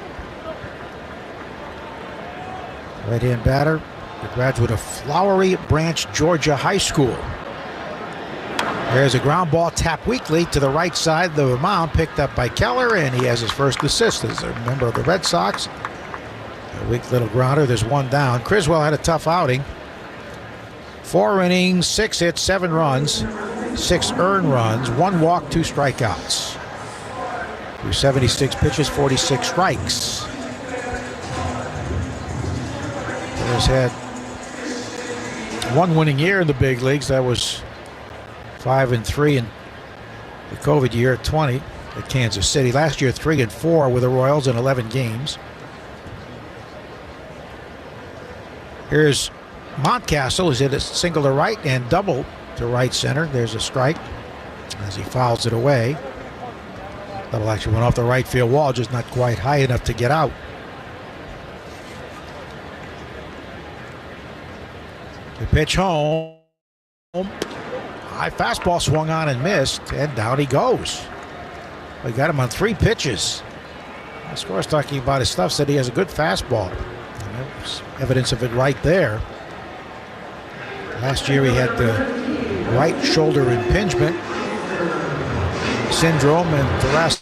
Right-hand batter, a graduate of Flowery Branch, Georgia High School. There's a ground ball tapped weakly to the right side of the mound, picked up by Keller, and he has his first assist as a member of the Red Sox. A weak little grounder. There's one down. Criswell had a tough outing. 4 innings, 6 hits, 7 runs, 6 earned runs, 1 walk, 2 strikeouts. Through 76 pitches, 46 strikes. Has had 1 winning year in the big leagues. That was 5-3 in the COVID year at 20 at Kansas City. Last year, 3-4 with the Royals in 11 games. Here's Mountcastle. He's hit a single to right and double to right center. There's a strike as he fouls it away. Double actually went off the right field wall, just not quite high enough to get out. The pitch home. High fastball swung on and missed, and down he goes. We got him on 3 pitches. Alex Cora talking about his stuff, said he has a good fastball. And there's evidence of it right there. Last year he had the right shoulder impingement syndrome, and the last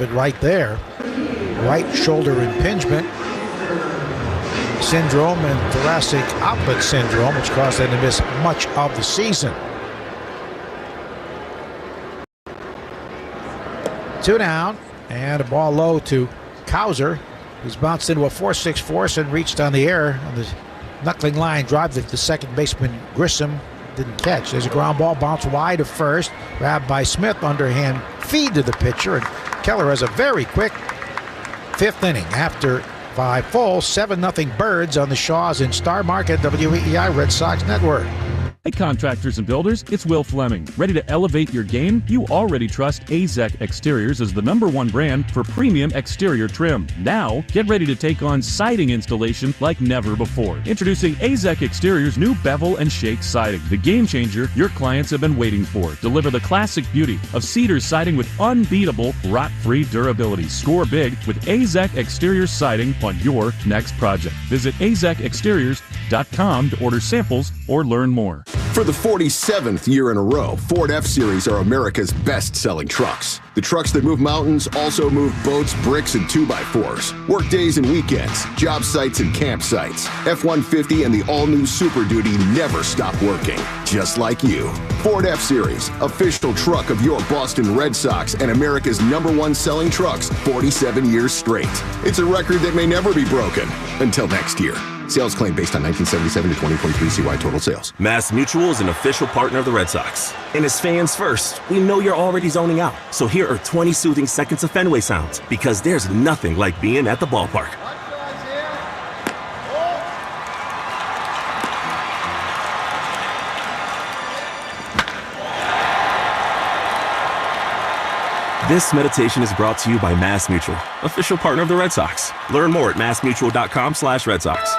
it right there. Right shoulder impingement syndrome and thoracic outlet syndrome, which caused him to miss much of the season. 2 down, and a ball low to Cowser, who's bounced into a 4-6 force and reached on the air on the knuckling line drive that the second baseman Grissom didn't catch. There's a ground ball, bounce wide of first, grabbed by Smith, underhand feed to the pitcher, and Keller has a very quick 5th inning. After 5 full, 7-0 Birds on the Shaws in Star Market, WEEI Red Sox Network.
Hey contractors and builders, it's Will Fleming. Ready to elevate your game? You already trust AZEK Exteriors as the #1 brand for premium exterior trim. Now, get ready to take on siding installation like never before. Introducing AZEK Exteriors' new bevel and shake siding, the game changer your clients have been waiting for. Deliver the classic beauty of cedar siding with unbeatable rot-free durability. Score big with AZEK Exteriors siding on your next project. Visit azekexteriors.com to order samples or learn more.
For the 47th year in a row, Ford F-Series are America's best-selling trucks. The trucks that move mountains also move boats, bricks, and 2x4s. Work days and weekends, job sites and campsites. F-150 and the all-new Super Duty never stop working, just like you. Ford F-Series, official truck of your Boston Red Sox and America's #1 selling trucks 47 years straight. It's a record that may never be broken until next year. Sales claim based on 1977 to 2023 CY total sales.
Mass Mutual is an official partner of the Red Sox.
And as fans first, we know you're already zoning out. So here are 20 soothing seconds of Fenway sounds, because there's nothing like being at the ballpark. This meditation is brought to you by Mass Mutual, official partner of the Red Sox. Learn more at massmutual.com/Red Sox.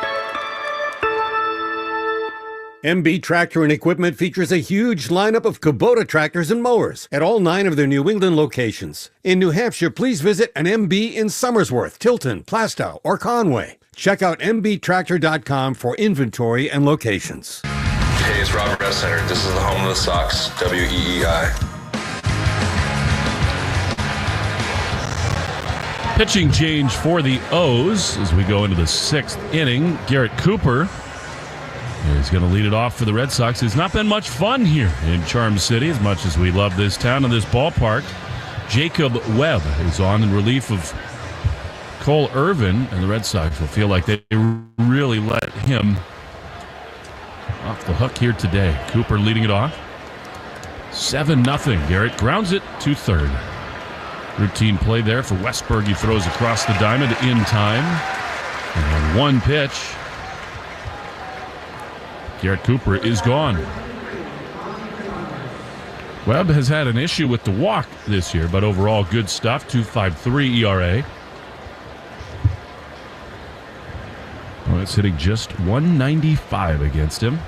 MB Tractor and Equipment features a huge lineup of Kubota tractors and mowers at all 9 of their New England locations. In New Hampshire, please visit an MB in Somersworth, Tilton, Plastow, or Conway. Check out mbtractor.com for inventory and locations.
Hey, it's Robert Center. This is the home of the Sox, WEEI.
Pitching change for the O's as we go into the 6th inning. Garrett Cooper is going to lead it off for the Red Sox. It's not been much fun here in Charm City, as much as we love this town and this ballpark. Jacob Webb is on in relief of Cole Irvin, and the Red Sox will feel like they really let him off the hook here today. Cooper leading it off. 7-0. Garrett grounds it to third. Routine play there for Westberg. He throws across the diamond in time. And on 1 pitch, Garrett Cooper is gone. Webb has had an issue with the walk this year, but overall good stuff. 2.53 ERA. Oh, it's hitting just 195 against him.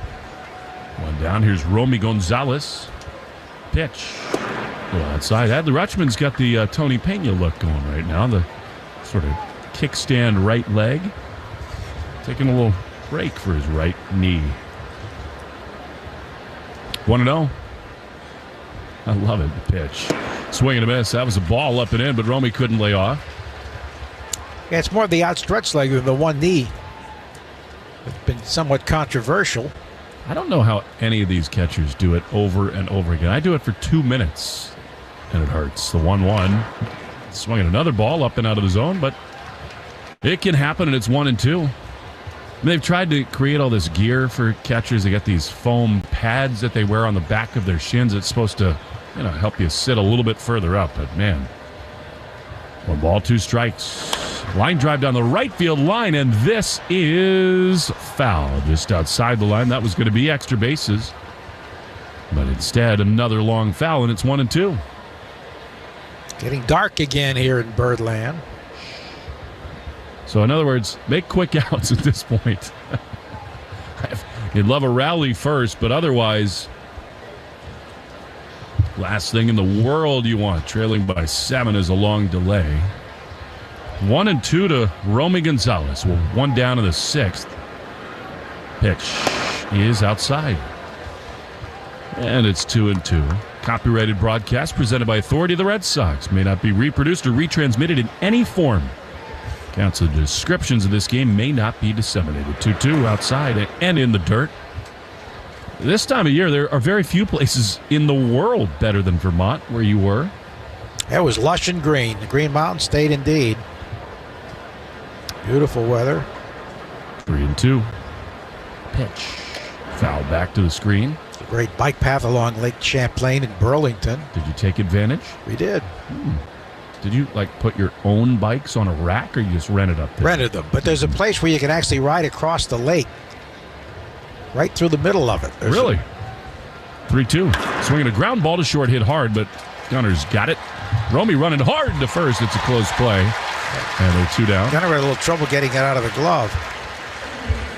1 down. Here's Romy Gonzalez. Pitch. Well, outside. Adley Rutschman's got the Tony Pena look going right now. The sort of kickstand right leg. Taking a little break for his right knee. 1-0. I love it. The pitch. Swing and a miss. That was a ball up and in, but Romy couldn't lay off.
Yeah, it's more of the outstretched leg than the one knee. It's been somewhat controversial.
I don't know how any of these catchers do it over and over again. I do it for 2 minutes, and it hurts. The 1-1. Swinging another ball up and out of the zone, but it can happen, and it's 1-2. They've tried to create all this gear for catchers. They got these foam pads that they wear on the back of their shins. It's supposed to, help you sit a little bit further up. But man, 1 ball, 2 strikes. Line drive down the right field line, and this is foul. Just outside the line. That was going to be extra bases. But instead, another long foul, and it's 1-2.
Getting dark again here in Birdland.
So, in other words, make quick outs at this point. You'd love a rally first, but otherwise, last thing in the world you want. Trailing by 7 is a long delay. 1-2 to Romy Gonzalez. Well, 1 down in the 6th. Pitch is outside. And it's 2-2. Copyrighted broadcast presented by authority of the Red Sox. May not be reproduced or retransmitted in any form. Counts of descriptions of this game may not be disseminated. 2-2 outside and in the dirt. This time of year, there are very few places in the world better than Vermont, where you were.
It was lush and green. The Green Mountain State indeed. Beautiful weather.
3-2. Pitch. Foul back to the screen.
It's a great bike path along Lake Champlain in Burlington.
Did you take advantage?
We did.
Did you put your own bikes on a rack, or you just rented up there?
Rented them, but there's a place where you can actually ride across the lake, right through the middle of it.
Really? 3-2. Swinging a ground ball to short, hit hard, but Gunners got it. Romy running hard to first. It's a close play, and they're 2 down.
Gunner had a little trouble getting it out of the glove.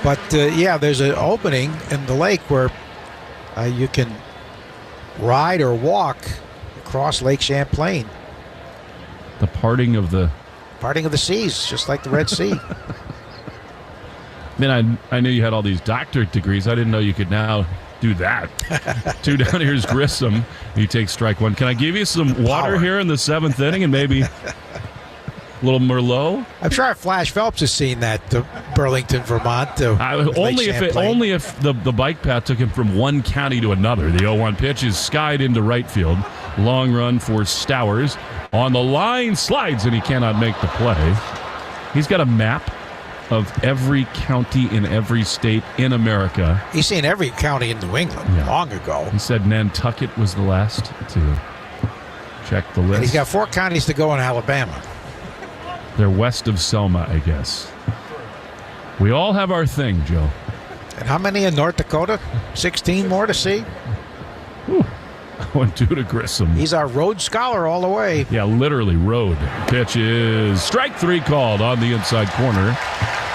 But, there's an opening in the lake where you can ride or walk across Lake Champlain.
The parting of the
seas, just like the Red Sea.
Man, I knew you had all these doctorate degrees. I didn't know you could now do that. 2 down. Here's Grissom. He takes strike 1. Can I give you some water here in the 7th inning and maybe a little Merlot?
I'm sure Flash Phelps has seen that, Burlington, Vermont.
Only if the bike path took him from one county to another. The 0-1 pitch is skied into right field. Long run for Stowers. On the line, slides, and he cannot make the play. He's got a map of every county in every state in America.
He's seen every county in New England long ago.
He said Nantucket was the last to check the list.
And he's got 4 counties to go in Alabama.
They're west of Selma, I guess. We all have our thing, Joe.
And how many in North Dakota? 16 more to see?
Whew. 1-2 to Grissom.
He's our road scholar all the way.
Yeah, literally road. Pitch is strike 3 called on the inside corner.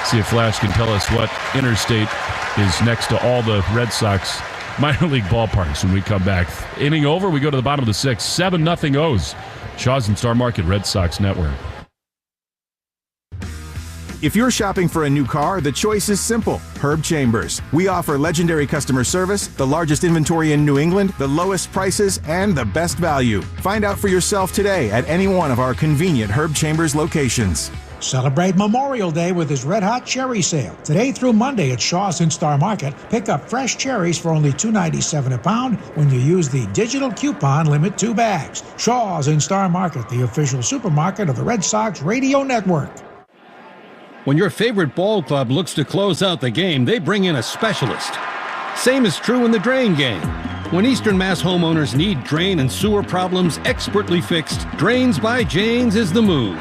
See if Flash can tell us what interstate is next to all the Red Sox minor league ballparks when we come back. Inning over, we go to the bottom of the 6th. 7-0 O's. Shaw's and Star Market Red Sox Network.
If you're shopping for a new car, the choice is simple. Herb Chambers. We offer legendary customer service, the largest inventory in New England, the lowest prices, and the best value. Find out for yourself today at any one of our convenient Herb Chambers locations.
Celebrate Memorial Day with his Red Hot Cherry Sale. Today through Monday at Shaw's in Star Market, pick up fresh cherries for only $2.97 a pound when you use the digital coupon limit 2 bags. Shaw's in Star Market, the official supermarket of the Red Sox Radio Network.
When your favorite ball club looks to close out the game, they bring in a specialist. Same is true in the drain game. When Eastern Mass homeowners need drain and sewer problems expertly fixed, Drains by James is the move.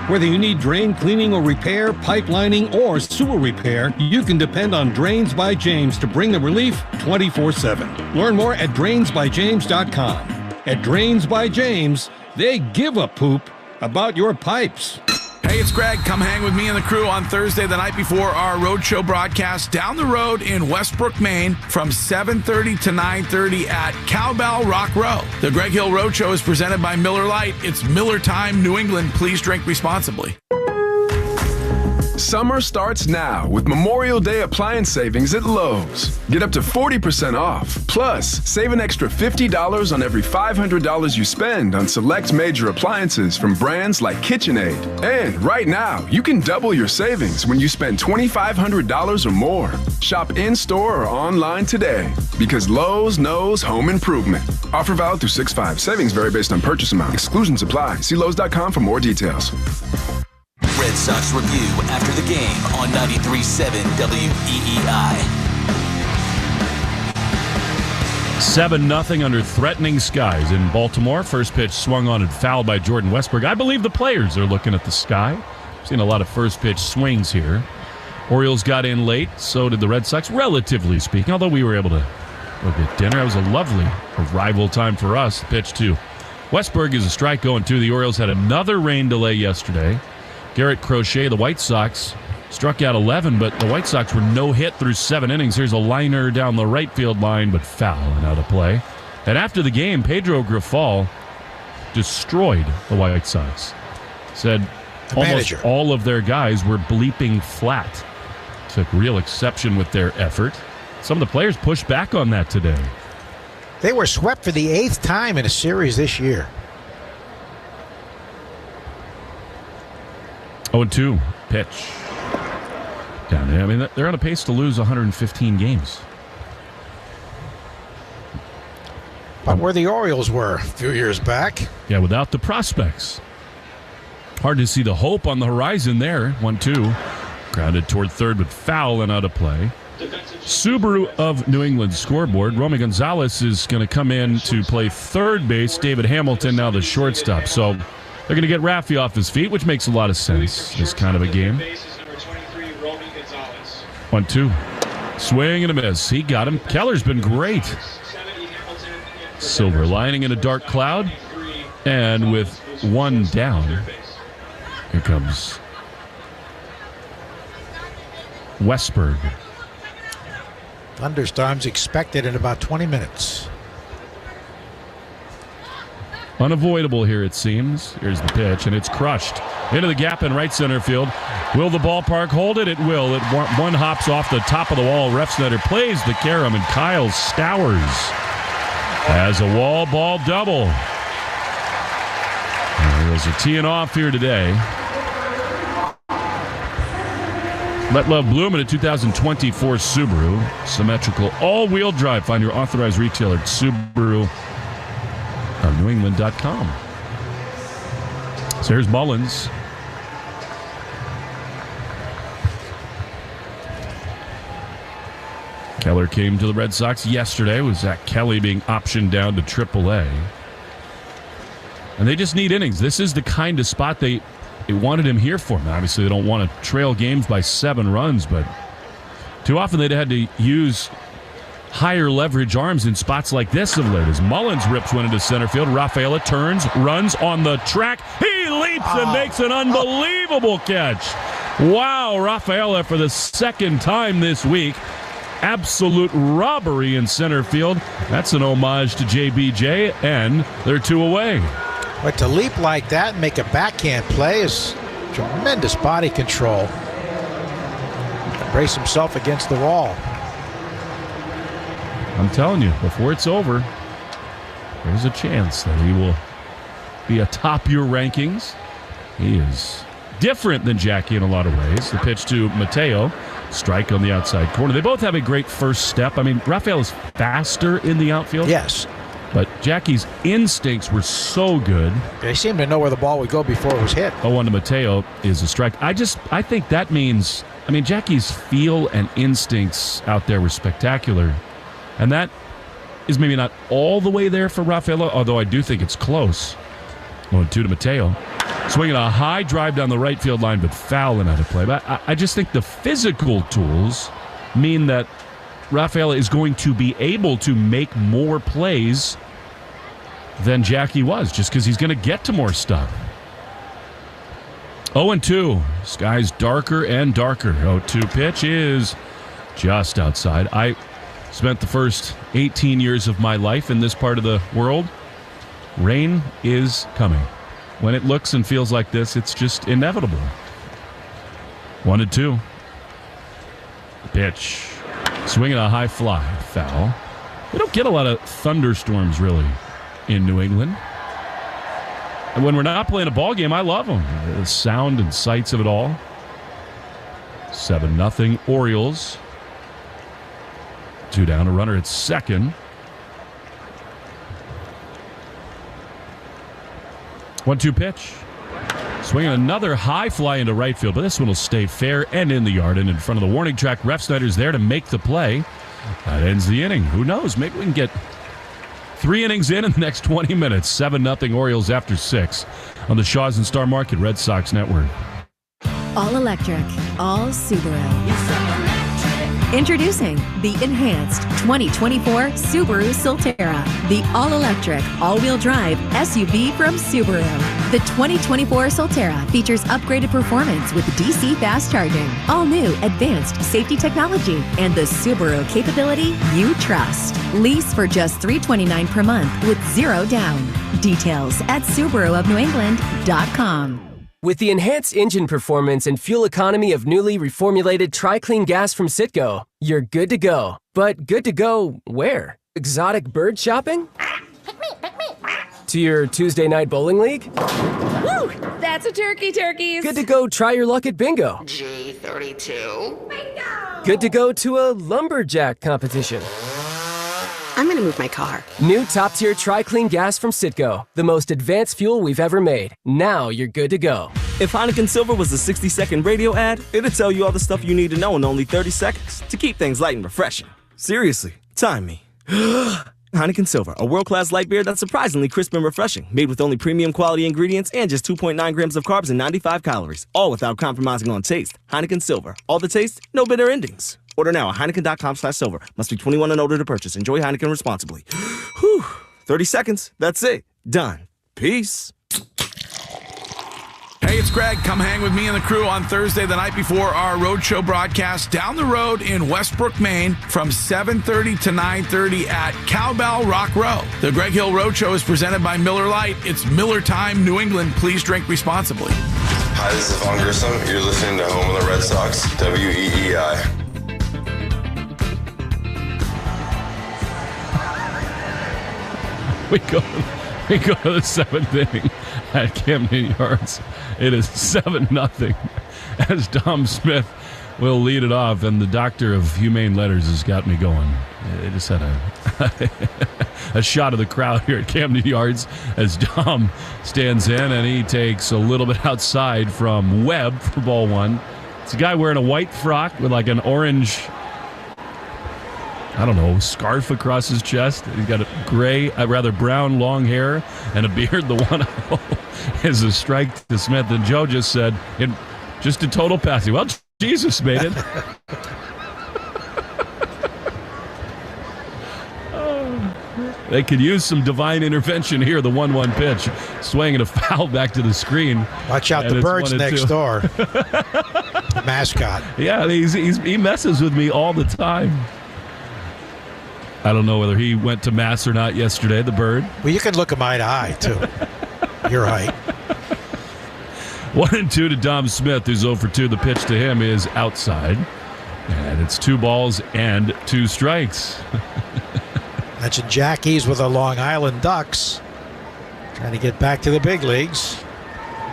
Whether you need drain cleaning or repair, pipelining, or sewer repair, you can depend on Drains by James to bring the relief 24/7. Learn more at drainsbyjames.com. At Drains by James, they give a poop about your pipes.
Hey, it's Greg. Come hang with me and the crew on Thursday, the night before our roadshow broadcast down the road in Westbrook, Maine from 7:30 to 9:30 at Cowbell Rock Row. The Greg Hill Roadshow is presented by Miller Lite. It's Miller Time, New England. Please drink responsibly.
Summer starts now with Memorial Day appliance savings at Lowe's. Get up to 40% off. Plus, save an extra $50 on every $500 you spend on select major appliances from brands like KitchenAid. And right now, you can double your savings when you spend $2,500 or more. Shop in-store or online today because Lowe's knows home improvement. Offer valid through 6/5. Savings vary based on purchase amount. Exclusions apply. See Lowe's.com for more details.
Red Sox Review after the game on 93.7 WEEI.
7-0 under threatening skies in Baltimore. First pitch swung on and fouled by Jordan Westberg. I believe the players are looking at the sky. Seen a lot of first pitch swings here. Orioles got in late, so did the Red Sox, relatively speaking, although we were able to go get dinner. It was a lovely arrival time for us. Pitch 2. Westberg is a strike going 2. The Orioles had another rain delay yesterday. Garrett Crochet, the White Sox, struck out 11, but the White Sox were no hit through 7 innings. Here's a liner down the right field line, but foul and out of play. And after the game, Pedro Grifol destroyed the White Sox. Said almost all of their guys were bleeping flat. Took real exception with their effort. Some of the players pushed back on that today.
They were swept for the 8th time in a series this year.
0-2 pitch. Down there. I mean, they're on a pace to lose 115 games.
But where the Orioles were a few years back.
Yeah, without the prospects. Hard to see the hope on the horizon there. 1-2. Grounded toward third, but foul and out of play. Subaru of New England scoreboard. Romy Gonzalez is going to come in to play third base. David Hamilton now the shortstop. So they're going to get Raffy off his feet, which makes a lot of sense. This kind of a game. 1-2. Swing and a miss. He got him. Keller's been great. Silver lining in a dark cloud. And with one down, here comes Westberg.
Thunderstorms expected in about 20 minutes.
Unavoidable here, it seems. Here's the pitch, and it's crushed into the gap in right center field. Will the ballpark hold it? It will. One hops off the top of the wall. Refsnyder plays the carom, and Kyle Stowers has a wall ball double. There's a teeing off here today. Let Love Bloom in a 2024 Subaru. Symmetrical all-wheel drive. Find your authorized retailer at Subaru on newengland.com. So here's Mullins. Keller came to the Red Sox yesterday with Zach Kelly being optioned down to AAA. And they just need innings. This is the kind of spot they wanted him here for. Now, obviously, they don't want to trail games by 7 runs, but too often they'd had to use higher leverage arms in spots like this of late. As Mullins rips one into center field, Rafaela turns, runs on the track. He leaps and makes an unbelievable catch. Wow, Rafaela for the second time this week. Absolute robbery in center field. That's an homage to JBJ, and they're 2 away.
But to leap like that and make a backhand play is tremendous body control. Brace himself against the wall.
I'm telling you, before it's over, there's a chance that he will be atop your rankings. He is different than Jackie in a lot of ways. The pitch to Mateo, strike on the outside corner. They both have a great first step. I mean, Rafael is faster in the outfield.
Yes.
But Jackie's instincts were so good.
They seemed to know where the ball would go before it was hit.
0-1 to Mateo is a strike. I think that means, Jackie's feel and instincts out there were spectacular. And that is maybe not all the way there for Rafaela, although I do think it's close. 1-2 to Mateo. Swinging a high drive down the right field line, but foul and out of play. But I just think the physical tools mean that Rafaela is going to be able to make more plays than Jackie was, just because he's going to get to more stuff. 0-2. Sky's darker and darker. 0-2 pitch is just outside. I spent the first 18 years of my life in this part of the world. Rain is coming. When it looks and feels like this, it's just inevitable. 1-2. Pitch. Swinging a high fly. Foul. We don't get a lot of thunderstorms, really, in New England. And when we're not playing a ball game, I love them. The sound and sights of it all. 7-0 Orioles. 2 down, a runner at second. 1-2 pitch. Swinging another high fly into right field, but this one will stay fair and in the yard and in front of the warning track. Refsnyder's there to make the play. That ends the inning. Who knows? Maybe we can get 3 innings in the next 20 minutes. 7-0 Orioles after 6 on the Shaws and Star Market Red Sox Network.
All electric, all Subaru. Introducing the enhanced 2024 Subaru Solterra, the all-electric, all-wheel drive SUV from Subaru. The 2024 Solterra features upgraded performance with DC fast charging, all-new advanced safety technology, and the Subaru capability you trust. Lease for just $329 per month with 0 down. Details at SubaruofNewEngland.com.
With the enhanced engine performance and fuel economy of newly reformulated Tri-Clean gas from Citgo, you're good to go. But good to go where? Exotic bird shopping? To your Tuesday night bowling league?
Woo! That's a turkeys.
Good to go try your luck at bingo.
G32. Bingo!
Good to go to a lumberjack competition.
I'm gonna move my car.
New top-tier Tri-Clean gas from Citgo. The most advanced fuel we've ever made. Now you're good to go.
If Heineken Silver was a 60-second radio ad, it'd tell you all the stuff you need to know in only 30 seconds to keep things light and refreshing. Seriously, time me. Heineken Silver, a world-class light beer that's surprisingly crisp and refreshing, made with only premium quality ingredients and just 2.9 grams of carbs and 95 calories, all without compromising on taste. Heineken Silver, all the taste, no bitter endings. Order now at Heineken.com/silver. Must be 21 and older to purchase. Enjoy Heineken responsibly. Whew, 30 seconds, that's it. Done. Peace.
Hey, it's Greg. Come hang with me and the crew on Thursday, the night before our roadshow broadcast, down the road in Westbrook, Maine, from 7:30 to 9:30 at Cowbell Rock Row. The Greg Hill Roadshow is presented by Miller Lite. It's Miller Time, New England. Please drink responsibly.
Hi, this is Vaughn Grissom. You're listening to Home of the Red Sox, WEEI.
We go to the seventh inning at Camden Yards. It is 7-0 as Dom Smith will lead it off, and the doctor of humane letters has got me going. They just had a shot of the crowd here at Camden Yards as Dom stands in, and he takes a little bit outside from Webb for ball one. It's a guy wearing a white frock with like an orange, I don't know, scarf across his chest. He's got a gray, rather brown, long hair and a beard. The 1-0 is a strike to Smith. And Joe just said, just a total passing. Well, Jesus made it. They could use some divine intervention here. The 1-1 pitch, swinging a foul back to the screen.
Watch out, the bird's next door. The mascot.
Yeah, he messes with me all the time. I don't know whether he went to mass or not yesterday, the bird.
Well, you can look him eye to eye, too. Your height.
1-2 to Dom Smith, who's 0 for 2. The pitch to him is outside. And it's 2 balls and 2 strikes.
Mentioned Jackie's with the Long Island Ducks. Trying to get back to the big leagues.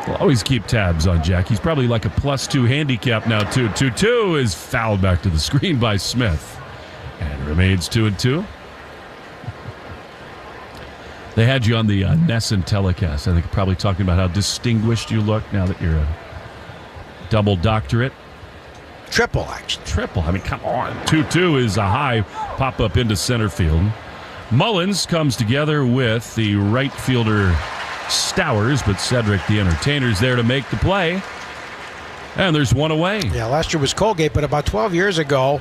We'll always keep tabs on Jack. He's probably like a +2 handicap now, too. 2-2 is fouled back to the screen by Smith. And it remains 2-2. They had you on the Nesson telecast. I think probably talking about how distinguished you look now that you're a double doctorate.
Triple, actually.
Triple. I mean, come on. 2-2 is a high pop-up into center field. Mullins comes together with the right fielder Stowers, but Cedric the Entertainer's there to make the play. And there's one away.
Yeah, last year was Colgate, but about 12 years ago,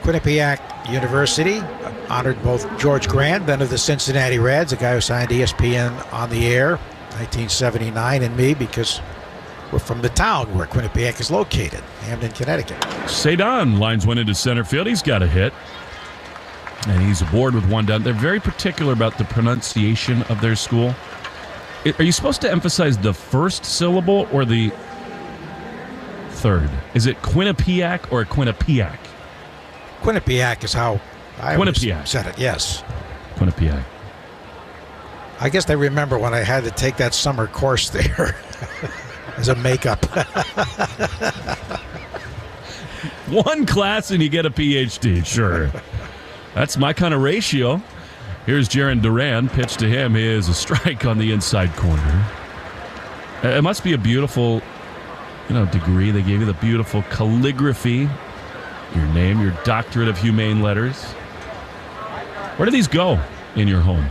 Quinnipiac University honored both George Grant, then of the Cincinnati Reds, a guy who signed ESPN on the air, 1979, and me, because we're from the town where Quinnipiac is located, Hamden, Connecticut.
Cedon lines one into center field. He's got a hit. And he's aboard with one down. They're very particular about the pronunciation of their school. Are you supposed to emphasize the first syllable or the third? Is it Quinnipiac or Quinnipiac?
Quinnipiac is how I said it, yes.
Quinnipiac.
I guess they remember when I had to take that summer course there as a makeup.
One class and you get a PhD, sure. That's my kind of ratio. Here's Jaron Duran. Pitch to him is a strike on the inside corner. It must be a beautiful, degree. They gave you the beautiful calligraphy. Your name, your doctorate of humane letters. Where do these go in your home?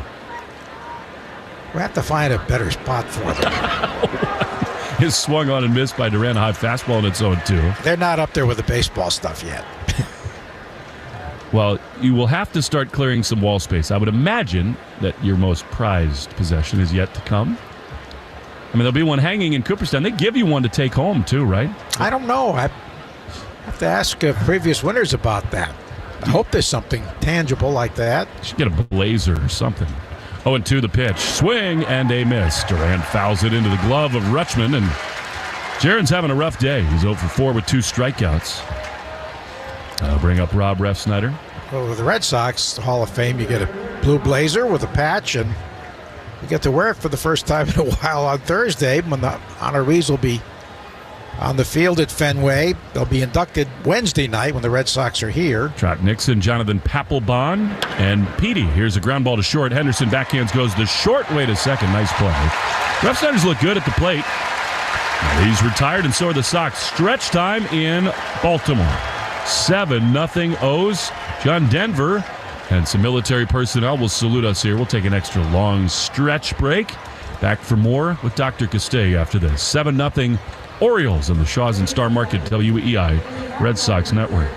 We have to find a better spot for them.
Is swung on and missed by Duran. A high fastball in its 0-2.
They're not up there with the baseball stuff yet.
Well, you will have to start clearing some wall space. I would imagine that your most prized possession is yet to come. I mean, there'll be one hanging in Cooperstown. They give you one to take home, too, right?
I don't know. I have to ask previous winners about that. I hope there's something tangible like that.
You should get a blazer or something. 0-2 the pitch. Swing and a miss. Durant fouls it into the glove of Rutschman, and Jaron's having a rough day. He's 0 for 4 with 2 strikeouts. I'll bring up Rob Refsnyder.
Well, with the Red Sox, the Hall of Fame, you get a blue blazer with a patch, and you get to wear it for the first time in a while on Thursday when the honorees will be on the field at Fenway. They'll be inducted Wednesday night when the Red Sox are here.
Trot Nixon, Jonathan Papelbon, and Petey. Here's a ground ball to short. Henderson backhands goes to short. Way to second. Nice play. Refsnyder's look good at the plate. He's retired, and so are the Sox. Stretch time in Baltimore. 7-0 O's. John Denver and some military personnel will salute us here. We'll take an extra long stretch break. Back for more with Dr. Castay after this. 7-0 Orioles on the Shaws and Star Market WEI Red Sox Network.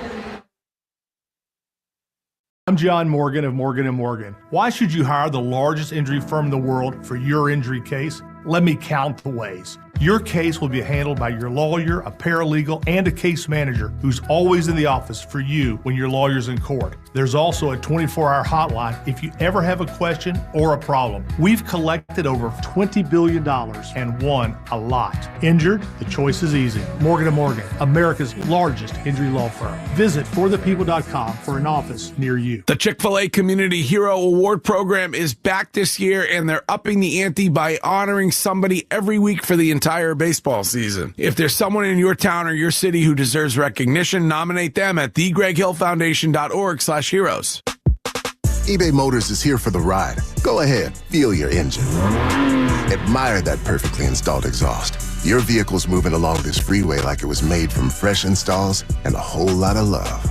I'm John Morgan of Morgan & Morgan. Why should you hire the largest injury firm in the world for your injury case? Let me count the ways. Your case will be handled by your lawyer, a paralegal, and a case manager who's always in the office for you when your lawyer's in court. There's also a 24-hour hotline if you ever have a question or a problem. We've collected over $20 billion and won a lot. Injured? The choice is easy. Morgan & Morgan, America's largest injury law firm. Visit forthepeople.com for an office near you.
The Chick-fil-A Community Hero Award Program is back this year, and they're upping the ante by honoring somebody every week for the entire baseball season. If there's someone in your town or your city who deserves recognition, nominate them at thegreghillfoundation.org/heroes.
eBay Motors is here for the ride. Go ahead, feel your engine. Admire that perfectly installed exhaust. Your vehicle's moving along this freeway like it was made from fresh installs and a whole lot of love.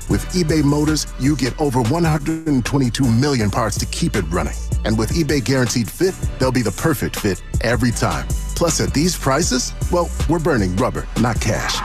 With eBay Motors, you get over 122 million parts to keep it running. And with eBay Guaranteed Fit, they'll be the perfect fit every time. Plus, at these prices, well, we're burning rubber, not cash.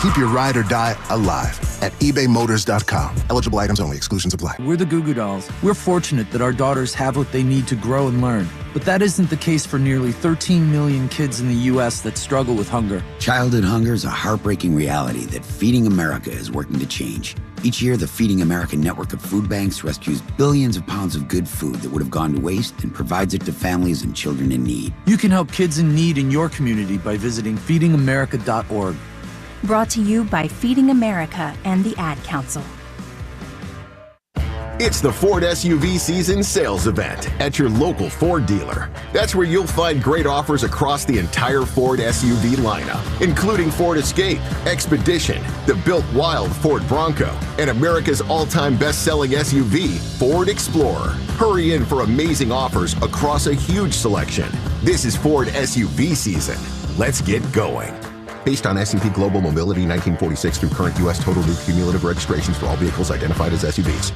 Keep your ride or die alive at ebaymotors.com. Eligible items only. Exclusions apply.
We're the Goo Goo Dolls. We're fortunate that our daughters have what they need to grow and learn. But that isn't the case for nearly 13 million kids in the U.S. that struggle with hunger.
Childhood hunger is a heartbreaking reality that Feeding America is working to change. Each year, the Feeding America network of food banks rescues billions of pounds of good food that would have gone to waste and provides it to families and children in need.
You can help kids in need in your community by visiting feedingamerica.org.
Brought to you by Feeding America and the Ad Council.
It's the Ford SUV season sales event at your local Ford dealer. That's where you'll find great offers across the entire Ford SUV lineup, including Ford Escape, Expedition, the built wild Ford Bronco, and America's all-time best-selling SUV, Ford Explorer. Hurry in for amazing offers across a huge selection. This is Ford SUV season. Let's get going. Based on S&P Global Mobility 1946 through current U.S. total new cumulative registrations for all vehicles identified as SUVs.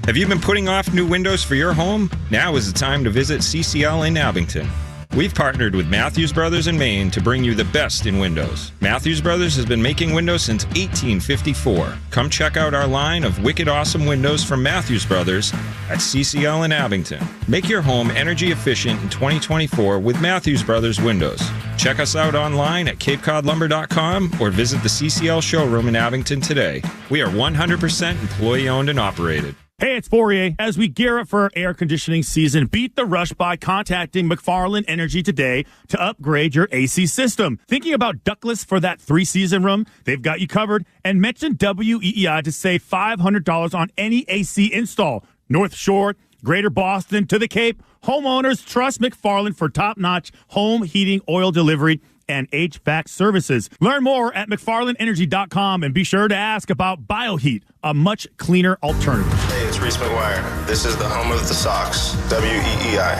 Have you been putting off new windows for your home? Now is the time to visit CCL in Abington. We've partnered with Matthews Brothers in Maine to bring you the best in windows. Matthews Brothers has been making windows since 1854. Come check out our line of wicked awesome windows from Matthews Brothers at CCL in Abington. Make your home energy efficient in 2024 with Matthews Brothers windows. Check us out online at capecodlumber.com or visit the CCL showroom in Abington today. We are 100% employee owned and operated.
Hey, it's Fourier. As we gear up for air conditioning season, beat the rush by contacting McFarland Energy today to upgrade your AC system. Thinking about ductless for that 3-season room? They've got you covered. And mention WEEI to save $500 on any AC install. North Shore, Greater Boston, to the Cape. Homeowners trust McFarland for top-notch home heating oil delivery and HVAC services. Learn more at McFarlandEnergy.com and be sure to ask about BioHeat, a much cleaner alternative.
Hey, it's Reese McGuire. This is the home of the Sox, WEEI.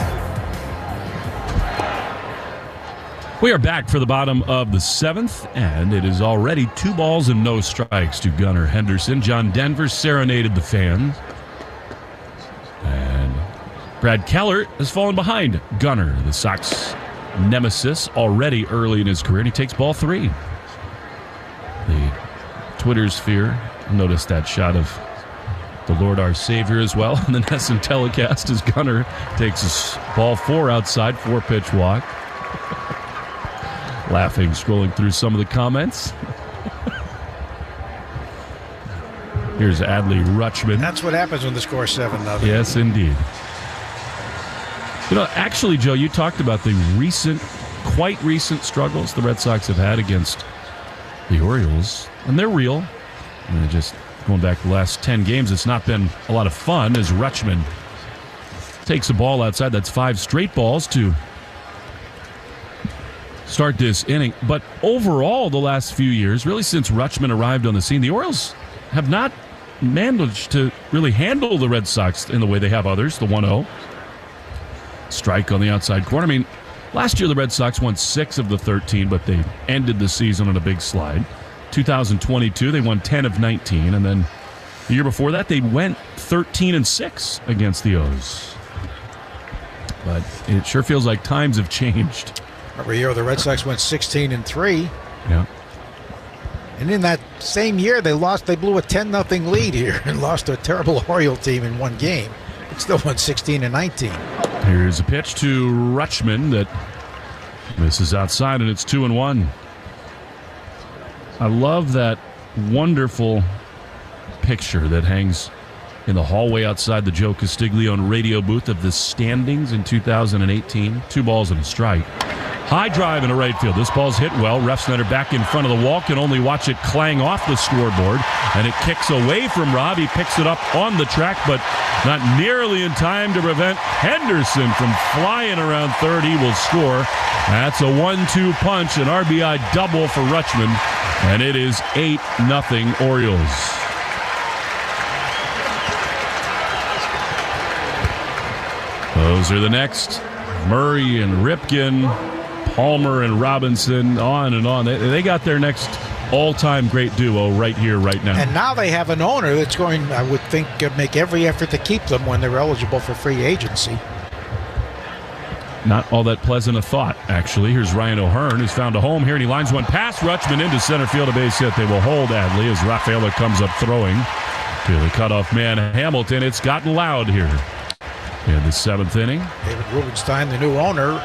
We are back for the bottom of the 7th, and it is already 2 balls and no strikes to Gunnar Henderson. John Denver serenaded the fans. And Brad Keller has fallen behind Gunnar, the Sox nemesis, already early in his career, and he takes ball 3. The Twitter sphere noticed that shot of the Lord our Savior as well on the NESN telecast as Gunnar takes his ball 4 outside, 4-pitch walk. Laughing, scrolling through some of the comments. Here's Adley Rutschman.
That's what happens when the score's 7-0.
Yes, indeed. You know, actually, Joe, you talked about the quite recent struggles the Red Sox have had against the Orioles, and they're real. And
Going back the last 10 games, it's not been a lot of fun as Rutschman takes a ball outside. That's 5 straight balls to start this inning. But overall, the last few years, really since Rutschman arrived on the scene, the Orioles have not managed to really handle the Red Sox in the way they have others. The 1-0 strike on the outside corner. I mean, last year the Red Sox won 6 of the 13, but they ended the season on a big slide. 2022, they won 10 of 19, and then the year before that, they went 13-6 against the O's. But it sure feels like times have changed.
Every year the Red Sox went 16-3.
Yeah.
And in that same year, they blew a 10-0 lead here and lost to a terrible Oriole team in one game. But still won 16-19.
Here's a pitch to Rutschman that misses outside, and it's 2-1. I love that wonderful picture that hangs in the hallway outside the Joe Castiglione radio booth of the standings in 2018. 2 balls and a strike. High drive into right field. This ball's hit well. Refsnyder back in front of the wall, can only watch it clang off the scoreboard, and it kicks away from Rob. He picks it up on the track, but not nearly in time to prevent Henderson from flying around third. He will score. That's a 1-2 punch, an RBI double for Rutschman, and it is 8-0 Orioles. Those are the next. Murray and Ripken, Palmer and Robinson, on and on. They got their next all-time great duo right here, right now.
And now they have an owner that's going, I would think, make every effort to keep them when they're eligible for free agency.
Not all that pleasant a thought, actually. Here's Ryan O'Hearn, who's found a home here, and he lines one past Rutschman into center field, a base hit. They will hold Adley as Rafaela comes up throwing to the cutoff man, Hamilton. It's gotten loud here in the 7th inning.
David Rubenstein, the new owner,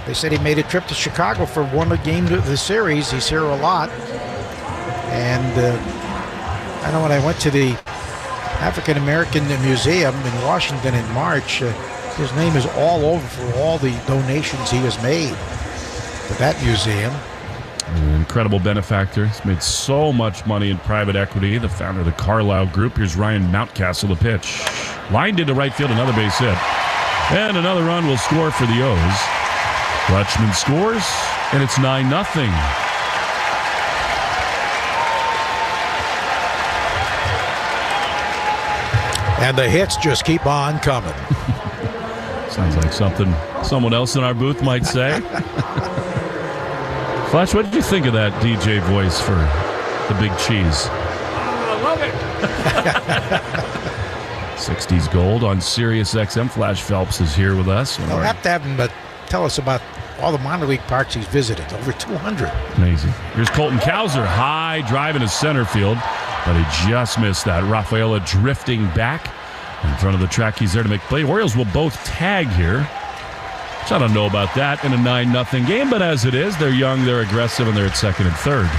they said he made a trip to Chicago for one game of the series. He's here a lot. And I know when I went to the African American Museum in Washington in March, his name is all over for all the donations he has made to that museum.
An incredible benefactor. He's made so much money in private equity. The founder of the Carlyle Group. Here's Ryan Mountcastle, the pitch. Lined into right field, another base hit. And another run will score for the O's. Rutschman scores, and it's 9-0.
And the hits just keep on coming.
Sounds like something someone else in our booth might say. Flash, what did you think of that DJ voice for the Big Cheese?
I love it.
60s Gold on Sirius XM. Flash Phelps is here with us.
We'll have to have him tell us about all the minor league parks he's visited. Over 200.
Amazing. Here's Colton Cowser. High drive into center field, but he just missed that. Rafaela drifting back in front of the track. He's there to make play. Orioles will both tag here. So I don't know about that in a 9-0 game, but as it is, they're young, they're aggressive, and they're at second and third.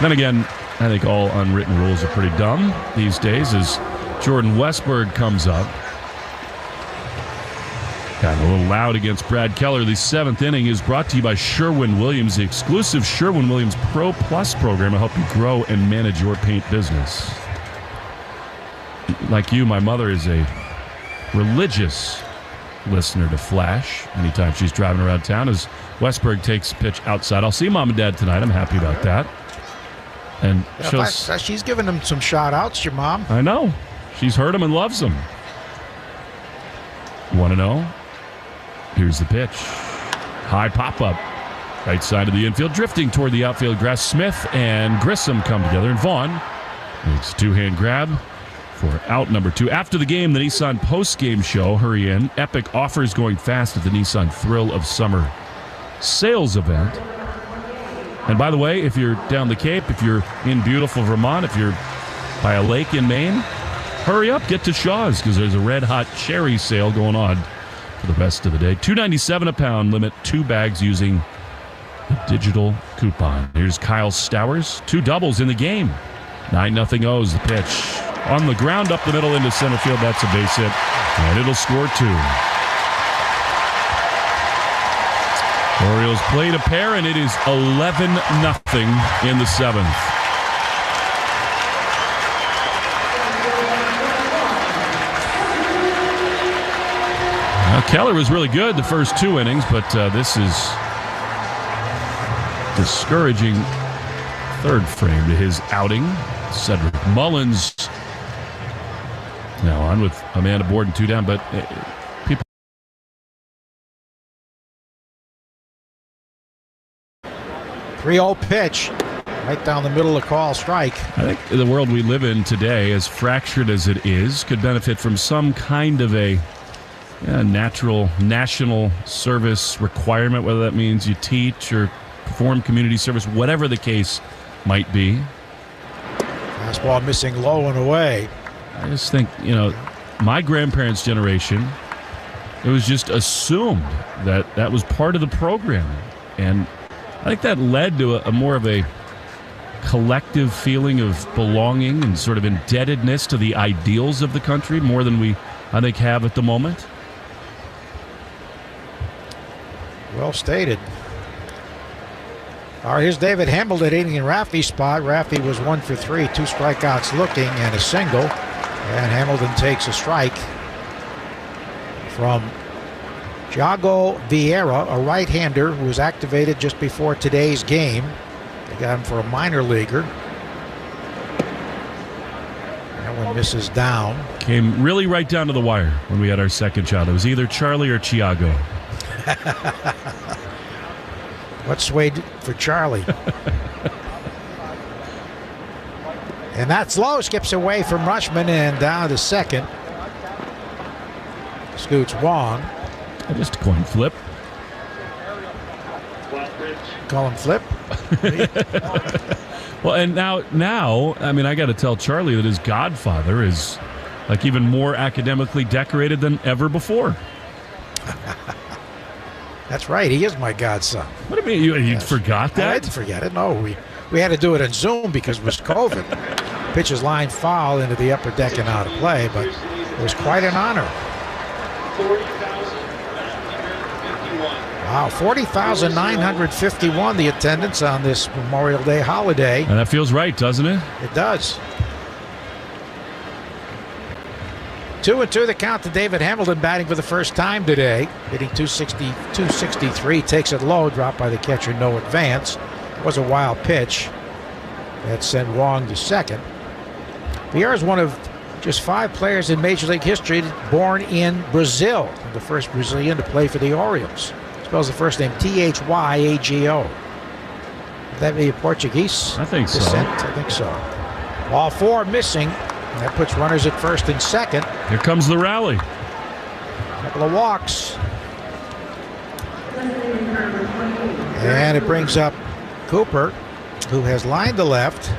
Then again, I think all unwritten rules are pretty dumb these days as Jordan Westberg comes up. Got a little loud against Brad Keller. The 7th inning is brought to you by Sherwin-Williams, the exclusive Sherwin-Williams Pro Plus program to help you grow and manage your paint business. Like you, my mother is a religious listener to Flash anytime she's driving around town as Westberg takes a pitch outside. I'll see Mom and Dad tonight. I'm happy about that. And
she's giving him some shout-outs, your mom.
I know. She's heard him and loves him. 1-0. Here's the pitch. High pop-up. Right side of the infield. Drifting toward the outfield grass. Smith and Grissom come together. And Vaughn makes a two-hand grab for out number 2. After the game, the Nissan Postgame show, hurry in. Epic offers going fast at the Nissan Thrill of Summer sales event. And by the way, if you're down the Cape, if you're in beautiful Vermont, if you're by a lake in Maine, hurry up, get to Shaw's because there's a red-hot cherry sale going on for the rest of the day. $2.97 a pound, limit 2 bags using the digital coupon. Here's Kyle Stowers, 2 doubles in the game. 9-0 O's, the pitch. On the ground, up the middle into center field, that's a base hit, and it'll score 2. Orioles played a pair, and it is 11-0 in the 7th.
Keller was really good the first 2 innings, but this is discouraging third frame to his outing. Cedric Mullins now on with a man aboard and 2 down, but people.
3-0 pitch. Right down the middle of the call, strike.
I think the world we live in today, as fractured as it is, could benefit from some kind of a natural national service requirement, whether that means you teach or perform community service, whatever the case might be.
Fastball missing low and away.
I just think, my grandparents' generation, it was just assumed that that was part of the program. And I think that led to a more of a collective feeling of belonging and sort of indebtedness to the ideals of the country more than we, I think, have at the moment.
Well stated. All right, here's David Hamilton hitting in Raffy's spot. Raffy was 1 for 3, 2 strikeouts looking and a single. And Hamilton takes a strike from Thiago Vieira, a right-hander who was activated just before today's game. They got him for a minor leaguer. That one misses down.
Came really right down to the wire when we had our second shot. It was either Charlie or Thiago.
What swayed for Charlie? And that's low. Skips away from Rushman and down to second. Scoots Wong.
Just a coin flip.
Call him flip.
Well, and now, I mean, I got to tell Charlie that his godfather is like even more academically decorated than ever before.
That's right. He is my godson.
What do you mean? You forgot that?
I didn't forget it. No, we had to do it on Zoom because it was COVID. Pitches line foul into the upper deck and out of play, but it was quite an honor. Wow, 40,951 the attendance on this Memorial Day holiday.
And that feels right, doesn't it?
It does. 2-2 the count to David Hamilton, batting for the first time today. Hitting 263, takes it low, dropped by the catcher, no advance. It was a wild pitch that sent Wong to second. Vieira is one of just 5 players in Major League history born in Brazil. The first Brazilian to play for the Orioles. Spells the first name Thyago. Would that be a Portuguese
I think
descent?
so.
I think so. All 4 missing. That puts runners at first and second.
Here comes the rally.
Couple of walks. And it brings up Cooper, who has lined to left.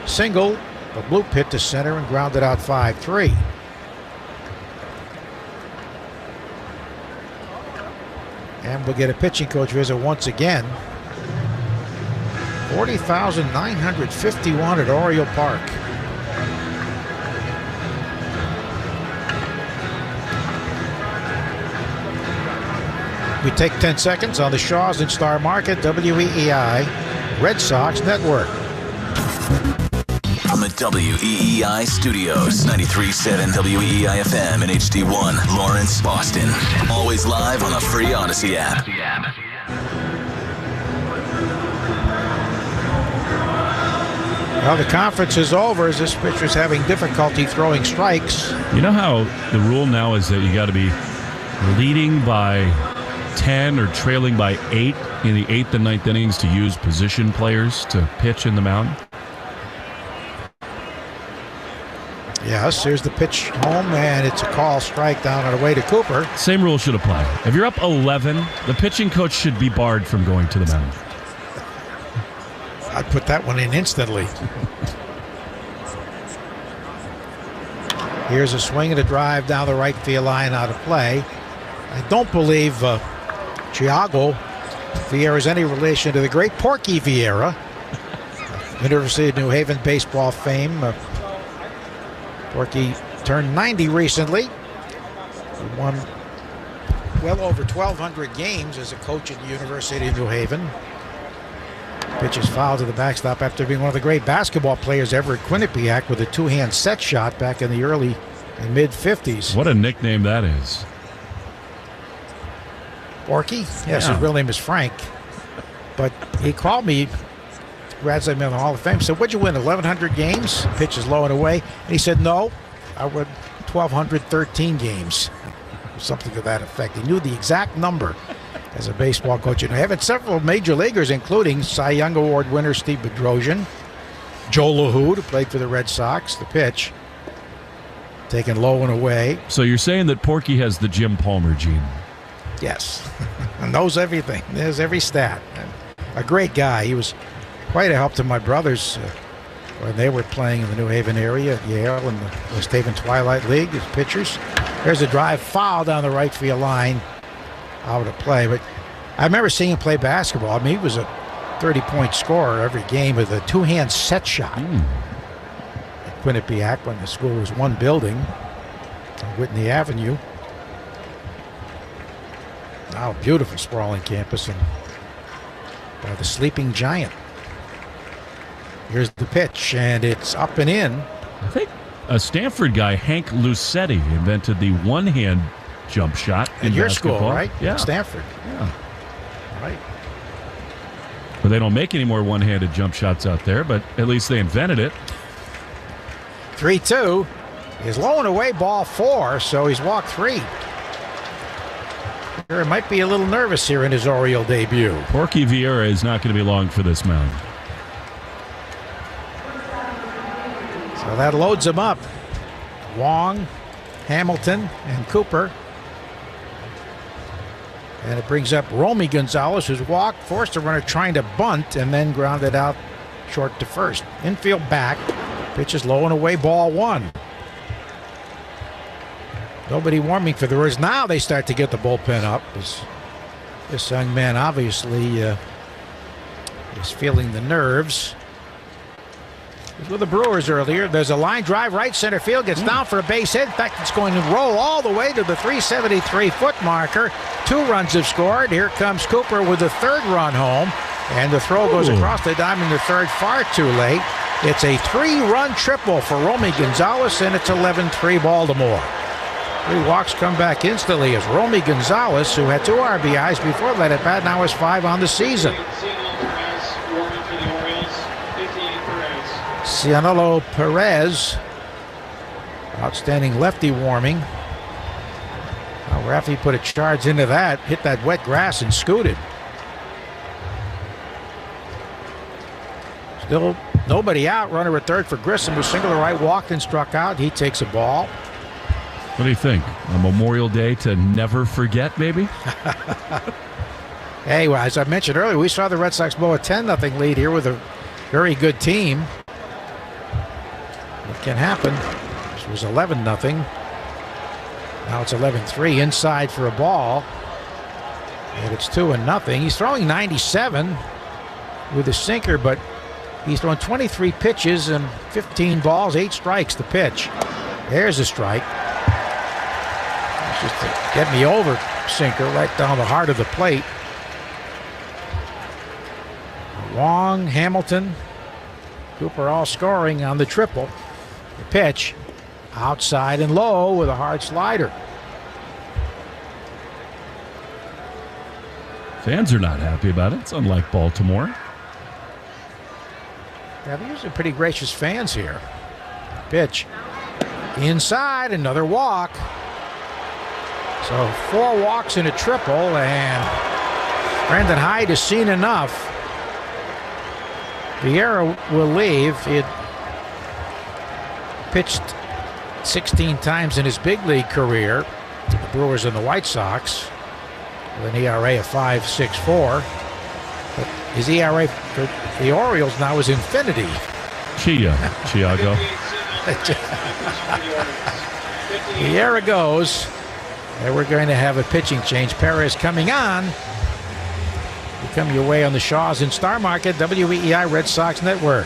Single, a bloop hit to center and grounded out 5-3. And we'll get a pitching coach visit once again. 40,951 at Oriole Park. We take 10 seconds on the Shaws and Star Market, WEEI Red Sox Network.
From the WEEI studios, 93.7 WEEI FM and HD1, Lawrence, Boston. Always live on the free Odyssey app.
Well, the conference is over as this pitcher's having difficulty throwing strikes.
You know how the rule now is that you got to be leading by 10 or trailing by 8 in the 8th and 9th innings to use position players to pitch in the mound?
Yes, here's the pitch home, and it's a call strike down and away to Cooper.
Same rule should apply. If you're up 11, the pitching coach should be barred from going to the mound.
I'd put that one in instantly. Here's a swing and a drive down the right field line out of play. I don't believe Thiago Vieira is any relation to the great Porky Vieira. University of New Haven baseball fame. Porky turned 90 recently. He won well over 1,200 games as a coach at the University of New Haven. Pitches foul to the backstop after being one of the great basketball players ever at Quinnipiac with a 2-hand set shot back in the early and mid-50s.
What a nickname that is.
Porky? Yes, his real name is Frank. But he called me, congratulated me on the Hall of Fame, said, what'd you win, 1,100 games? Pitches low and away. And he said, no, I won 1,213 games. Something to that effect. He knew the exact number as a baseball coach. And I have had several major leaguers, including Cy Young Award winner Steve Bedrosian, Joe LaHood, who played for the Red Sox, the pitch. Taken low and away.
So you're saying that Porky has the Jim Palmer gene?
Yes. Knows everything. Knows every stat. A great guy. He was quite a help to my brothers when they were playing in the New Haven area at Yale and the West Haven Twilight League as pitchers. There's a drive foul down the right field line. Out of play. But I remember seeing him play basketball. I mean, he was a 30-point scorer every game with a two-hand set shot. At Quinnipiac, when the school was one building on Whitney Avenue. Now, beautiful sprawling campus and by the sleeping giant. Here's the pitch, and it's up and in.
I think a Stanford guy, Hank Lucetti, invented the one-hand jump shot in
your
basketball.
School, right?
Yeah.
Stanford.
Yeah.
Right.
But they don't make any more one-handed jump shots out there, but at least they invented it.
3-2 is low and away, ball 4, so he's walked 3. He might be a little nervous here in his Oriole debut.
Porky Vieira is not going to be long for this mound.
So that loads him up. Wong, Hamilton, and Cooper. And it brings up Romy Gonzalez, who's walked, forced a runner trying to bunt, and then grounded out short to first. Infield back. Pitches low and away, ball 1. Nobody warming for the Royals. Now they start to get the bullpen up. This young man obviously is feeling the nerves. He was with the Brewers earlier. There's a line drive right center field. Gets down for a base hit. In fact, it's going to roll all the way to the 373-foot marker. 2 runs have scored. Here comes Cooper with the 3rd run home. And the throw goes across the diamond to third, far too late. It's a 3-run triple for Romy Gonzalez, and it's 11-3 Baltimore. 3 walks come back instantly as Romy Gonzalez, who had 2 RBIs before that at bat, now has 5 on the season. Cianello Perez, outstanding lefty warming. Now Raffy put a charge into that, hit that wet grass and scooted. Still nobody out. Runner at third for Grissom, who singled to right, walked and struck out. He takes a ball.
What do you think? A Memorial Day to never forget, maybe?
Hey, well, as I mentioned earlier, we saw the Red Sox blow a 10-0 lead here with a very good team. What can happen? This was 11-0. Now it's 11-3. Inside for a ball. And it's 2-0. He's throwing 97 with a sinker, but he's thrown 23 pitches and 15 balls, 8 strikes to pitch. There's a strike. It's just a get me over sinker right down the heart of the plate. Wong, Hamilton, Cooper all scoring on the triple. The pitch outside and low with a hard slider.
Fans are not happy about it. It's unlike Baltimore.
Yeah, they're usually pretty gracious fans here. Pitch inside, another walk. So 4 walks in a triple, and Brandon Hyde has seen enough. Vieira will leave. He had pitched 16 times in his big league career to the Brewers and the White Sox with an ERA of 5.64. But his ERA for the Orioles now is infinity.
Chiago.
Vieira goes, and we're going to have a pitching change. Perez coming on. You come your way on the Shaws in Star Market, WEEI Red Sox Network.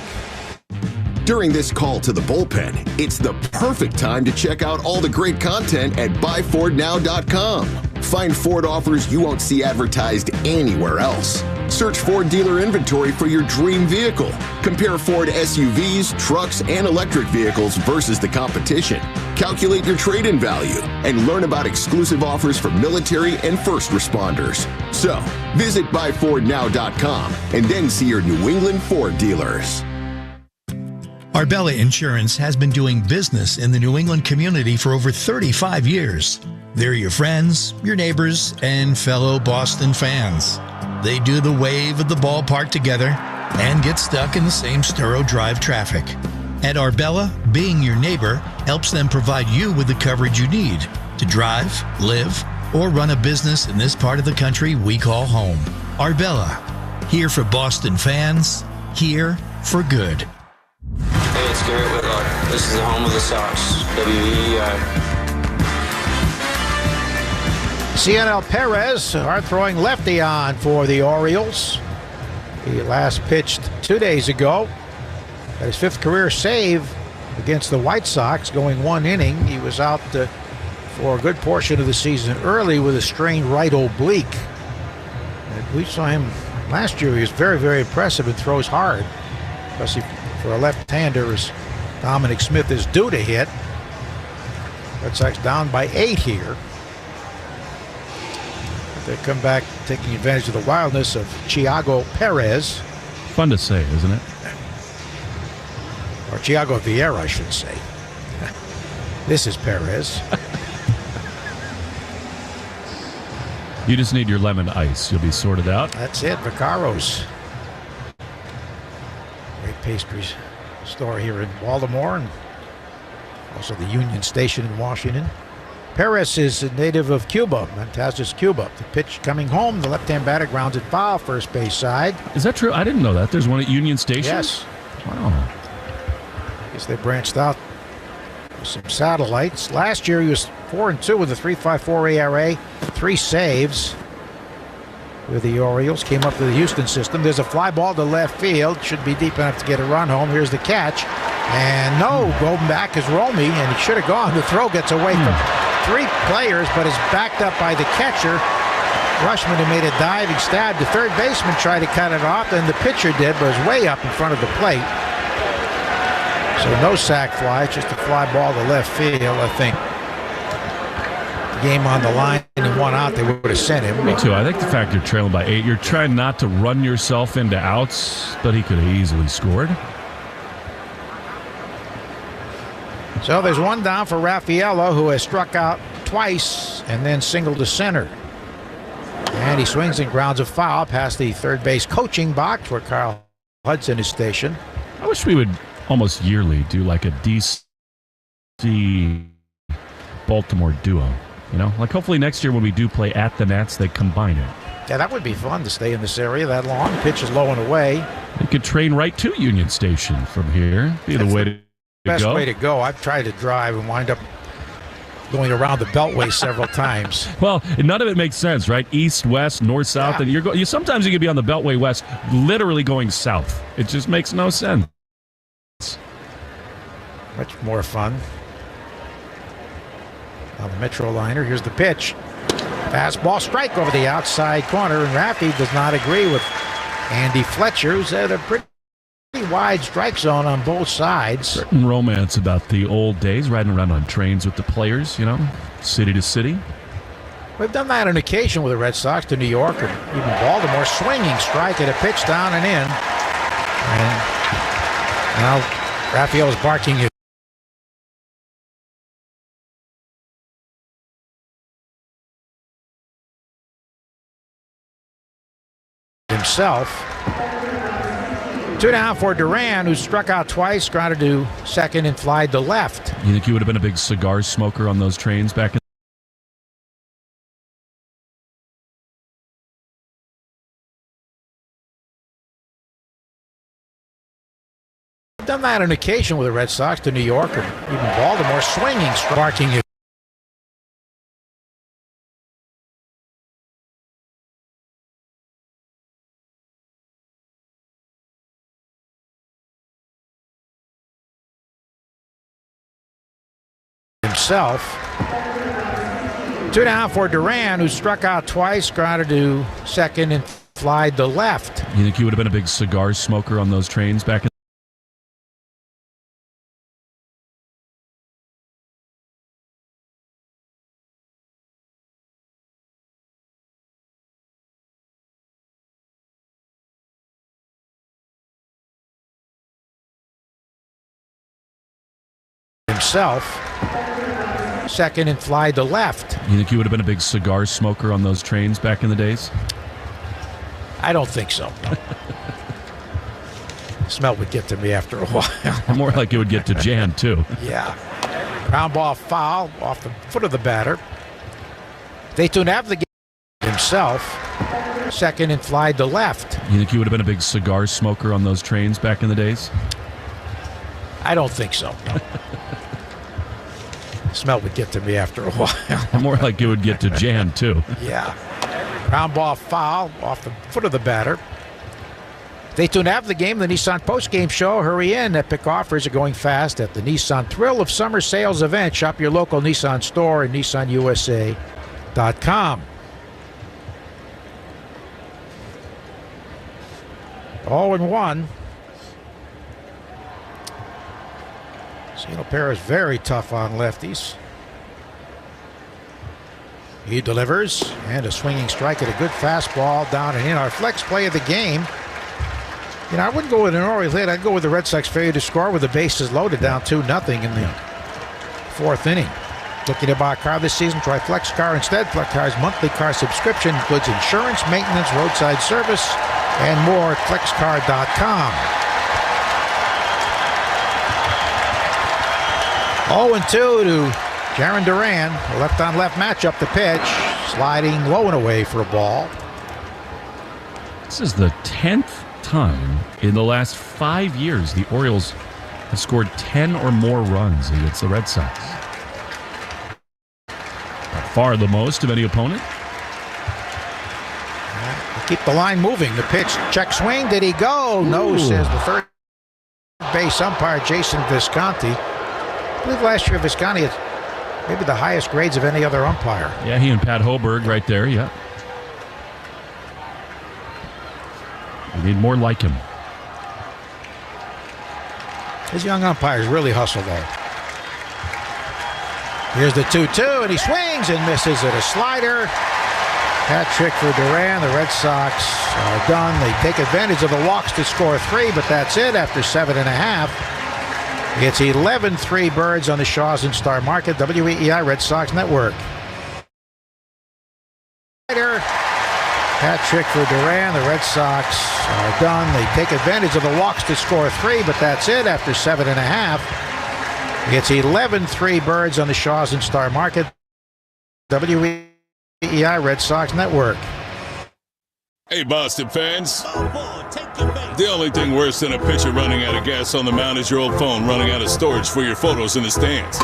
During this call to the bullpen, it's the perfect time to check out all the great content at buyfordnow.com. Find Ford offers you won't see advertised anywhere else. Search Ford dealer inventory for your dream vehicle. Compare Ford SUVs, trucks, and electric vehicles versus the competition. Calculate your trade-in value and learn about exclusive offers for military and first responders. So, visit buyfordnow.com and then see your New England Ford dealers.
Arbella Insurance has been doing business in the New England community for over 35 years. They're your friends, your neighbors, and fellow Boston fans. They do the wave at the ballpark together and get stuck in the same Sturo Drive traffic. At Arbella, being your neighbor helps them provide you with the coverage you need to drive, live, or run a business in this part of the country we call home. Arbella, here for Boston fans, here for good.
Hey, it's Garrett Whitlock. This is the home of the Sox, WEEI.
Cianel Perez, hard-throwing lefty on for the Orioles. He last pitched 2 days ago. Got his 5th career save against the White Sox, going 1 inning. He was out for a good portion of the season early with a strained right oblique. And we saw him last year. He was very, very impressive and throws hard, especially for a left-hander as Dominic Smith is due to hit. Red Sox down by 8 here. They come back taking advantage of the wildness of Thiago Perez.
Fun to say, isn't it?
Or Thiago Vieira, I should say. This is Perez.
You just need your lemon ice. You'll be sorted out.
That's it. Vaccaro's. Great pastries store here in Baltimore, and also the Union Station in Washington. Perez is a native of Cuba, Montastis, Cuba. The pitch coming home, the left-hand batter grounds it foul, first base side.
Is that true? I didn't know that. There's one at Union Station?
Yes.
Wow.
I guess they branched out with some satellites. Last year he was 4-2 with a 3.54 ERA, 3 saves with the Orioles. Came up to the Houston system. There's a fly ball to left field. Should be deep enough to get a run home. Here's the catch. And no, going back is Romy, and he should have gone. The throw gets away from 3 players, but is backed up by the catcher. Rushman had made a diving stab. The third baseman tried to cut it off, and the pitcher did, but it was way up in front of the plate. So no sac fly, just a fly ball to left field. I think the game on the line and 1 out, they would have sent him.
Me too. I think the fact you're trailing by 8, you're trying not to run yourself into outs, but he could have easily scored.
So there's 1 down for Raffaello, who has struck out twice and then singled to center. And he swings and grounds a foul past the third base coaching box where Carl Hudson is stationed.
I wish we would almost yearly do like a DC Baltimore duo. You know, like hopefully next year when we do play at the Nats, they combine it.
Yeah, that would be fun to stay in this area that long. Pitch is low and away.
They could train right to Union Station from here. Be the way to
Best
go.
way to go. I've tried to drive and wind up going around the Beltway several times.
Well, none of it makes sense, right? East, west, north, south, and you sometimes you could be on the Beltway west, literally going south. It just makes no sense.
Much more fun. On the Metro liner, here's the pitch. Fastball strike over the outside corner, and Raffy does not agree with Andy Fletcher, who's at a pretty wide strike zone on both sides.
Certain romance about the old days, riding around on trains with the players, you know, city to city.
We've done that on occasion with the Red Sox to New York or even Baltimore. Swinging strike at a pitch down and in. And now Raphael is barking himself. 2 down for Duran, who struck out twice, grounded to second and flied to left.
You think you would have been a big cigar smoker on those trains back in?
We've done that on occasion with the Red Sox to New York or even Baltimore. Swinging, barking himself. 2 down for Duran, who struck out twice, grounded to second and fly to left.
You think he would have been a big cigar smoker on those trains back in?
Himself, second and fly to left.
You think he would have been a big cigar smoker on those trains back in the days?
I don't think so. No. Smell would get to me after a while.
More like it would get to Jan, too.
Yeah. Ground ball foul off the foot of the batter. They tune have the game himself, second and fly to left.
You think he would have been a big cigar smoker on those trains back in the days?
I don't think so. No. Smell would get to me after a while.
More like it would get to Jan, too.
Yeah. Ground ball foul off the foot of the batter. Stay tuned after the game, the Nissan Postgame Show. Hurry in. Epic offers are going fast at the Nissan Thrill of Summer Sales event. Shop your local Nissan store and NissanUSA.com. 0-1. Zeno Perez very tough on lefties. He delivers, and a swinging strike at a good fastball down and in. Our flex play of the game. You know, I wouldn't go with an Orioles lead. I'd go with the Red Sox failure to score with the bases loaded down 2-0 in the fourth inning. Looking to buy a car this season? Try Flex Car instead. Flex Car's monthly car subscription includes insurance, maintenance, roadside service, and more at FlexCar.com. 0-2 to Jarren Duran. A left-on-left matchup. The pitch. Sliding low and away for a ball.
This is the 10th time in the last 5 years the Orioles have scored 10 or more runs against the Red Sox. By far the most of any opponent.
Keep the line moving. The pitch. Check swing. Did he go? No, says the third base umpire, Jason Visconti. I believe last year Visconti had maybe the highest grades of any other umpire.
Yeah, he and Pat Hoberg right there, yeah. We need more like him.
His young umpires really hustle, though. Here's the 2-2, and he swings and misses at a slider. Hat trick for Duran. The Red Sox are done. They take advantage of the walks to score 3, but that's it after 7.5. It's 11-3 Birds on the Shaws and Star Market, WEEI Red Sox Network. Hat trick for Duran. The Red Sox are done. They take advantage of the walks to score 3, but that's it after 7.5. It's 11-3 Birds on the Shaws and Star Market, WEEI Red Sox Network.
Hey, Boston fans. The only thing worse than a pitcher running out of gas on the mound is your old phone running out of storage for your photos in the stands.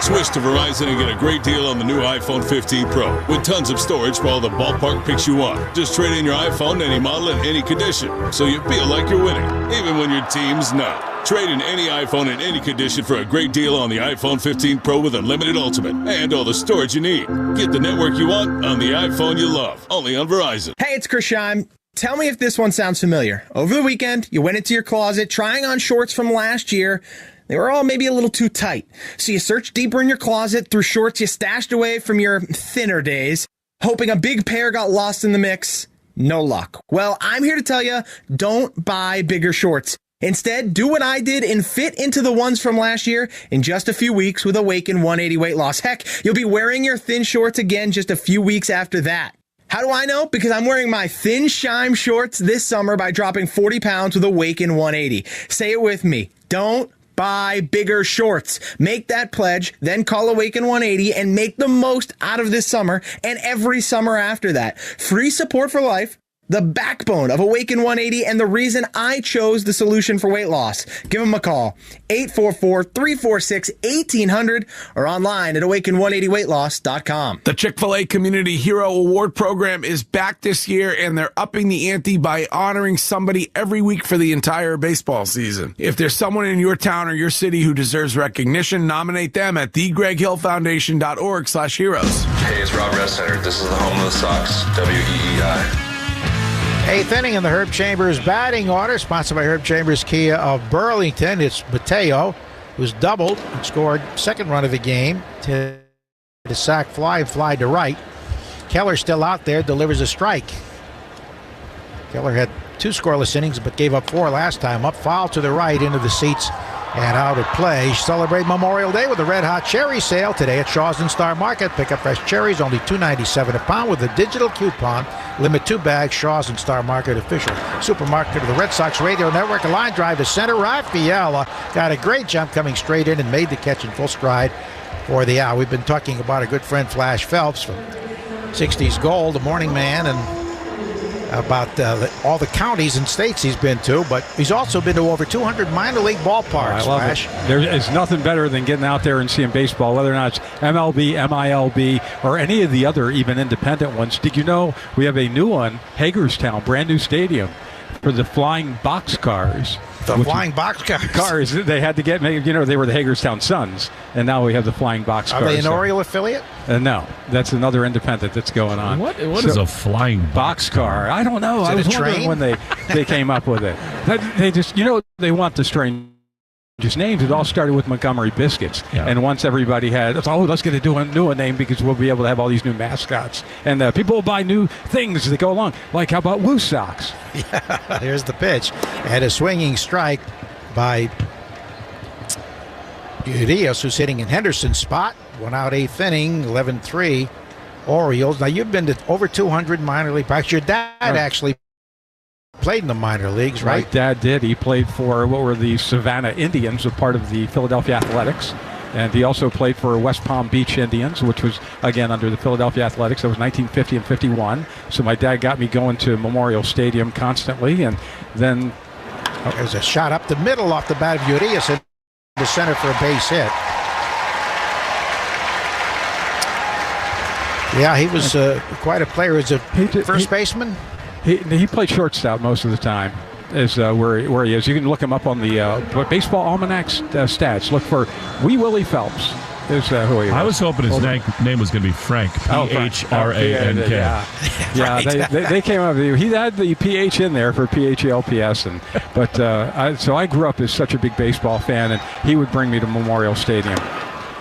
Switch to Verizon and get a great deal on the new iPhone 15 Pro with tons of storage for all the ballpark pics you want. Just trade in your iPhone, any model, in any condition, so you feel like you're winning, even when your team's not. Trade in any iPhone in any condition for a great deal on the iPhone 15 Pro with Unlimited Ultimate and all the storage you need. Get the network you want on the iPhone you love, only on Verizon.
Hey, it's Chris Scheim. Tell me if this one sounds familiar. Over the weekend, you went into your closet trying on shorts from last year. They were all maybe a little too tight. So you searched deeper in your closet through shorts you stashed away from your thinner days, hoping a big pair got lost in the mix. No luck. Well, I'm here to tell you, don't buy bigger shorts. Instead, do what I did and fit into the ones from last year in just a few weeks with Awaken 180 weight loss. Heck, you'll be wearing your thin shorts again just a few weeks after that. How do I know? Because I'm wearing my Thin Scheim shorts this summer by dropping 40 pounds with Awaken 180. Say it with me. Don't buy bigger shorts. Make that pledge, then call Awaken 180 and make the most out of this summer and every summer after that. Free support for life. The backbone of Awaken 180 and the reason I chose the solution for weight loss. Give them a call, 844-346-1800 or online at awaken180weightloss.com.
The Chick-fil-A Community Hero Award Program is back this year, and they're upping the ante by honoring somebody every week for the entire baseball season. If there's someone in your town or your city who deserves recognition, nominate them at thegreghillfoundation.org/heroes.
Hey, it's Rob Center. This is the home of the Sox, WEEI.
Eighth inning in the Herb Chambers batting order, sponsored by Herb Chambers Kia of Burlington. It's Mateo, who's doubled and scored second run of the game to the sac fly and fly to right. Keller still out there, delivers a strike. Keller had 2 scoreless innings, but gave up 4 last time. Up foul to the right, into the seats and out of play. Celebrate Memorial Day with a red-hot cherry sale today at Shaw's and Star Market. Pick up fresh cherries, only $2.97 a pound with a digital coupon. Limit 2 bags. Shaw's and Star Market, official supermarket of the Red Sox Radio Network. A line drive to center. Rafaela got a great jump coming straight in and made the catch in full stride for the out. We've been talking about a good friend, Flash Phelps, from 60s Gold, the morning man, and about all the counties and states he's been to, but he's also been to over 200 minor league ballparks.
I love it. There is nothing better than getting out there and seeing baseball, whether or not it's MLB, MILB, or any of the other even independent ones. Did you know we have a new one, Hagerstown, brand new stadium for the flying boxcars?
The flying boxcars.
They had to get, they were the Hagerstown Suns, and now we have the flying boxcars.
Are they an Oriole affiliate?
No, that's another independent that's going on.
What is a flying boxcar?
I don't know. I was wondering when they came up with it. They just, they want the strange names. It all started with Montgomery Biscuits, and once everybody had, let's get a new name because we'll be able to have all these new mascots, and people will buy new things as they go along. Like, how about Woo Sox?
Yeah, here's the pitch, and a swinging strike by Urias, who's hitting in Henderson's spot. 1 out, 8th inning, 11-3 Orioles. Now, you've been to over 200 minor league practice. Your dad actually played in the minor leagues, right?
My dad did. He played for the Savannah Indians, a part of the Philadelphia Athletics. And he also played for West Palm Beach Indians, which was, again, under the Philadelphia Athletics. That was 1950 and 51. So my dad got me going to Memorial Stadium constantly. And then
there's a shot up the middle off the bat of Urias in the center for a base hit. Yeah, he was quite a player as a first baseman.
He played shortstop most of the time, is where he is. You can look him up on the Baseball Almanac stats. Look for Wee Willie Phelps. Is who he was.
I was hoping his name was going to be Frank. Phrank.
Yeah, they came up with you. He had the PH in there for PHLPS, so I grew up as such a big baseball fan, and he would bring me to Memorial Stadium.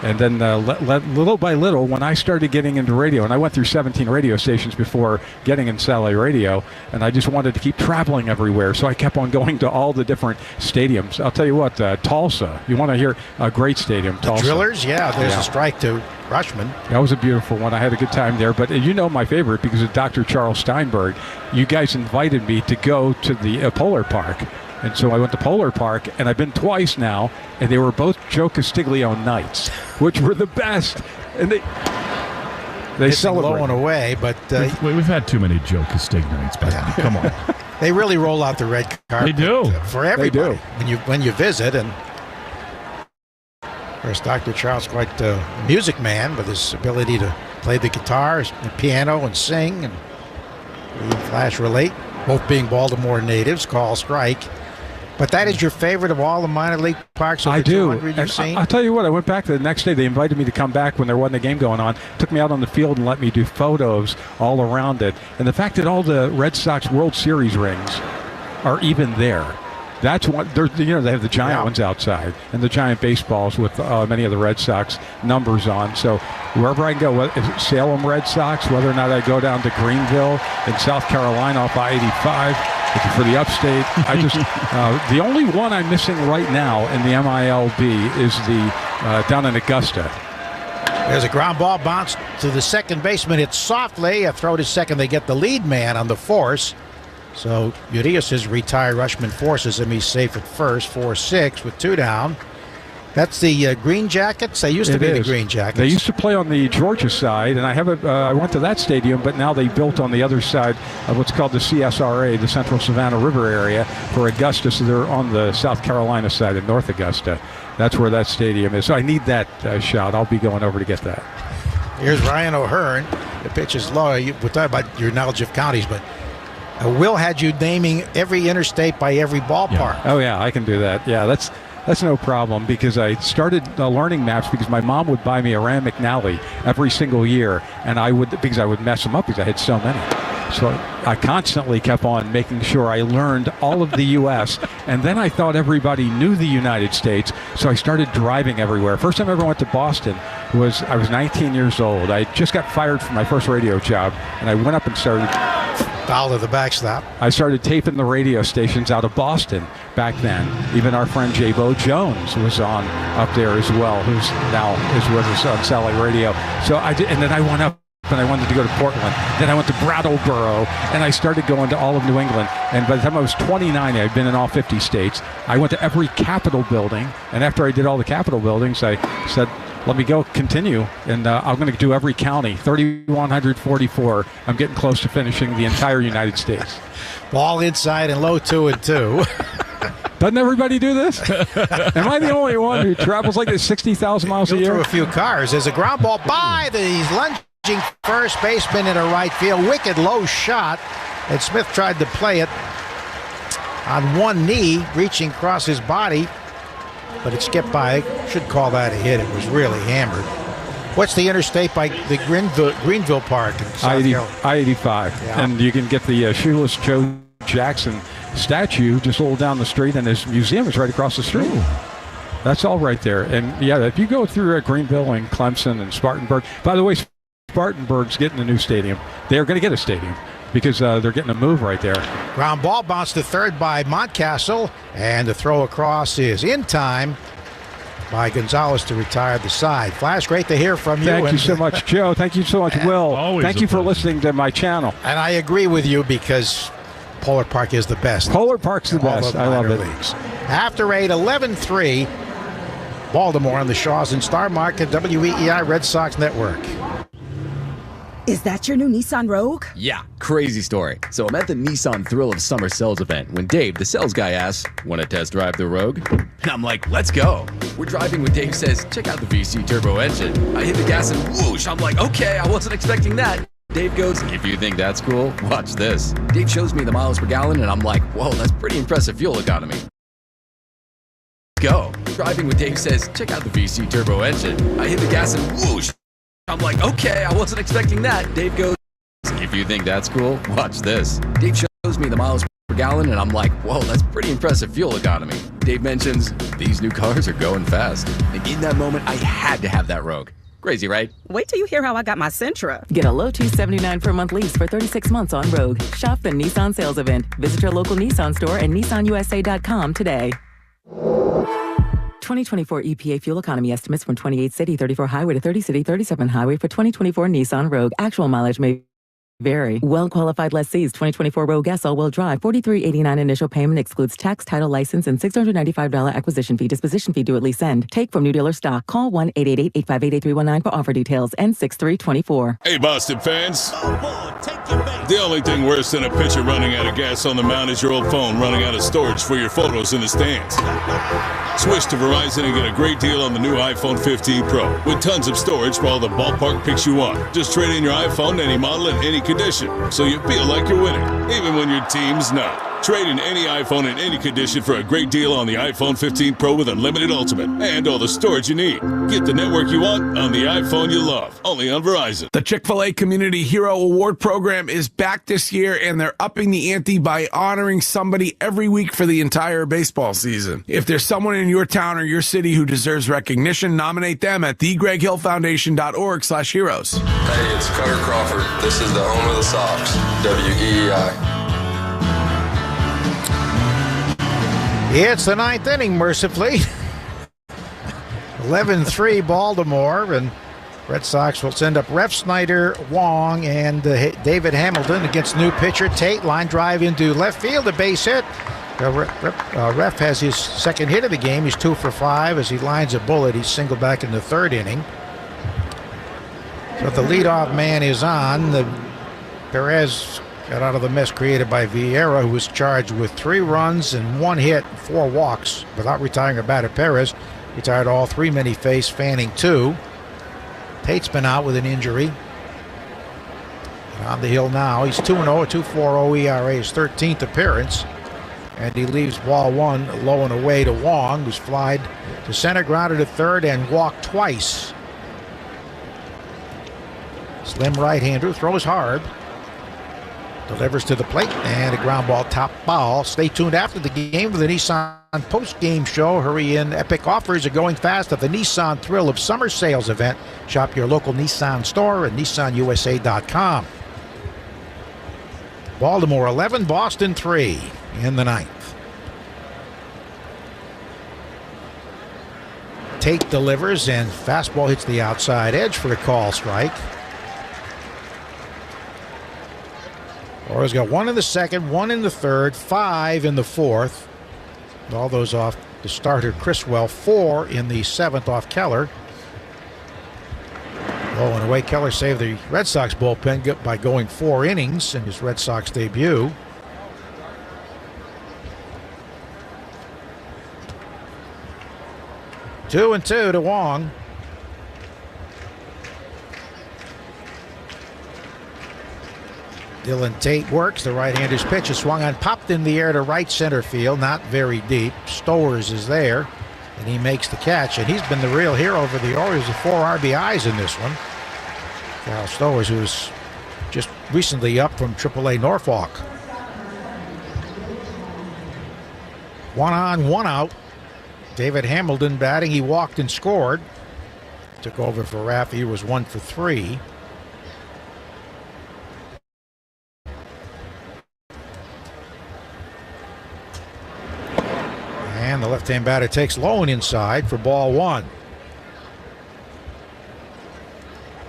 And then little by little, when I started getting into radio, and I went through 17 radio stations before getting into satellite radio, and I just wanted to keep traveling everywhere, so I kept on going to all the different stadiums. I'll tell you what, Tulsa, you want to hear a great stadium, Tulsa.
The Drillers, there's a strike to Rushman.
That was a beautiful one. I had a good time there. But my favorite, because of Dr. Charles Steinberg, you guys invited me to go to the Polar Park. And so I went to Polar Park, and I've been twice now, and they were both Joe Castiglione nights, which were the best. And they celebrated.
Blowing away, but
we've had too many Joe Castigliones, but come on.
They really roll out the red carpet.
They do
for everybody.
They do.
when you visit. And of course, Dr. Charles, quite a music man, with his ability to play the guitar, the piano, and sing, and Flash relate. Both being Baltimore natives, call strike. But that is your favorite of all the minor league parks?
I do.
You've seen?
I'll tell you what, I went back the next day. They invited me to come back when there wasn't a game going on, took me out on the field and let me do photos all around it. And the fact that all the Red Sox World Series rings are even there. That's what they have the giant ones outside and the giant baseballs with many of the Red Sox numbers on. So wherever I go, whether it's Salem Red Sox, whether or not I go down to Greenville in South Carolina off I-85 for the upstate, I just the only one I'm missing right now in the MILB is the down in Augusta.
There's a ground ball bounce to the second baseman. It's softly a throw to second. They get the lead man on the force. So Urias has retired. Rushman forces him. He's safe at first. 4-6 with 2 down. That's the Green Jackets. They used to be the Green Jackets.
They used to play on the Georgia side, and I went to that stadium, but now they built on the other side of what's called the CSRA, the Central Savannah River area, for Augusta. So they're on the South Carolina side in North Augusta. That's where that stadium is. So I need that shot. I'll be going over to get that.
Here's Ryan O'Hearn. The pitch is low. We're talking about your knowledge of counties, but Will had you naming every interstate by every ballpark.
Yeah. Oh, yeah, I can do that. Yeah, that's no problem, because I started learning maps because my mom would buy me a Rand McNally every single year, and because I would mess them up because I had so many. So I constantly kept on making sure I learned all of the U.S. And then I thought everybody knew the United States, so I started driving everywhere. First time I ever went to Boston was I was 19 years old. I just got fired from my first radio job, and I went up and started...
Foul to the backstop.
I started taping the radio stations out of Boston back then. Even our friend J. Bo Jones was on up there as well, who's now is with us on Sally Radio. So I did, and then I went up and I wanted to go to Portland. Then I went to Brattleboro, and I started going to all of New England. And by the time I was 29, I'd been in all 50 states. I went to every Capitol building, and after I did all the Capitol buildings, I said, let me go continue, and I'm going to do every county, 3,144. I'm getting close to finishing the entire United States.
Ball inside and low 2-2.
Doesn't everybody do this? Am I the only one who travels like this 60,000 miles a year?
Through a few cars. There's a ground ball by the lunging first baseman in a right field. Wicked low shot, and Smith tried to play it on one knee, reaching across his body. But it skipped by. Should call that a hit. It was really hammered. What's the interstate by the Greenville Park in South Carolina?
I-85. Yeah. And you can get the Shoeless Joe Jackson statue just a little down the street, and his museum is right across the street. Ooh. That's all right there. And, yeah, if you go through Greenville and Clemson and Spartanburg. By the way, Spartanburg's getting a new stadium. They're going to get a stadium because they're getting a move right there.
Ground ball bounced to third by Montcastle, and the throw across is in time by Gonzalez to retire the side. Flash, great to hear from you.
Thank you so much, Joe. Thank you so much, Will. Thank you for listening to my channel.
And I agree with you because Polar Park is the best.
Polar Park's the best. I love it.
Leagues. After 8, 11-3, Baltimore on the Shaws and Star Market, WEEI Red Sox Network.
Is that your new Nissan Rogue?
Yeah, crazy story. So I'm at the Nissan Thrill of Summer Sales event when Dave, the sales guy, asks, want to test drive the Rogue? And I'm like, let's go. We're driving when Dave says, check out the VC turbo engine. I hit the gas and whoosh. I'm like, okay, I wasn't expecting that. Dave goes, if you think that's cool, watch this. Dave shows me the miles per gallon and I'm like, whoa, that's pretty impressive fuel economy. Go. Driving when Dave says, check out the VC turbo engine. I hit the gas and whoosh. I'm like, okay, I wasn't expecting that. Dave goes, if you think that's cool, watch this. Dave shows me the miles per gallon, and I'm like, whoa, that's pretty impressive fuel economy. Dave mentions, these new cars are going fast. And in that moment, I had to have that Rogue. Crazy, right?
Wait till you hear how I got my Sentra.
Get a low $279 per month lease for 36 months on Rogue. Shop the Nissan sales event. Visit your local Nissan store and nissanusa.com today. 2024 EPA fuel economy estimates from 28 city, 34 highway to 30 city, 37 highway for 2024 Nissan Rogue. Actual mileage may vary. Well-qualified lessees, 2024 Rogue S all-wheel drive, $43.89 initial payment, excludes tax, title, license, and $695 acquisition fee. Disposition fee due at lease end. Take from new dealer stock. Call 1-888-858-8319 for offer details. N6324.
Hey, Boston fans. The only thing worse than a pitcher running out of gas on the mound is your old phone running out of storage for your photos in the stands. Switch to Verizon and get a great deal on the new iPhone 15 Pro with tons of storage for all the ballpark pics you want. Just trade in your iPhone, any model, and any condition, so you feel like you're winning, even when your team's not. Trade in any iPhone in any condition for a great deal on the iPhone 15 Pro with unlimited ultimate and all the storage you need. Get the network you want on the iPhone you love, only on Verizon.
The Chick-fil-A Community Hero Award Program is back this year, and they're upping the ante by honoring somebody every week for the entire baseball season. If there's someone in your town or your city who deserves recognition, nominate them at thegreghillfoundation.org/heroes.
Hey, it's Cutter Crawford. This is the home of the Sox, WEEI.
It's the ninth inning, mercifully. 11-3 Baltimore, and Red Sox will send up Ref Snyder, Wong, and David Hamilton against new pitcher Tate. Line drive into left field, a base hit. Ref has his second hit of the game. He's 2 for 5 as he lines a bullet. He's singled back in the third inning. So the leadoff man is on. Perez got out of the mess created by Vieira, who was charged with 3 runs and 1 hit, 4 walks, without retiring a batter. Perez retired all 3 men he faced, Fanning 2. Tate's been out with an injury. And on the hill now. He's 2-0, a 2.40 ERA, his 13th appearance. And he leaves ball 1 low and away to Wong, who's flied to center, grounded to third, and walked twice. Slim right-hander, throws hard. Delivers to the plate and a ground ball, top foul. Stay tuned after the game for the Nissan post-game show. Hurry in. Epic offers are going fast at the Nissan Thrill of Summer Sales event. Shop your local Nissan store at nissanusa.com. Baltimore 11, Boston 3 in the ninth. Tate delivers and fastball hits the outside edge for a call strike. Orioles got 1 in the second, 1 in the third, 5 in the fourth. All those off the starter Criswell, 4 in the seventh off Keller. Oh, and away Keller saved the Red Sox bullpen by going 4 innings in his Red Sox debut. Two and two to Wong. Dylan Tate works. The right-hander's pitch is swung on, popped in the air to right center field, not very deep. Stowers is there, and he makes the catch. And he's been the real hero for the Orioles with 4 RBIs in this one. Kyle Stowers, who's just recently up from AAA Norfolk. 1 on, 1 out. David Hamilton batting. He walked and scored. Took over for Raffy, who was 1 for 3. And the left-hand batter takes low and inside for ball 1.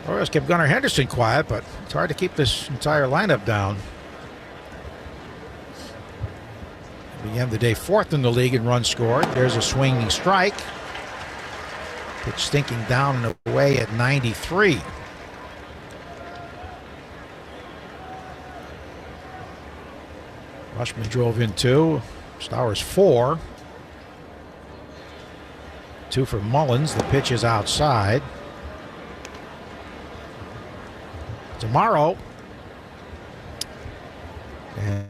Orioles kept Gunnar Henderson quiet, but it's hard to keep this entire lineup down. Began the day 4th in the league in runs scored. There's a swinging strike. Pitch stinking down and away at 93. Rushman drove in 2. Stowers 4. 2 for Mullins. The pitch is outside. Tomorrow and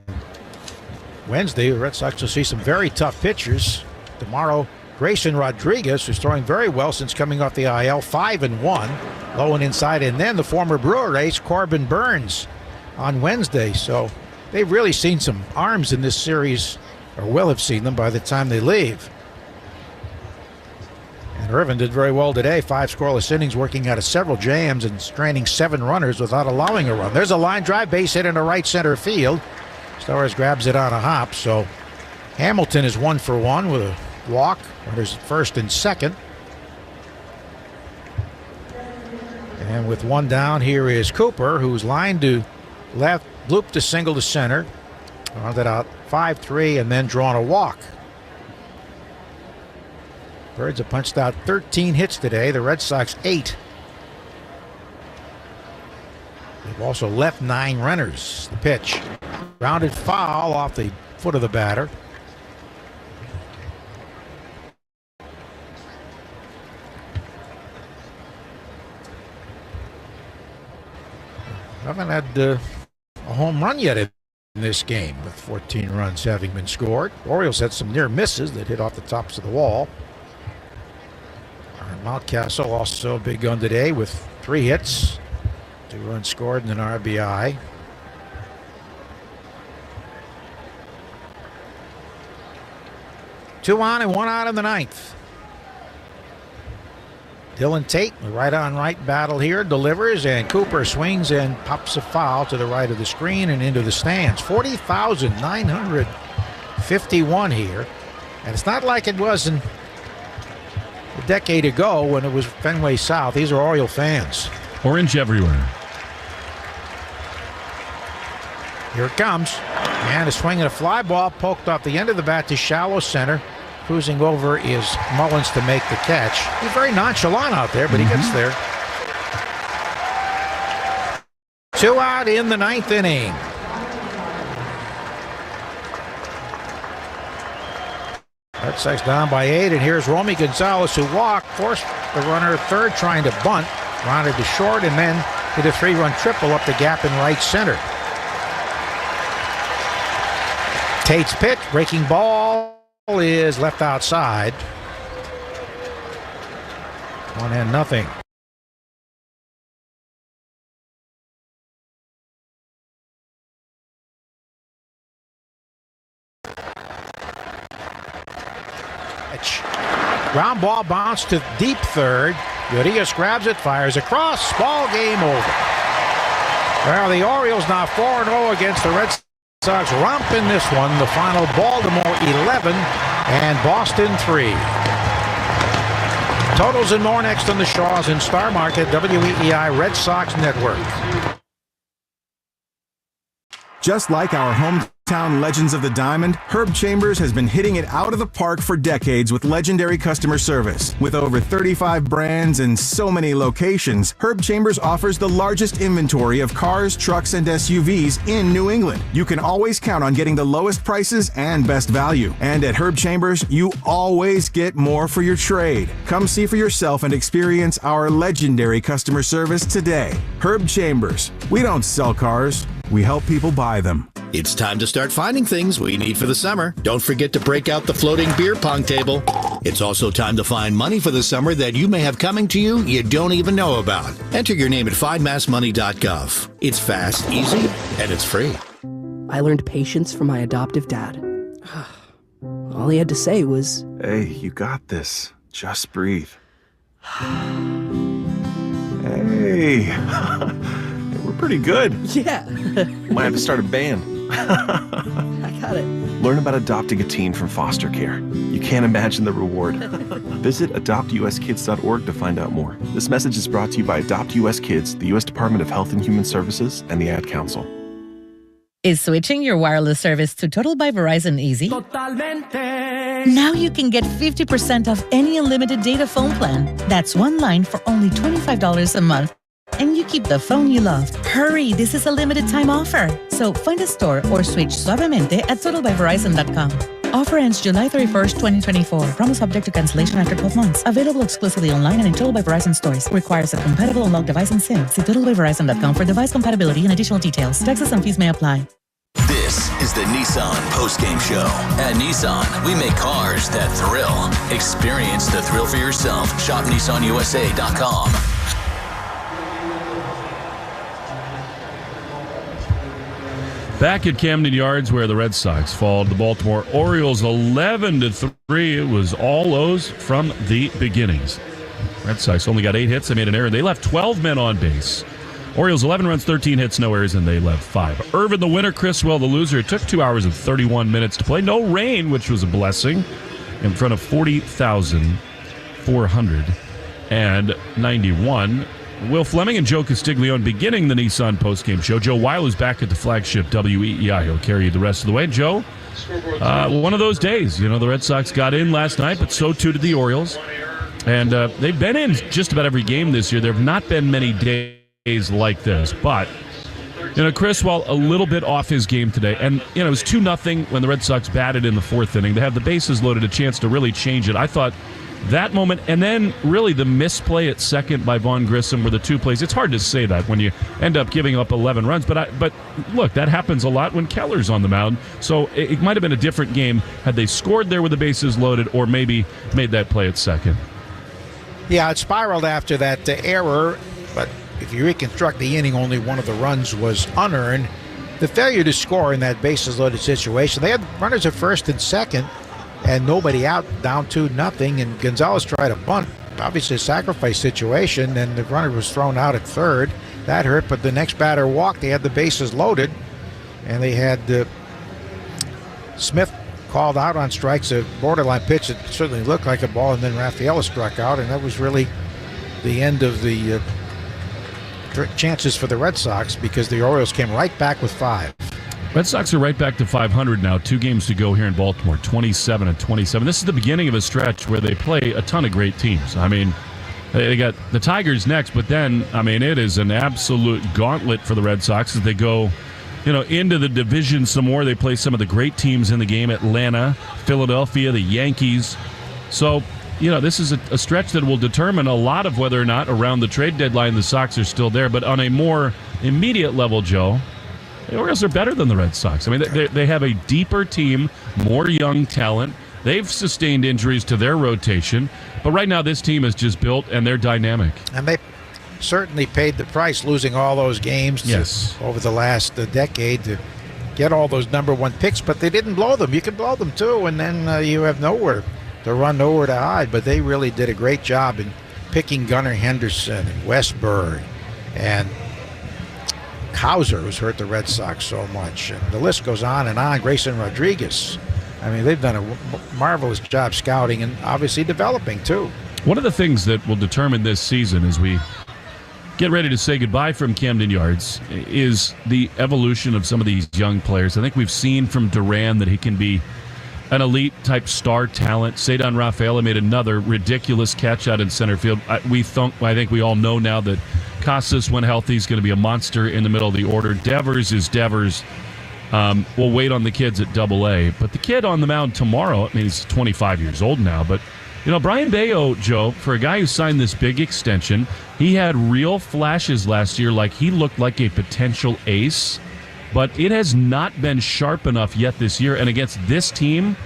Wednesday, the Red Sox will see some very tough pitchers. Tomorrow, Grayson Rodriguez, who's throwing very well since coming off the IL, 5-1, low and inside, and then the former Brewer ace Corbin Burns on Wednesday. So they've really seen some arms in this series, or will have seen them by the time they leave. And Irvin did very well today. 5 scoreless innings, working out of several jams and stranding 7 runners without allowing a run. There's a line drive, base hit into right center field. Stowers grabs it on a hop. So Hamilton is 1 for 1 with a walk. Runners at first and second. And with 1 down, here is Cooper, who's lined to left, looped to single to center. Rounded out 5-3 and then drawn a walk. Birds have punched out 13 hits today. The Red Sox 8. They've also left 9 runners. The pitch. Grounded foul off the foot of the batter. Haven't had a home run yet in this game, with 14 runs having been scored. Orioles had some near misses that hit off the tops of the wall. Mountcastle also a big gun today with 3 hits, 2 runs scored and an RBI. Two on and 1 out in the ninth. Dylan Tate, the right-on-right battle here, delivers, and Cooper swings and pops a foul to the right of the screen and into the stands. 40,951 here, and it's not like it was a decade ago when it was Fenway South. These are Oriole fans.
Orange everywhere.
Here it comes. And a swing and a fly ball poked off the end of the bat to shallow center. Cruising over is Mullins to make the catch. He's very nonchalant out there, but he gets there. 2 out in the 9th inning. Red Sox down by 8, and here's Romy Gonzalez, who walked, forced the runner at third, trying to bunt, rounded to short, and then hit a 3-run triple up the gap in right center. Tate's pitch, breaking ball, is left outside. 1-0. Ground ball bounced to deep third. Urias grabs it, fires across. Ball game over. Well, the Orioles now 4-0 against the Red Sox. Romp in this one. The final Baltimore 11 and Boston 3. Totals and more next on the Shaws in Star Market, WEEI Red Sox Network.
Just like our hometown legends of the Diamond, Herb Chambers has been hitting it out of the park for decades with legendary customer service. With over 35 brands and so many locations, Herb Chambers offers the largest inventory of cars, trucks, and SUVs in New England. You can always count on getting the lowest prices and best value. And at Herb Chambers, you always get more for your trade. Come see for yourself and experience our legendary customer service today. Herb Chambers. We don't sell cars. We help people buy them.
It's time to start finding things we need for the summer. Don't forget to break out the floating beer pong table. It's also time to find money for the summer that you may have coming to you don't even know about. Enter your name at findmassmoney.gov. It's fast, easy, and it's free.
I learned patience from my adoptive dad. All he had to say was,
"Hey, you got this. Just breathe." Hey. We're pretty good.
Yeah.
Might have to start a band.
I got it.
Learn about adopting a teen from foster care. You can't imagine the reward. Visit adoptuskids.org to find out more. This message is brought to you by Adopt US Kids, the U.S. Department of Health and Human Services, and the Ad Council.
Is switching your wireless service to Total by Verizon easy?
Totalmente.
Now you can get 50% off any unlimited data phone plan. That's one line for only $25 a month. And you keep the phone you love. Hurry, this is a limited time offer. So find a store or switch suavemente at totalbyverizon.com. Offer ends July 31st, 2024. Promo subject to cancellation after 12 months. Available exclusively online and in Total by Verizon stores. Requires a compatible unlocked device and SIM. See totalbyverizon.com for device compatibility and additional details. Taxes and fees may apply.
This is the Nissan Postgame Show. At Nissan, we make cars that thrill. Experience the thrill for yourself. Shop NissanUSA.com.
Back at Camden Yards, where the Red Sox fall to the Baltimore Orioles 11-3. It was all O's from the beginnings. Red Sox only got 8 hits. They made an error. They left 12 men on base. Orioles 11 runs, 13 hits, no errors, and they left 5. Irvin the winner, Criswell the loser. It took 2 hours and 31 minutes to play. No rain, which was a blessing, in front of 40,491. Will Fleming and Joe Castiglione beginning the Nissan postgame show. Joe Weiler's back at the flagship WEEI. He'll carry you the rest of the way. Joe, one of those days. You know, the Red Sox got in last night, but so too did the Orioles. And they've been in just about every game this year. There have not been many days like this. But, you know, Criswell a little bit off his game today. And, you know, it was 2-0 when the Red Sox batted in the 4th inning. They had the bases loaded, a chance to really change it. I thought that moment, and then really the misplay at second by Vaughn Grissom were the 2 plays. It's hard to say that when you end up giving up 11 runs, but look, that happens a lot when Keller's on the mound. So it might have been a different game had they scored there with the bases loaded, or maybe made that play at second.
Yeah, it spiraled after that error, but if you reconstruct the inning, only one of the runs was unearned. The failure to score in that bases loaded situation, they had runners at first and second, and nobody out, down 2-0, and Gonzalez tried a bunt, obviously a sacrifice situation, and the runner was thrown out at third. That hurt, but the next batter walked. They had the bases loaded, and they had Smith called out on strikes, a borderline pitch that certainly looked like a ball, and then Rafaela struck out, and that was really the end of the chances for the Red Sox, because the Orioles came right back with 5.
Red Sox are right back to 500 now. 2 games to go here in Baltimore, 27-27. This is the beginning of a stretch where they play a ton of great teams. I mean, they got the Tigers next, but then, I mean, it is an absolute gauntlet for the Red Sox as they go, you know, into the division some more. They play some of the great teams in the game: Atlanta, Philadelphia, the Yankees. So, you know, this is a stretch that will determine a lot of whether or not around the trade deadline the Sox are still there. But on a more immediate level, Joe, the Orioles are better than the Red Sox. I mean, they have a deeper team, more young talent. They've sustained injuries to their rotation. But right now, this team is just built, and they're dynamic.
And they certainly paid the price, losing all those games over the last decade to get all those number 1 picks. But they didn't blow them. You can blow them, too, and then you have nowhere to run nowhere to hide, but they really did a great job in picking Gunnar Henderson and Westberg and Hauser, who's hurt the Red Sox so much. And the list goes on and on. Grayson Rodriguez. I mean, they've done a marvelous job scouting and obviously developing, too.
One of the things that will determine this season as we get ready to say goodbye from Camden Yards is the evolution of some of these young players. I think we've seen from Duran that he can be an elite-type star talent. Cedar Rafaela made another ridiculous catch out in center field. I think we all know now that Casas, when healthy, is going to be a monster in the middle of the order. Devers is Devers. We'll wait on the kids at AA. But the kid on the mound tomorrow, I mean, he's 25 years old now, but Brian Bayo, Joe, for a guy who signed this big extension, he had real flashes last year, like he looked like a potential ace, but it has not been sharp enough yet this year. And against this team,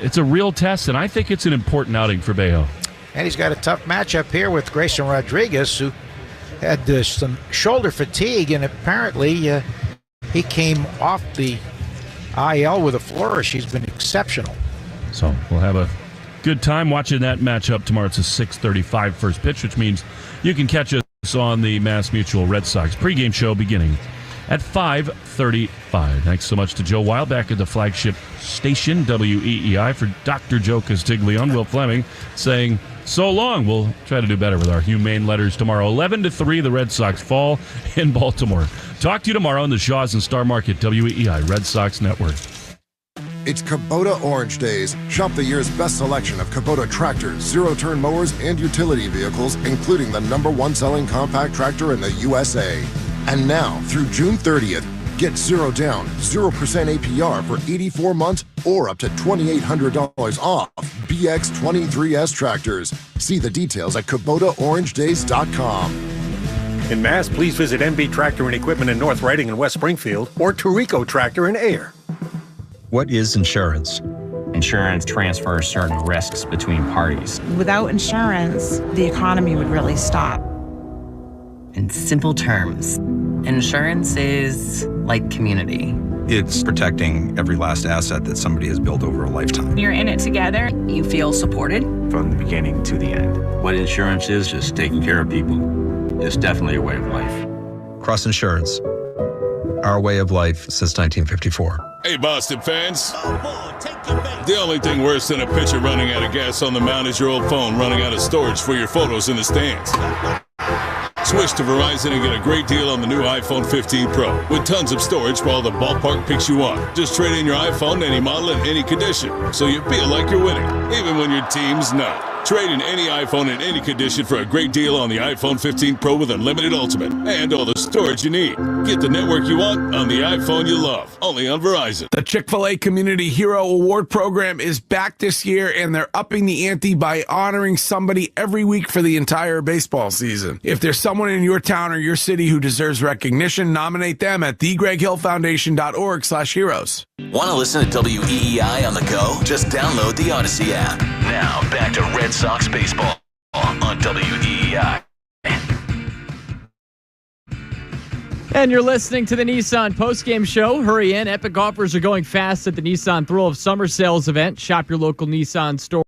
it's a real test, and I think it's an important outing for Bayo.
And he's got a tough matchup here with Grayson Rodriguez, who had some shoulder fatigue, and apparently he came off the IL with a flourish. He's been exceptional.
So we'll have a good time watching that matchup tomorrow. It's a 6:35 first pitch, which means you can catch us on the Mass Mutual Red Sox pregame show beginning at 5:35. Thanks so much to Joe Weil back at the flagship station, WEEI, for Dr. Joe Castiglione. Will Fleming saying so long. We'll try to do better with our humane letters tomorrow. 11-3, the Red Sox fall in Baltimore. Talk to you tomorrow on the Shaws and Star Market WEEI Red Sox Network.
It's Kubota Orange Days. Shop the year's best selection of Kubota tractors, zero-turn mowers, and utility vehicles, including the #1 selling compact tractor in the USA. And now, through June 30th, get 0 down, 0% APR for 84 months or up to $2,800 off BX23S tractors. See the details at KubotaOrangeDays.com.
In Mass, please visit MB Tractor and Equipment in North Reading and West Springfield or Tarico Tractor in Ayer.
What is insurance?
Insurance transfers certain risks between parties.
Without insurance, the economy would really stop.
In simple terms, insurance is like community.
It's protecting every last asset that somebody has built over a lifetime.
You're in it together. You feel supported.
From the beginning to the end.
What insurance is just taking care of people. It's definitely a way of life.
Cross Insurance. Our way of life since 1954.
Hey, Boston fans. The only thing worse than a pitcher running out of gas on the mound is your old phone running out of storage for your photos in the stands. Switch to Verizon and get a great deal on the new iPhone 15 Pro with tons of storage for all the ballpark pics you want. Just trade in your iPhone to any model in any condition, so you feel like you're winning, even when your team's not. Trade in any iPhone in any condition for a great deal on the iPhone 15 Pro with Unlimited Ultimate and all the storage you need. Get the network you want on the iPhone you love, only on Verizon.
The Chick-fil-A Community Hero Award Program is back this year, and they're upping the ante by honoring somebody every week for the entire baseball season. If there's someone in your town or your city who deserves recognition, nominate them at thegreghillfoundation.org/heroes.
Want to listen to WEEI on the go? Just download the Odyssey app. Now, back to Red Sox baseball on WEEI.
And you're listening to the Nissan Postgame Show. Hurry in. Epic offers are going fast at the Nissan Thrill of Summer Sales event. Shop your local Nissan store